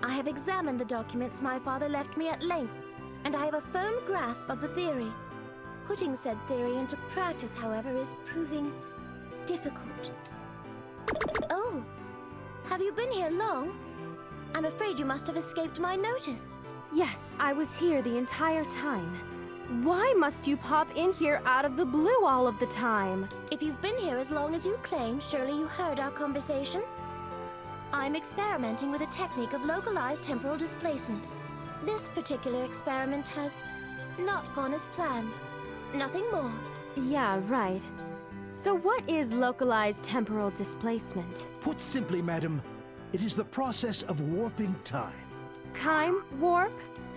I have examined the documents my father left me at length, and I have a firm grasp of the theory. Putting said theory into practice, however, is proving difficult. Oh, have you been here long? I'm afraid you must have escaped my notice. Yes, I was here the entire time. Why must you pop in here out of the blue all of the time? If you've been here as long as you claim, surely you heard our conversation. I'm experimenting with a technique of localized temporal displacement. This particular experiment has not gone as planned. Nothing more. Yeah, right. So what is localized temporal displacement? Put simply, madam, it is the process of warping time. Time warp?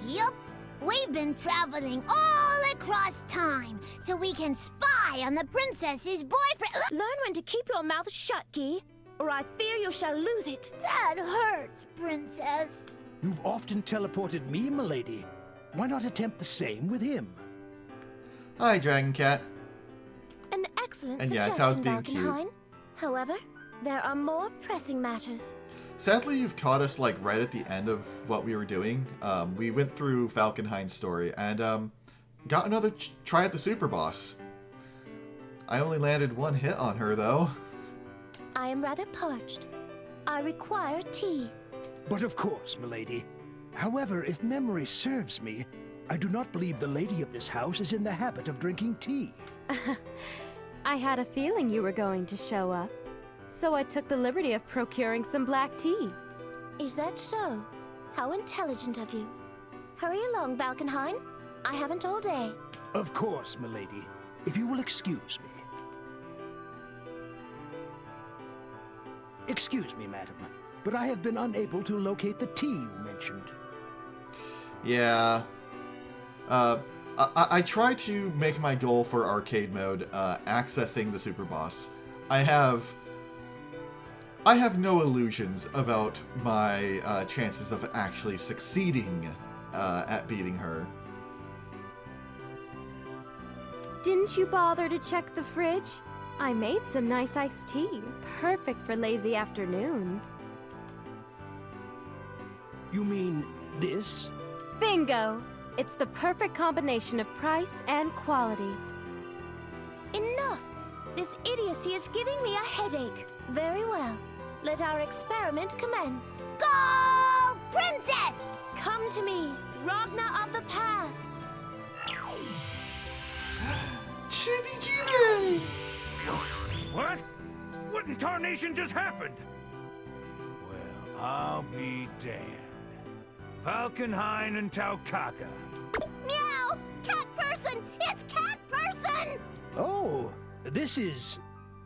Yup. We've been traveling all across time so we can spy on the princess's boyfriend. Learn when to keep your mouth shut, Guy, or I fear you shall lose it. That hurts, princess. You've often teleported me, milady. Why not attempt the same with him? Hi, Dragon Cat. An excellent And yeah, suggestion, Tao's being cute. Valkenhayn. However, there are more pressing matters. Sadly, you've caught us like right at the end of what we were doing. We went through Valkenhayn's story and got another try at the super boss. I only landed one hit on her though. I am rather parched. I require tea. But of course, milady. However, if memory serves me, I do not believe the lady of this house is in the habit of drinking tea. I had a feeling you were going to show up, so I took the liberty of procuring some black tea. Is that so? How intelligent of you. Hurry along, Valkenhayn. I haven't all day. Of course, milady. If you will excuse me. Excuse me, madam. but I have been unable to locate the tea you mentioned. Yeah. I try to make my goal for arcade mode accessing the super boss. I have no illusions about my chances of actually succeeding at beating her. Didn't you bother to check the fridge? I made some nice iced tea, perfect for lazy afternoons. You mean this? Bingo! It's the perfect combination of price and quality. Enough! This idiocy is giving me a headache. Very well. Let our experiment commence. Go, Princess! Come to me, Ragna of the past. Chibi Chibi! What? What in tarnation just happened? Well, I'll be damned. Valkenhayn and Taukaka. Meow! Cat person! It's cat person! Oh, this is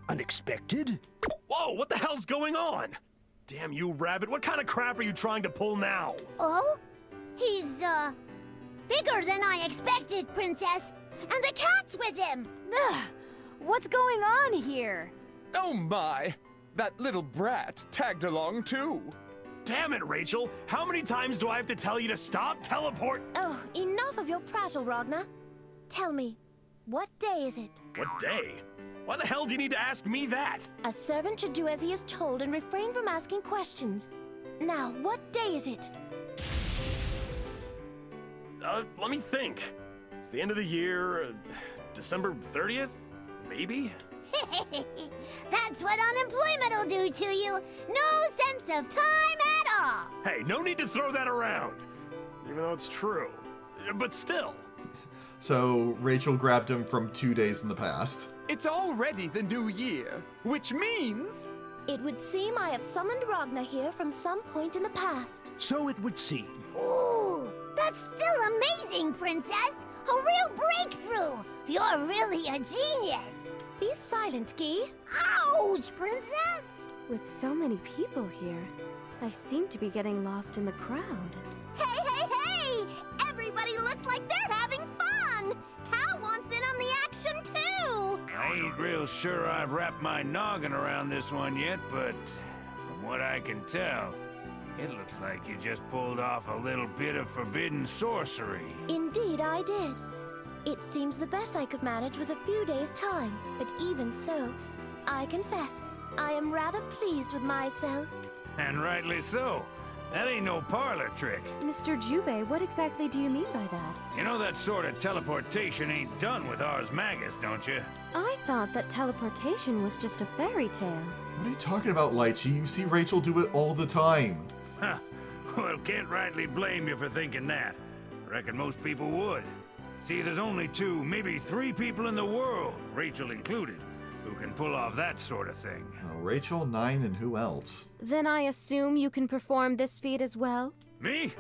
unexpected. Whoa, what the hell's going on? Damn you, Rabbit, what kind of crap are you trying to pull now? Oh? He's, bigger than I expected, Princess. And the cat's with him! Ugh, what's going on here? Oh my! That little brat tagged along too. Damn it, Rachel! How many times do I have to tell you to stop teleport? Oh, enough of your prattle, Ragna. Tell me, what day is it? What day? Why the hell do you need to ask me that? A servant should do as he is told and refrain from asking questions. Now, what day is it? Let me think. It's the end of the year, December 30th? Maybe? That's what unemployment will do to you. No sense of time at all. Hey, no need to throw that around. Even though it's true. But still. So Rachel grabbed him from 2 days in the past. It's already the new year, which means... It would seem I have summoned Ragna here from some point in the past. So it would seem. Ooh, that's still amazing, Princess. A real breakthrough. You're really a genius. Be silent, Guy. Ouch, Princess. With so many people here, I seem to be getting lost in the crowd. Hey, hey, hey! Everybody looks like they're having fun. Tao wants in on the action, too. I ain't real sure I've wrapped my noggin around this one yet, but from what I can tell, it looks like you just pulled off a little bit of forbidden sorcery. Indeed, I did. It seems the best I could manage was a few days' time, but even so, I confess, I am rather pleased with myself. And rightly so. That ain't no parlor trick. Mr. Jubei, what exactly do you mean by that? You know that sort of teleportation ain't done with Ars Magus, don't you? I thought that teleportation was just a fairy tale. What are you talking about, Lychee? You see Rachel do it all the time. Huh. Well, can't rightly blame you for thinking that. Reckon most people would. See, there's only 2, maybe 3 people in the world, Rachel included, who can pull off that sort of thing. Rachel, 9, and who else? Then I assume you can perform this feat as well? Me?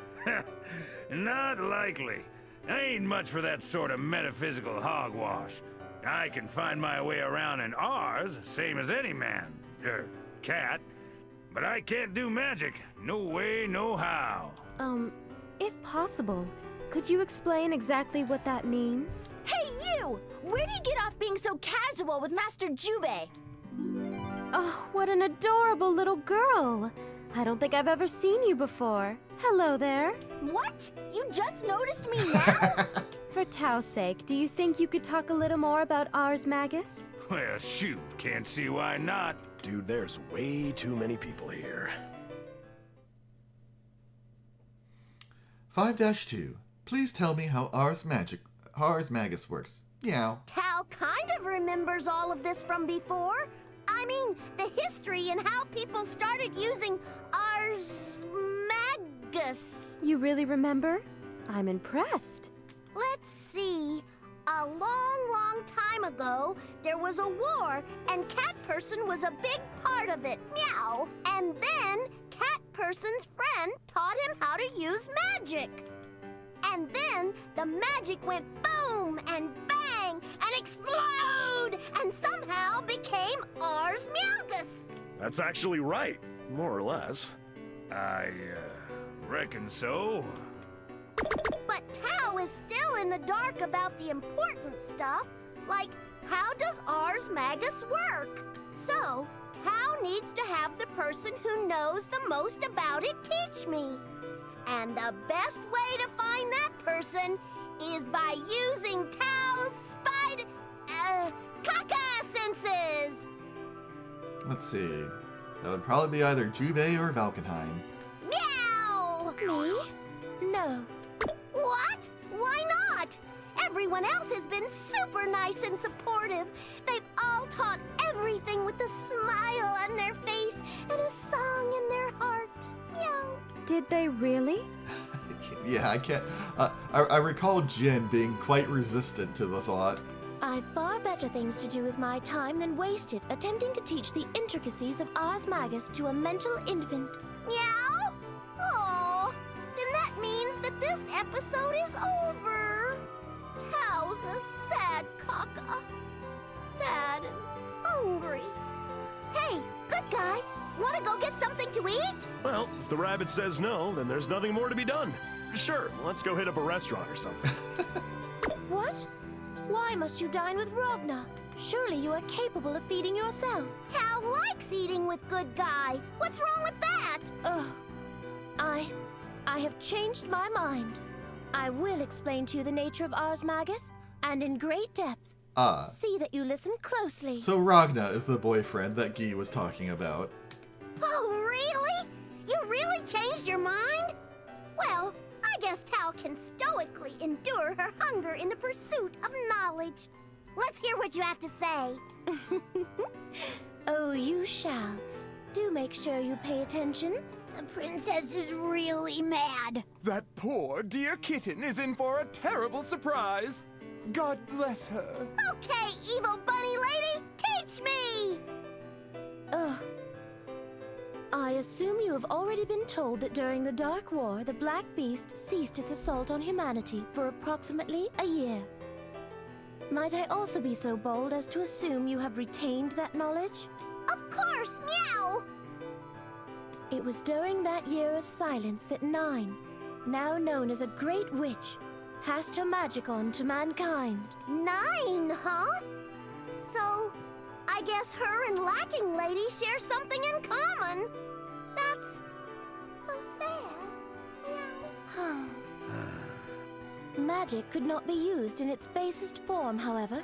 Not likely. I ain't much for that sort of metaphysical hogwash. I can find my way around in Ars, same as any man. Cat. But I can't do magic. No way, no how. If possible, could you explain exactly what that means? Hey, you! Where do you get off being so casual with Master Jubei? Oh, what an adorable little girl! I don't think I've ever seen you before. Hello there. What? You just noticed me now? For Tao's sake, do you think you could talk a little more about Ars Magus? Well, shoot, can't see why not. Dude, there's way too many people here. 5-2. Please tell me how Ars Magus works. Meow. Tao kind of remembers all of this from before. I mean, the history and how people started using Ars Magus. You really remember? I'm impressed. Let's see. A long time ago, there was a war, and Cat Person was a big part of it. Meow. And then, Cat Person's friend taught him how to use magic. And then, the magic went boom and bang and explode, and somehow became Ars Magus. That's actually right, more or less. I reckon so. But Tao is still in the dark about the important stuff, like how does Ars Magus work? So, Tao needs to have the person who knows the most about it teach me. And the best way to find that person is by using Tao's caca senses! Let's see. That would probably be either Jubei or Valkenheim. Meow! Me? No. What? Why not? Everyone else has been super nice and supportive. They've all taught everything with a smile on their face and a song in their heart. Meow. Did they really? Yeah, I can't. I recall Jin being quite resistant to the thought. I've far better things to do with my time than waste it attempting to teach the intricacies of Ars Magus to a mental infant. Meow? Oh, then that means that this episode is over. Tao's a sad caca. Sad and hungry. Hey, good guy. Want to go get something to eat? Well, if the rabbit says no, then there's nothing more to be done. Sure, let's go hit up a restaurant or something. What? Why must you dine with Ragna? Surely you are capable of feeding yourself. Tao likes eating with good guy. What's wrong with that? Ugh. I have changed my mind. I will explain to you the nature of Ars Magus, and in great depth. See that you listen closely. So Ragna is the boyfriend that Guy was talking about. Oh, really? You really changed your mind? Well, I guess Tao can stoically endure her hunger in the pursuit of knowledge. Let's hear what you have to say. Oh, you shall. Do make sure you pay attention. The princess is really mad. That poor dear kitten is in for a terrible surprise. God bless her. Okay, evil bunny lady, teach me! Ugh. I assume you have already been told that during the Dark War, the Black Beast ceased its assault on humanity for approximately a year. Might I also be so bold as to assume you have retained that knowledge? Of course, meow! It was during that year of silence that Nine, now known as a great witch, passed her magic on to mankind. 9, huh? So, I guess her and Lacking Lady share something in common. That's so sad. Meow. Magic could not be used in its basest form, however.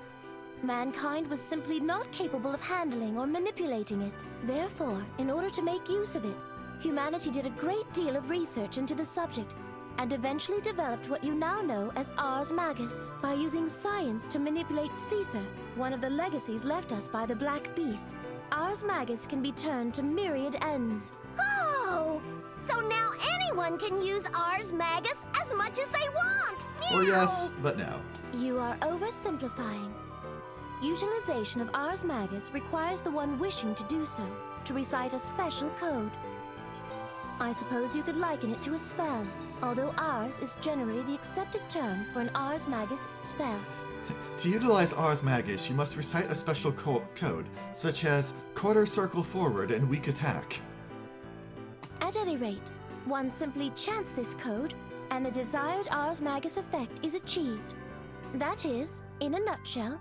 Mankind was simply not capable of handling or manipulating it. Therefore, in order to make use of it, humanity did a great deal of research into the subject and eventually developed what you now know as Ars Magus. By using science to manipulate Seether, one of the legacies left us by the Black Beast, Ars Magus can be turned to myriad ends. Oh! So now anyone can use Ars Magus as much as they want! Well, yes, but no. You are oversimplifying. Utilization of Ars Magus requires the one wishing to do so to recite a special code. I suppose you could liken it to a spell, although Ars is generally the accepted term for an Ars Magus spell. To utilize Ars Magus, you must recite a special code, such as quarter circle forward and weak attack. At any rate, one simply chants this code, and the desired Ars Magus effect is achieved. That is, in a nutshell,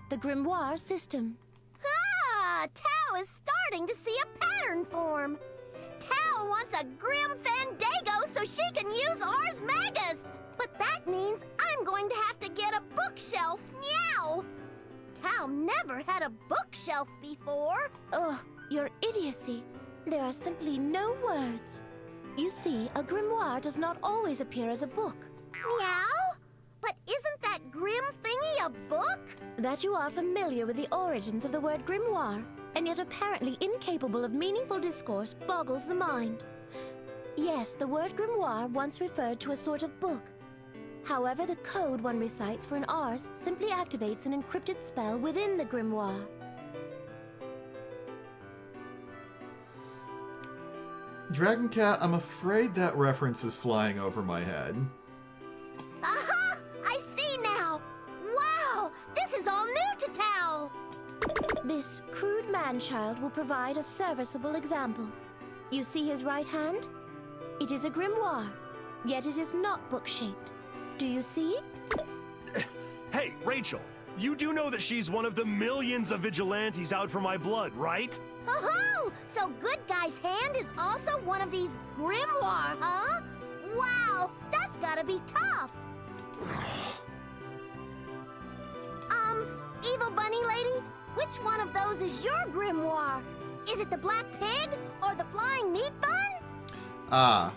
the Grimoire system. Ah! Tao is starting to see a pattern form. Tao wants a Grim Fandango so she can use Ars Magus! But that means I'm going to have to get a bookshelf now! Tao never had a bookshelf before! Ugh, your idiocy. There are simply no words. You see, a grimoire does not always appear as a book. Meow? But isn't that grim thingy a book? That you are familiar with the origins of the word grimoire, and yet apparently incapable of meaningful discourse boggles the mind. Yes, the word grimoire once referred to a sort of book. However, the code one recites for an Ars simply activates an encrypted spell within the grimoire. Dragon Cat, I'm afraid that reference is flying over my head. Aha! I see now! Wow! This is all new to Tao! This crude man-child will provide a serviceable example. You see his right hand? It is a grimoire, yet it is not book-shaped. Do you see? Hey, Rachel, you do know that she's one of the millions of vigilantes out for my blood, right? Oh, so Good Guy's hand is also one of these grimoire, huh? Wow, that's gotta be tough. Evil Bunny Lady, which one of those is your grimoire? Is it the Black Pig or the Flying Meat Bun? Ah.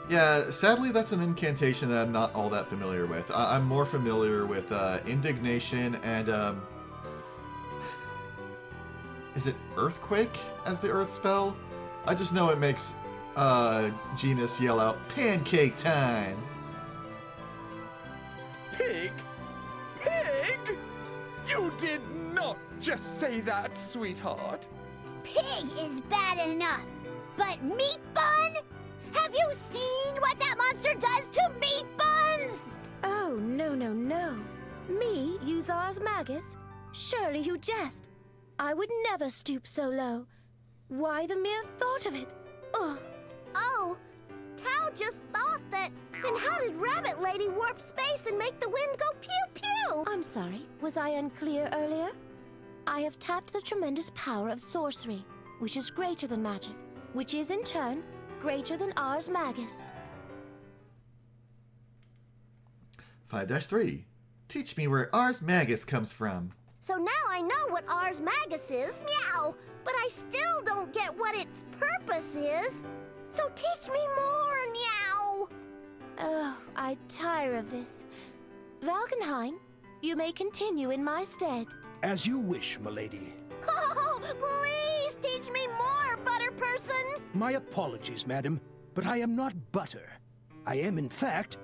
Yeah, sadly that's an incantation that I'm not all that familiar with. I'm more familiar with Indignation and, is it Earthquake as the Earth spell? I just know it makes Genus yell out, "Pancake time!" Pig? Pig? You did not just say that, sweetheart. Pig is bad enough, but Meat Bun? Have you seen what that monster does to meat buns? Oh, no, no, no. Me use Ars Magus? Surely you jest. I would never stoop so low. Why the mere thought of it? Ugh. Oh, Tao just thought that. Then how did Rabbit Lady warp space and make the wind go pew-pew? I'm sorry, was I unclear earlier? I have tapped the tremendous power of sorcery, which is greater than magic, which is in turn greater than Ars Magus. 5-3. Teach me where Ars Magus comes from. So now I know what Ars Magus is, meow, but I still don't get what its purpose is. So teach me more, meow. Oh, I tire of this. Valkenheim, you may continue in my stead. As you wish, milady. Oh, please teach me more, Butter Person. My apologies, madam, but I am not butter. I am, in fact,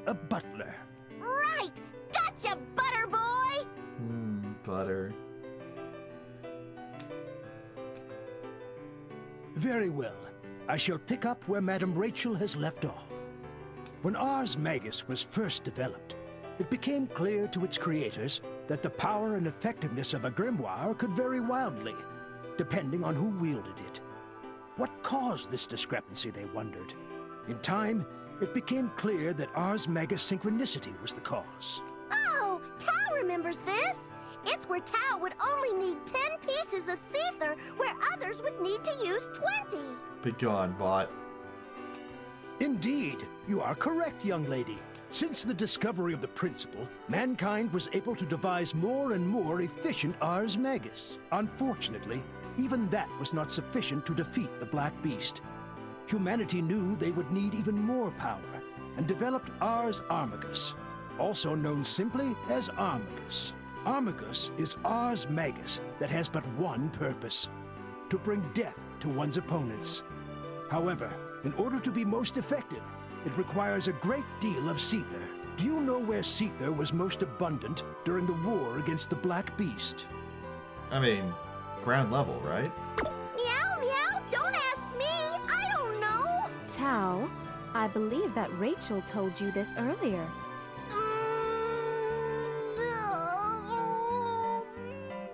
a butler. Right! Gotcha, Butter Boy! Butter. Very well. I shall pick up where Madam Rachel has left off. When Ars Magus was first developed, it became clear to its creators that the power and effectiveness of a grimoire could vary wildly, depending on who wielded it. What caused this discrepancy, they wondered. In time, it became clear that Ars Magus synchronicity was the cause. Oh, Tao remembers this. It's where Tao would only need 10 pieces of Seether, where others would need to use 20. Begone, bot. Indeed, you are correct, young lady. Since the discovery of the principle, mankind was able to devise more and more efficient Ars Magus. Unfortunately, even that was not sufficient to defeat the Black Beast. Humanity knew they would need even more power, and developed Ars Armagus, also known simply as Armagus. Armagus is Ars Magus that has but one purpose: to bring death to one's opponents. However, in order to be most effective, it requires a great deal of Seether. Do you know where Seether was most abundant during the war against the Black Beast? I mean, ground level, right? Meow, meow, don't ask me. I don't know. Tao, I believe that Rachel told you this earlier.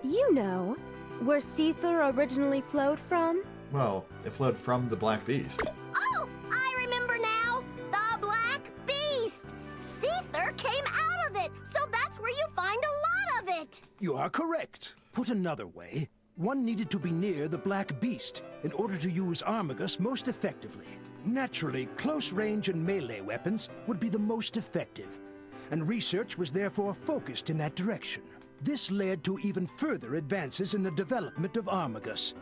You know, where Seether originally flowed from? Well, it flowed from the Black Beast. Oh, I remember now. The Black Beast. Seether came out of it, so that's where you find a lot of it. You are correct. Put another way, one needed to be near the Black Beast in order to use Armagus most effectively. Naturally, close range and melee weapons would be the most effective, and research was therefore focused in that direction. This led to even further advances in the development of Armagus.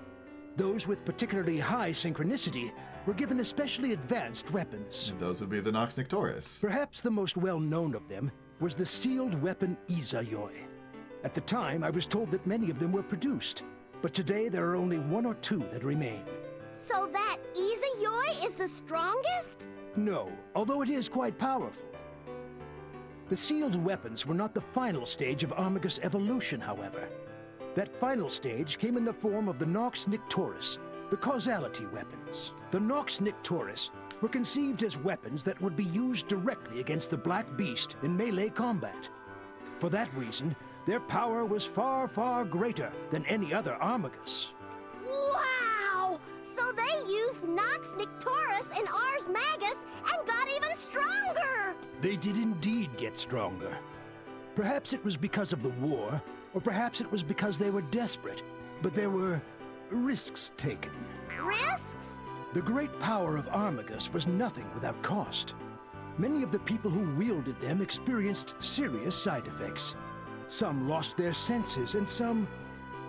Those with particularly high synchronicity were given especially advanced weapons. And those would be the Nox Nictoris. Perhaps the most well-known of them was the sealed weapon Izayoi. At the time, I was told that many of them were produced, but today there are only one or two that remain. So that Izayoi is the strongest? No, although it is quite powerful. The sealed weapons were not the final stage of Armagus evolution, however. That final stage came in the form of the Nox Nictoris, the causality weapons. The Nox Nictoris were conceived as weapons that would be used directly against the Black Beast in melee combat. For that reason, their power was far, far greater than any other Armagus. Wow! So they used Nox They did indeed get stronger. Perhaps it was because of the war, or perhaps it was because they were desperate, but there were risks taken. Risks? The great power of Armagus was nothing without cost. Many of the people who wielded them experienced serious side effects. Some lost their senses, and some...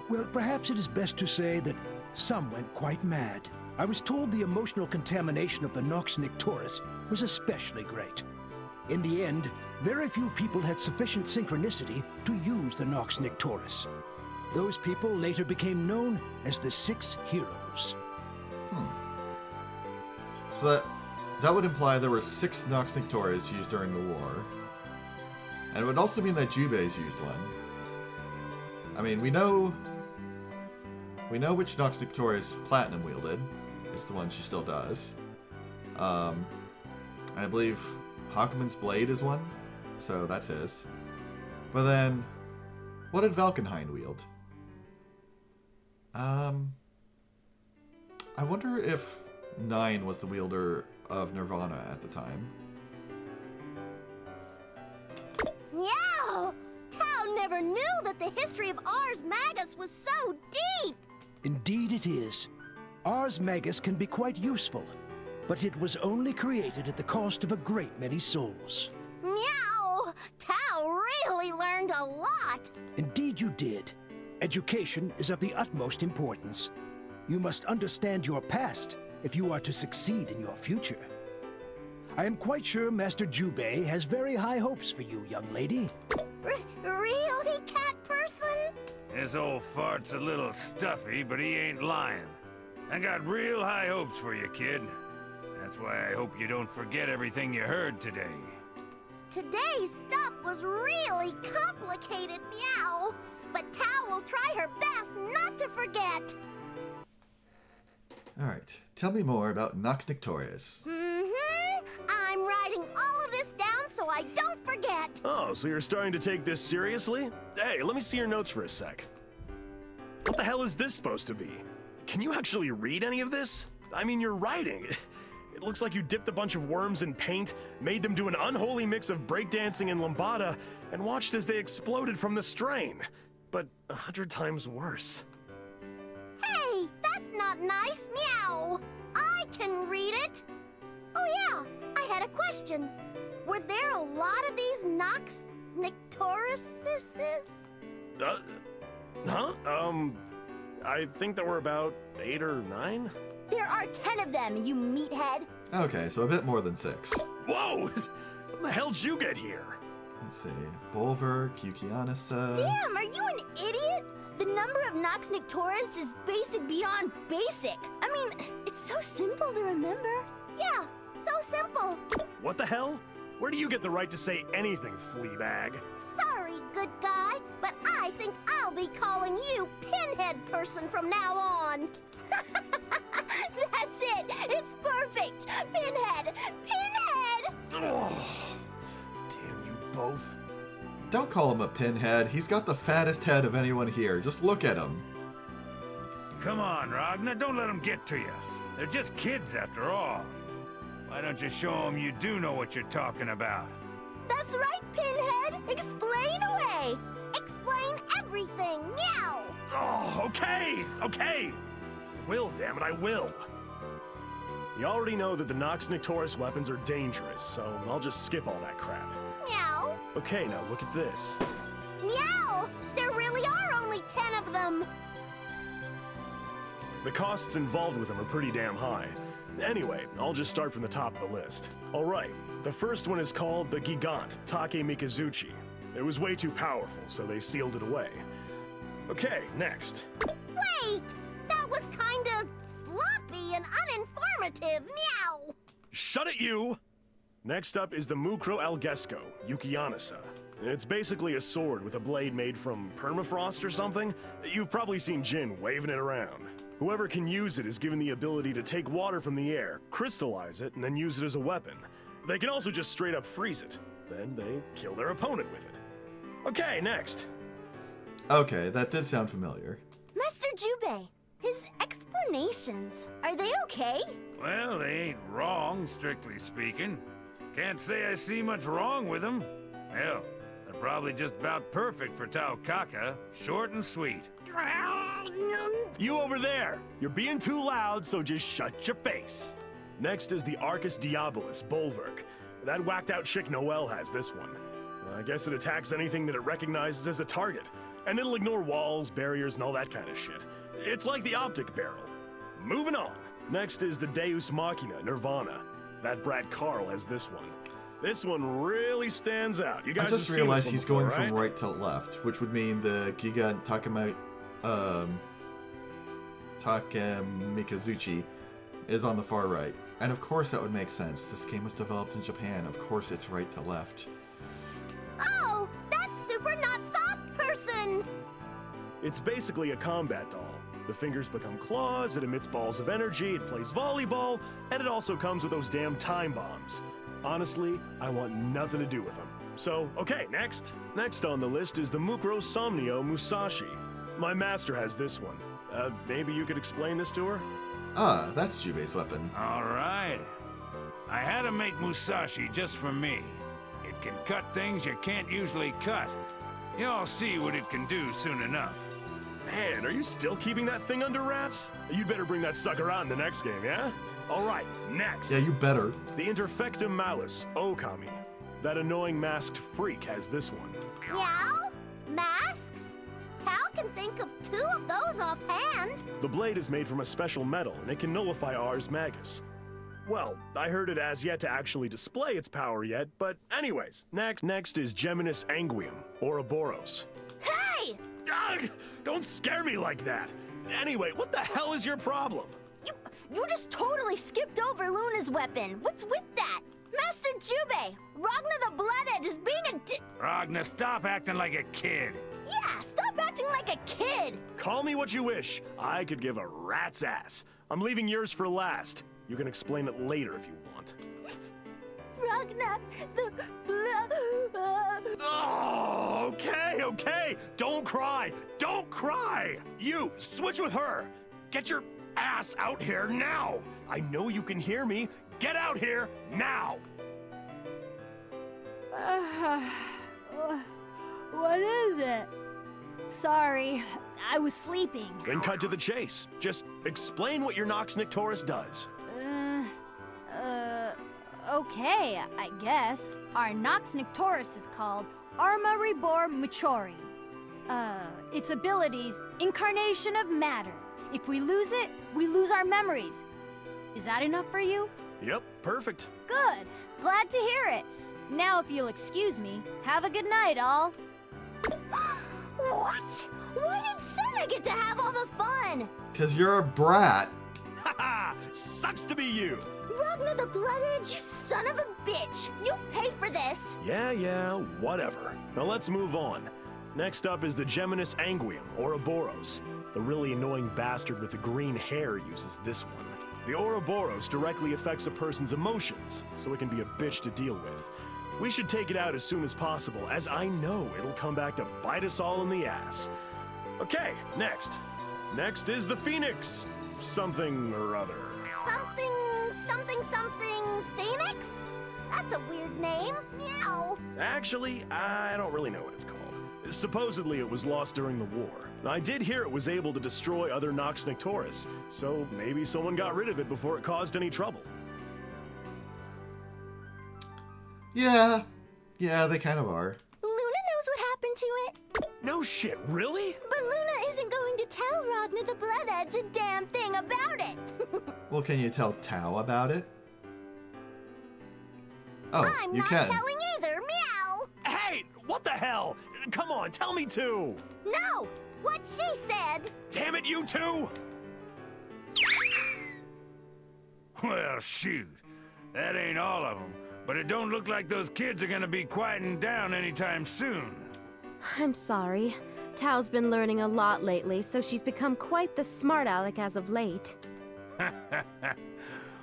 well, perhaps it is best to say that some went quite mad. I was told the emotional contamination of the Nox Nictoris was especially great. In the end, very few people had sufficient synchronicity to use the Nox Nictoris. Those people later became known as the Six Heroes. So that would imply there were 6 Nox Nictoris used during the war. And it would also mean that Jubei's used one. I mean, we know which Nox Nictoris Platinum wielded. It's the one she still does. I believe Hakumen's Blade is one, so that's his. But then, what did Valkenhayn wield? I wonder if 9 was the wielder of Nirvana at the time. Meow! Tao never knew that the history of Ars Magus was so deep! Indeed it is. Ars Magus can be quite useful, but it was only created at the cost of a great many souls. Meow! Tao really learned a lot! Indeed you did. Education is of the utmost importance. You must understand your past if you are to succeed in your future. I am quite sure Master Jubei has very high hopes for you, young lady. Really, cat person? This old fart's a little stuffy, but he ain't lying. I got real high hopes for you, kid. That's why I hope you don't forget everything you heard today. Today's stuff was really complicated, meow. But Tao will try her best not to forget. Alright, tell me more about Nox Nictoris. I'm writing all of this down so I don't forget. Oh, so you're starting to take this seriously? Hey, let me see your notes for a sec. What the hell is this supposed to be? Can you actually read any of this? I mean, you're writing. It looks like you dipped a bunch of worms in paint, made them do an unholy mix of breakdancing and lambada, and watched as they exploded from the strain. But 100 times worse. Hey, that's not nice, meow. I can read it. Oh yeah, I had a question. Were there a lot of these Nox Nictorises? I think there were about 8 or 9. There are 10 of them, you meathead. Okay, so a bit more than 6. Whoa! How the hell did you get here? Let's see. Bolver, Kukianasa. Damn, are you an idiot? The number of Nox Nictoris is basic beyond basic. I mean, it's so simple to remember. Yeah, so simple. What the hell? Where do you get the right to say anything, Fleabag? Sorry, good guy, but I think I'll be calling you Pinhead Person from now on. That's it. It's perfect. Pinhead. Pinhead. Oh, damn you both. Don't call him a pinhead. He's got the fattest head of anyone here. Just look at him. Come on, Ragnar, don't let them get to you. They're just kids after all. Why don't you show them you do know what you're talking about? That's right, Pinhead. Explain away. Explain everything. Meow. Oh, okay. I will, damn it, I will. You already know that the Nox Nictoris weapons are dangerous, so I'll just skip all that crap. Meow. Okay, now look at this. Meow. There really are only 10 of them. The costs involved with them are pretty damn high. Anyway, I'll just start from the top of the list. All right, the first one is called the Gigant Take Mikazuchi. It was way too powerful, so they sealed it away. Okay, next. Wait! That was kind of sloppy and uninformative. Meow! Shut it, you! Next up is the Mukro Algesco, Yukianasa. It's basically a sword with a blade made from permafrost or something. You've probably seen Jin waving it around. Whoever can use it is given the ability to take water from the air, crystallize it, and then use it as a weapon. They can also just straight up freeze it. Then they kill their opponent with it. Okay, next. Okay, that did sound familiar. Master Jubei, his explanations, are they okay? Well, they ain't wrong, strictly speaking. Can't say I see much wrong with them. Hell, they're probably just about perfect for Taukaka. Short and sweet. You over there! You're being too loud, so just shut your face. Next is the Arcus Diabolus Bulwark. That whacked-out chick Noelle has this one. I guess it attacks anything that it recognizes as a target, and it'll ignore walls, barriers, and all that kind of shit. It's like the optic barrel. Moving on. Next is the Deus Machina Nirvana. That brat Carl has this one. This one really stands out. You guys I just have seen realized this one he's before, going right? from right to left, which would mean the Giga Takamikazuchi is on the far right. And of course that would make sense. This game was developed in Japan. Of course it's right to left. Oh, that's super not soft person! It's basically a combat doll. The fingers become claws, it emits balls of energy, it plays volleyball, and it also comes with those damn time bombs. Honestly, I want nothing to do with them. So, okay, next. Next on the list is the Mukro Somnio Musashi. My master has this one. Maybe you could explain this to her? Ah, that's Jubei's weapon. All right. I had to make Musashi just for me. It can cut things you can't usually cut. You'll see what it can do soon enough. Man, are you still keeping that thing under wraps? You'd better bring that sucker out in the next game, yeah? All right, next. Yeah, you better. The Interfectum Malus, Okami. That annoying masked freak has this one. Meow? Masks? Cal can think of 2 of those offhand. The blade is made from a special metal, and it can nullify Ars Magus. Well, I heard it has yet to actually display its power yet, but anyways, next is Geminus Anguium, Ouroboros. Hey! Ugh, don't scare me like that! Anyway, what the hell is your problem? You just totally skipped over Luna's weapon. What's with that? Master Jubei, Ragna the Blood Edge is being a Ragna, stop acting like a kid. Yeah, stop acting like a kid! Call me what you wish. I could give a rat's ass. I'm leaving yours for last. You can explain it later if you want. Ragna the Blood... Oh, okay. Don't cry. Don't cry. You, switch with her. Get your ass out here now. I know you can hear me. Get out here now. What is it? Sorry, I was sleeping. Then cut to the chase. Just explain what your Nox Nictoris does. Okay, I guess. Our Nox Nictoris is called Arma Rebor Machori. Its abilities, Incarnation of Matter. If we lose it, we lose our memories. Is that enough for you? Yep, perfect. Good. Glad to hear it. Now, if you'll excuse me, have a good night, all. What? Why did Senna get to have all the fun? 'Cause you're a brat. Haha, sucks to be you. Ragna the Blood Edge, you son of a bitch! You pay for this! Yeah, whatever. Now let's move on. Next up is the Geminus Anguium, Ouroboros. The really annoying bastard with the green hair uses this one. The Ouroboros directly affects a person's emotions, so it can be a bitch to deal with. We should take it out as soon as possible, as I know it'll come back to bite us all in the ass. Okay, next. Next is the Phoenix. Something or other. Something Phoenix? That's a weird name. Meow. Actually, I don't really know what it's called. Supposedly it was lost during the war. I did hear it was able to destroy other Nox Nictoris, so maybe someone got rid of it before it caused any trouble. Yeah, they kind of are. Luna knows what happened to it. No shit, really? But Luna isn't going to tell Ragna the Blood Edge a damn thing about it. Well, can you tell Tao about it? Oh, I'm you not can. telling either. Meow. Hey, what the hell? Come on, tell me too. No, what she said. Damn it, you two! Well, shoot. That ain't all of them. But it don't look like those kids are gonna be quieting down anytime soon. I'm sorry. Tao's been learning a lot lately, so she's become quite the smart aleck as of late.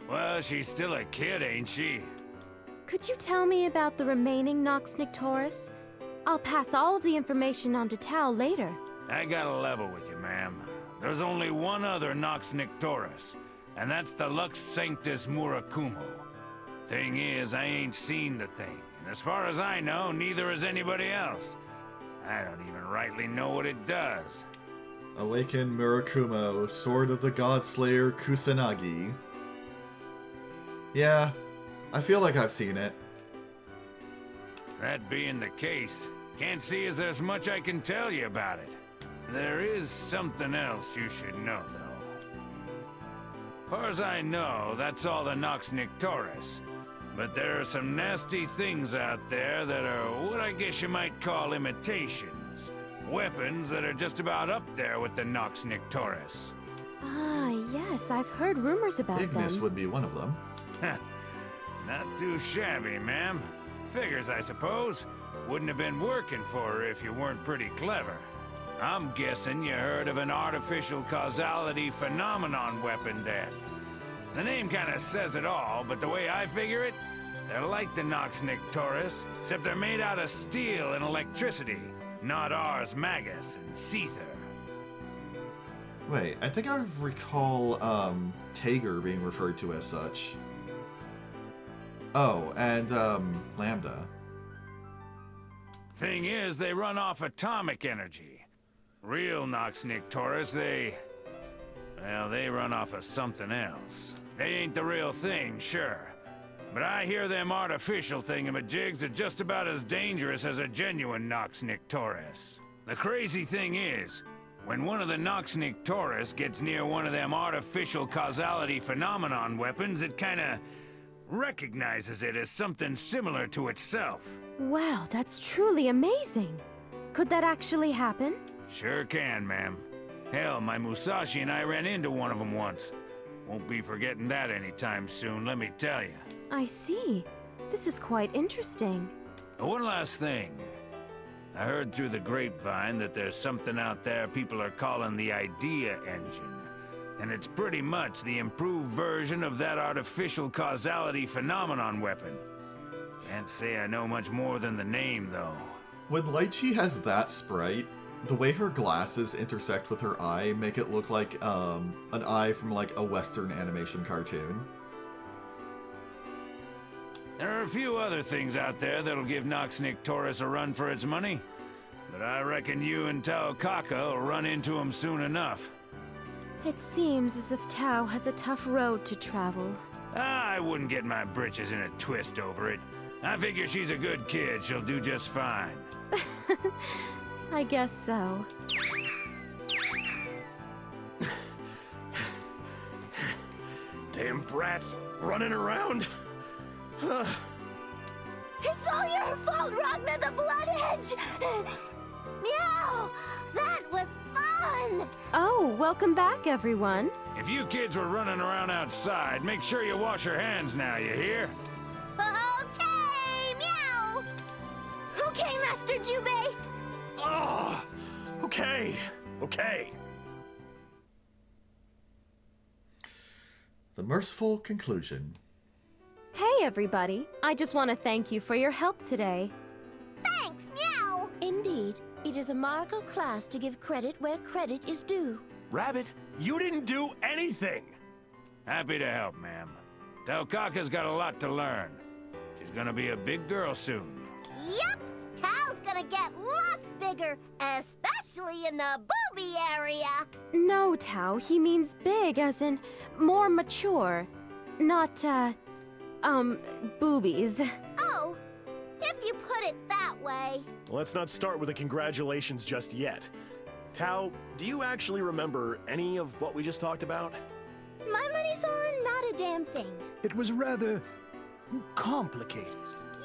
Well, she's still a kid, ain't she? Could you tell me about the remaining Nox Nictoris? I'll pass all of the information on to Tao later. I gotta level with you, ma'am. There's only one other Nox Nictoris, and that's the Lux Sanctus Murakumo. Thing is, I ain't seen the thing. And as far as I know, neither has anybody else. I don't even rightly know what it does. Awaken Murakumo, Sword of the Godslayer Kusanagi. Yeah, I feel like I've seen it. That being the case, can't see as there's much I can tell you about it. There is something else you should know, though. Far as I know, that's all the Nox Nictoris. But there are some nasty things out there that are what I guess you might call imitations. Weapons that are just about up there with the Nox Nictoris. Ah, yes, I've heard rumors about Ignis them. would be one of them. Not too shabby, ma'am. Figures, I suppose. Wouldn't have been working for her if you weren't pretty clever. I'm guessing you heard of an artificial causality phenomenon weapon then. The name kinda says it all, but the way I figure it, they're like the Nox Nictoris, except they're made out of steel and electricity, not Ars Magus and Seether. Wait, I think I recall, Tager being referred to as such. Oh, and, Lambda. Thing is, they run off atomic energy. Real Nox Nictoris, they run off of something else. They ain't the real thing, sure. But I hear them artificial thingamajigs are just about as dangerous as a genuine Nox Nictoris. The crazy thing is, when one of the Nox Nictoris gets near one of them artificial causality phenomenon weapons, it kinda recognizes it as something similar to itself. Wow, that's truly amazing. Could that actually happen? Sure can, ma'am. Hell, my Musashi and I ran into one of them once. Won't be forgetting that anytime soon, let me tell you. I see. This is quite interesting. One last thing. I heard through the grapevine that there's something out there people are calling the Idea Engine. And it's pretty much the improved version of that artificial causality phenomenon weapon. Can't say I know much more than the name, though. When Lychee has that sprite, the way her glasses intersect with her eye make it look like, an eye from, like, a Western animation cartoon. There are a few other things out there that'll give Nox Nictoris a run for its money. But I reckon you and Tao Kaka will run into him soon enough. It seems as if Tao has a tough road to travel. I wouldn't get my britches in a twist over it. I figure she's a good kid. She'll do just fine. I guess so. Damn brats running around. It's all your fault, Ragnar the Bloodedge! Meow! That was fun! Oh, welcome back, everyone. If you kids were running around outside, make sure you wash your hands now, you hear? Okay, meow! Okay, Master Jubei! Oh, okay. The merciful conclusion. Hey, everybody. I just want to thank you for your help today. Thanks, meow! Indeed, it is a Marco class to give credit where credit is due. Rabbit, you didn't do anything! Happy to help, ma'am. Taukaka's got a lot to learn. She's gonna be a big girl soon. Yup! Tao's gonna get lots bigger, especially in the booby area! No, Tao, he means big as in more mature. Not, boobies. Oh, if you put it that way. Let's not start with the congratulations just yet. Tao, do you actually remember any of what we just talked about? My money's on not a damn thing. It was rather complicated.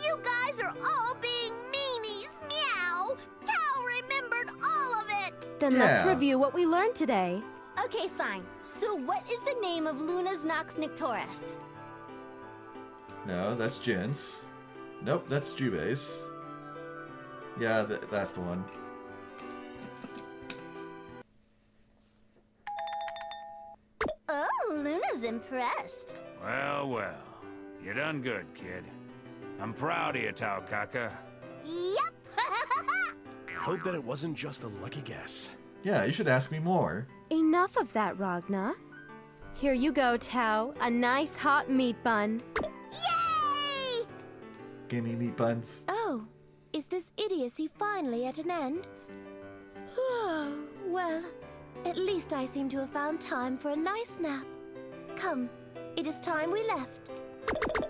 You guys are all being meanies, meow! Tao remembered all of it! Then let's review what we learned today. Okay, fine. So what is the name of Luna's Nox Nictoris? No, that's Jin's. Nope, that's Jubei's. Yeah, that's the one. Oh, Luna's impressed. Well, well. You done good, kid. I'm proud of you, Taukaka. Yep! I hope that it wasn't just a lucky guess. Yeah, you should ask me more. Enough of that, Ragna. Here you go, Tao. A nice hot meat bun. Yay! Gimme meat buns. Oh, is this idiocy finally at an end? Oh, well, at least I seem to have found time for a nice nap. Come, it is time we left.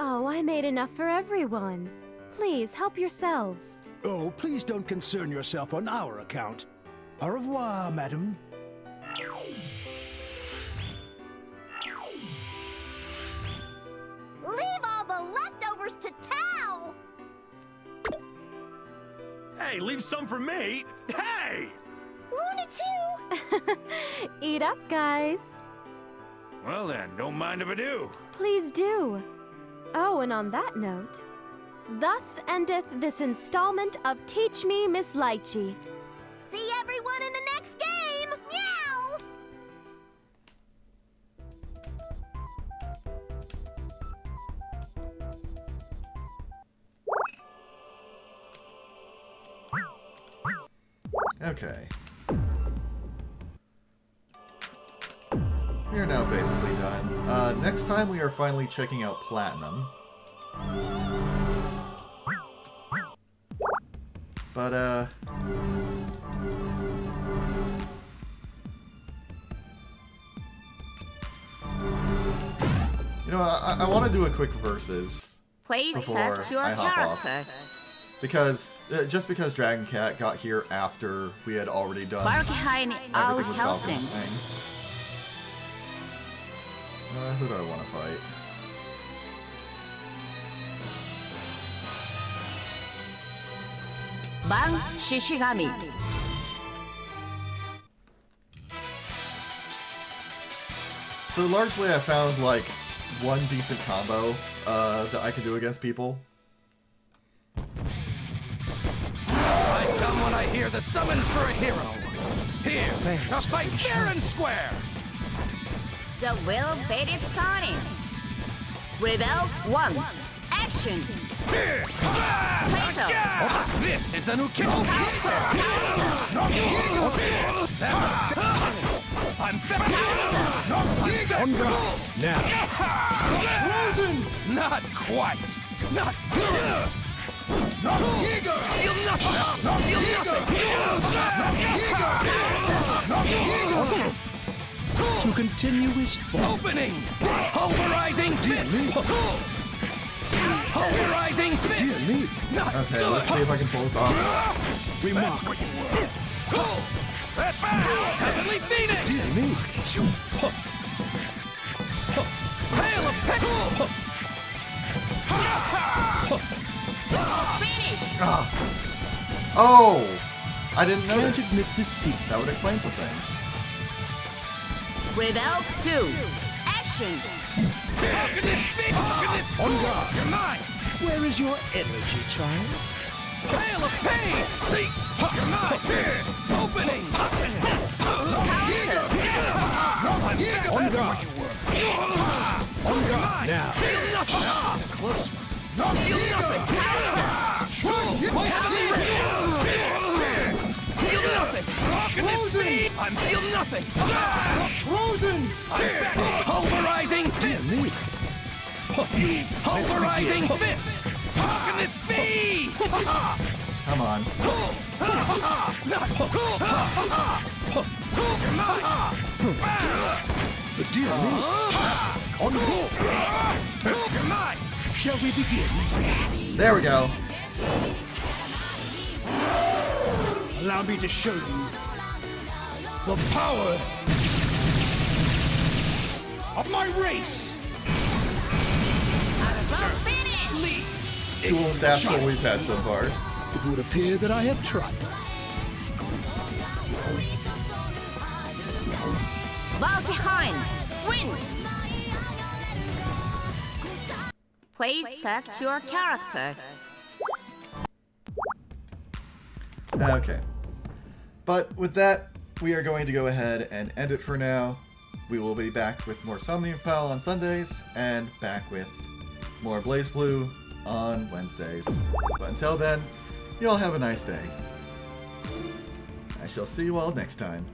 Oh, I made enough for everyone. Please, help yourselves. Oh, please don't concern yourself on our account. Au revoir, madam. Leave all the leftovers to Tao! Hey, leave some for me! Hey! Luna too! Eat up, guys. Well then, don't mind if I do. Please do. Oh, and on that note, thus endeth this installment of Teach Me, Miss Lychee. See everyone in the next game! Meow! Okay. We are now basically done. Next time we are finally checking out Platinum. But, you know, I want to do a quick versus Please before select your I hop character. off. Because, just because Dragon Cat got here after we had already done Valkyhine Al everything with Falcon Helsing. thing. Who do I want to fight? Ban Shishigami. So largely I found like one decent combo that I can do against people. I come when I hear the summons for a hero. Here, to fight fair and square. The will fate is turning. Rebel 1. Action. Plato. This is the new kill. I'm Now. frozen. Not quite. Not good. Not eager. Feel nothing. Feel nothing. To continue his fall. Opening. Pulverizing fist. Pulverizing fist. Dear me. Okay, let's see if I can pull this off. Remarkable. That's Heavenly Phoenix. Dear me. Hail of pickle. Finish. Oh! I didn't Can't notice. admit defeat. That would explain some things. Rebel 2. Action. How can this be? How can this On guard. You're mine. Where is your energy, child? Hail of pain. See? You're mine. Here. Opening. Counter. On guard. On guard. Now. Feel nothing. Close. Feel nothing. Feel nothing. How can this be? I'm feel nothing. Frozen. I'm back. Pulverizing Dear fist. me. Pulverizing fist. How can this be? Come on. You're mine. Dear me. On board. You're mine. Shall we begin? There we go. Allow me to show you the power of my race. Coolest astral we've had so far. It would appear that I have tried. Valkyhine. Win. Please select your character. Okay. But with that, we are going to go ahead and end it for now. We will be back with more Summoning Fowl on Sundays, and back with more BlazBlue on Wednesdays. But until then, you all have a nice day. I shall see you all next time.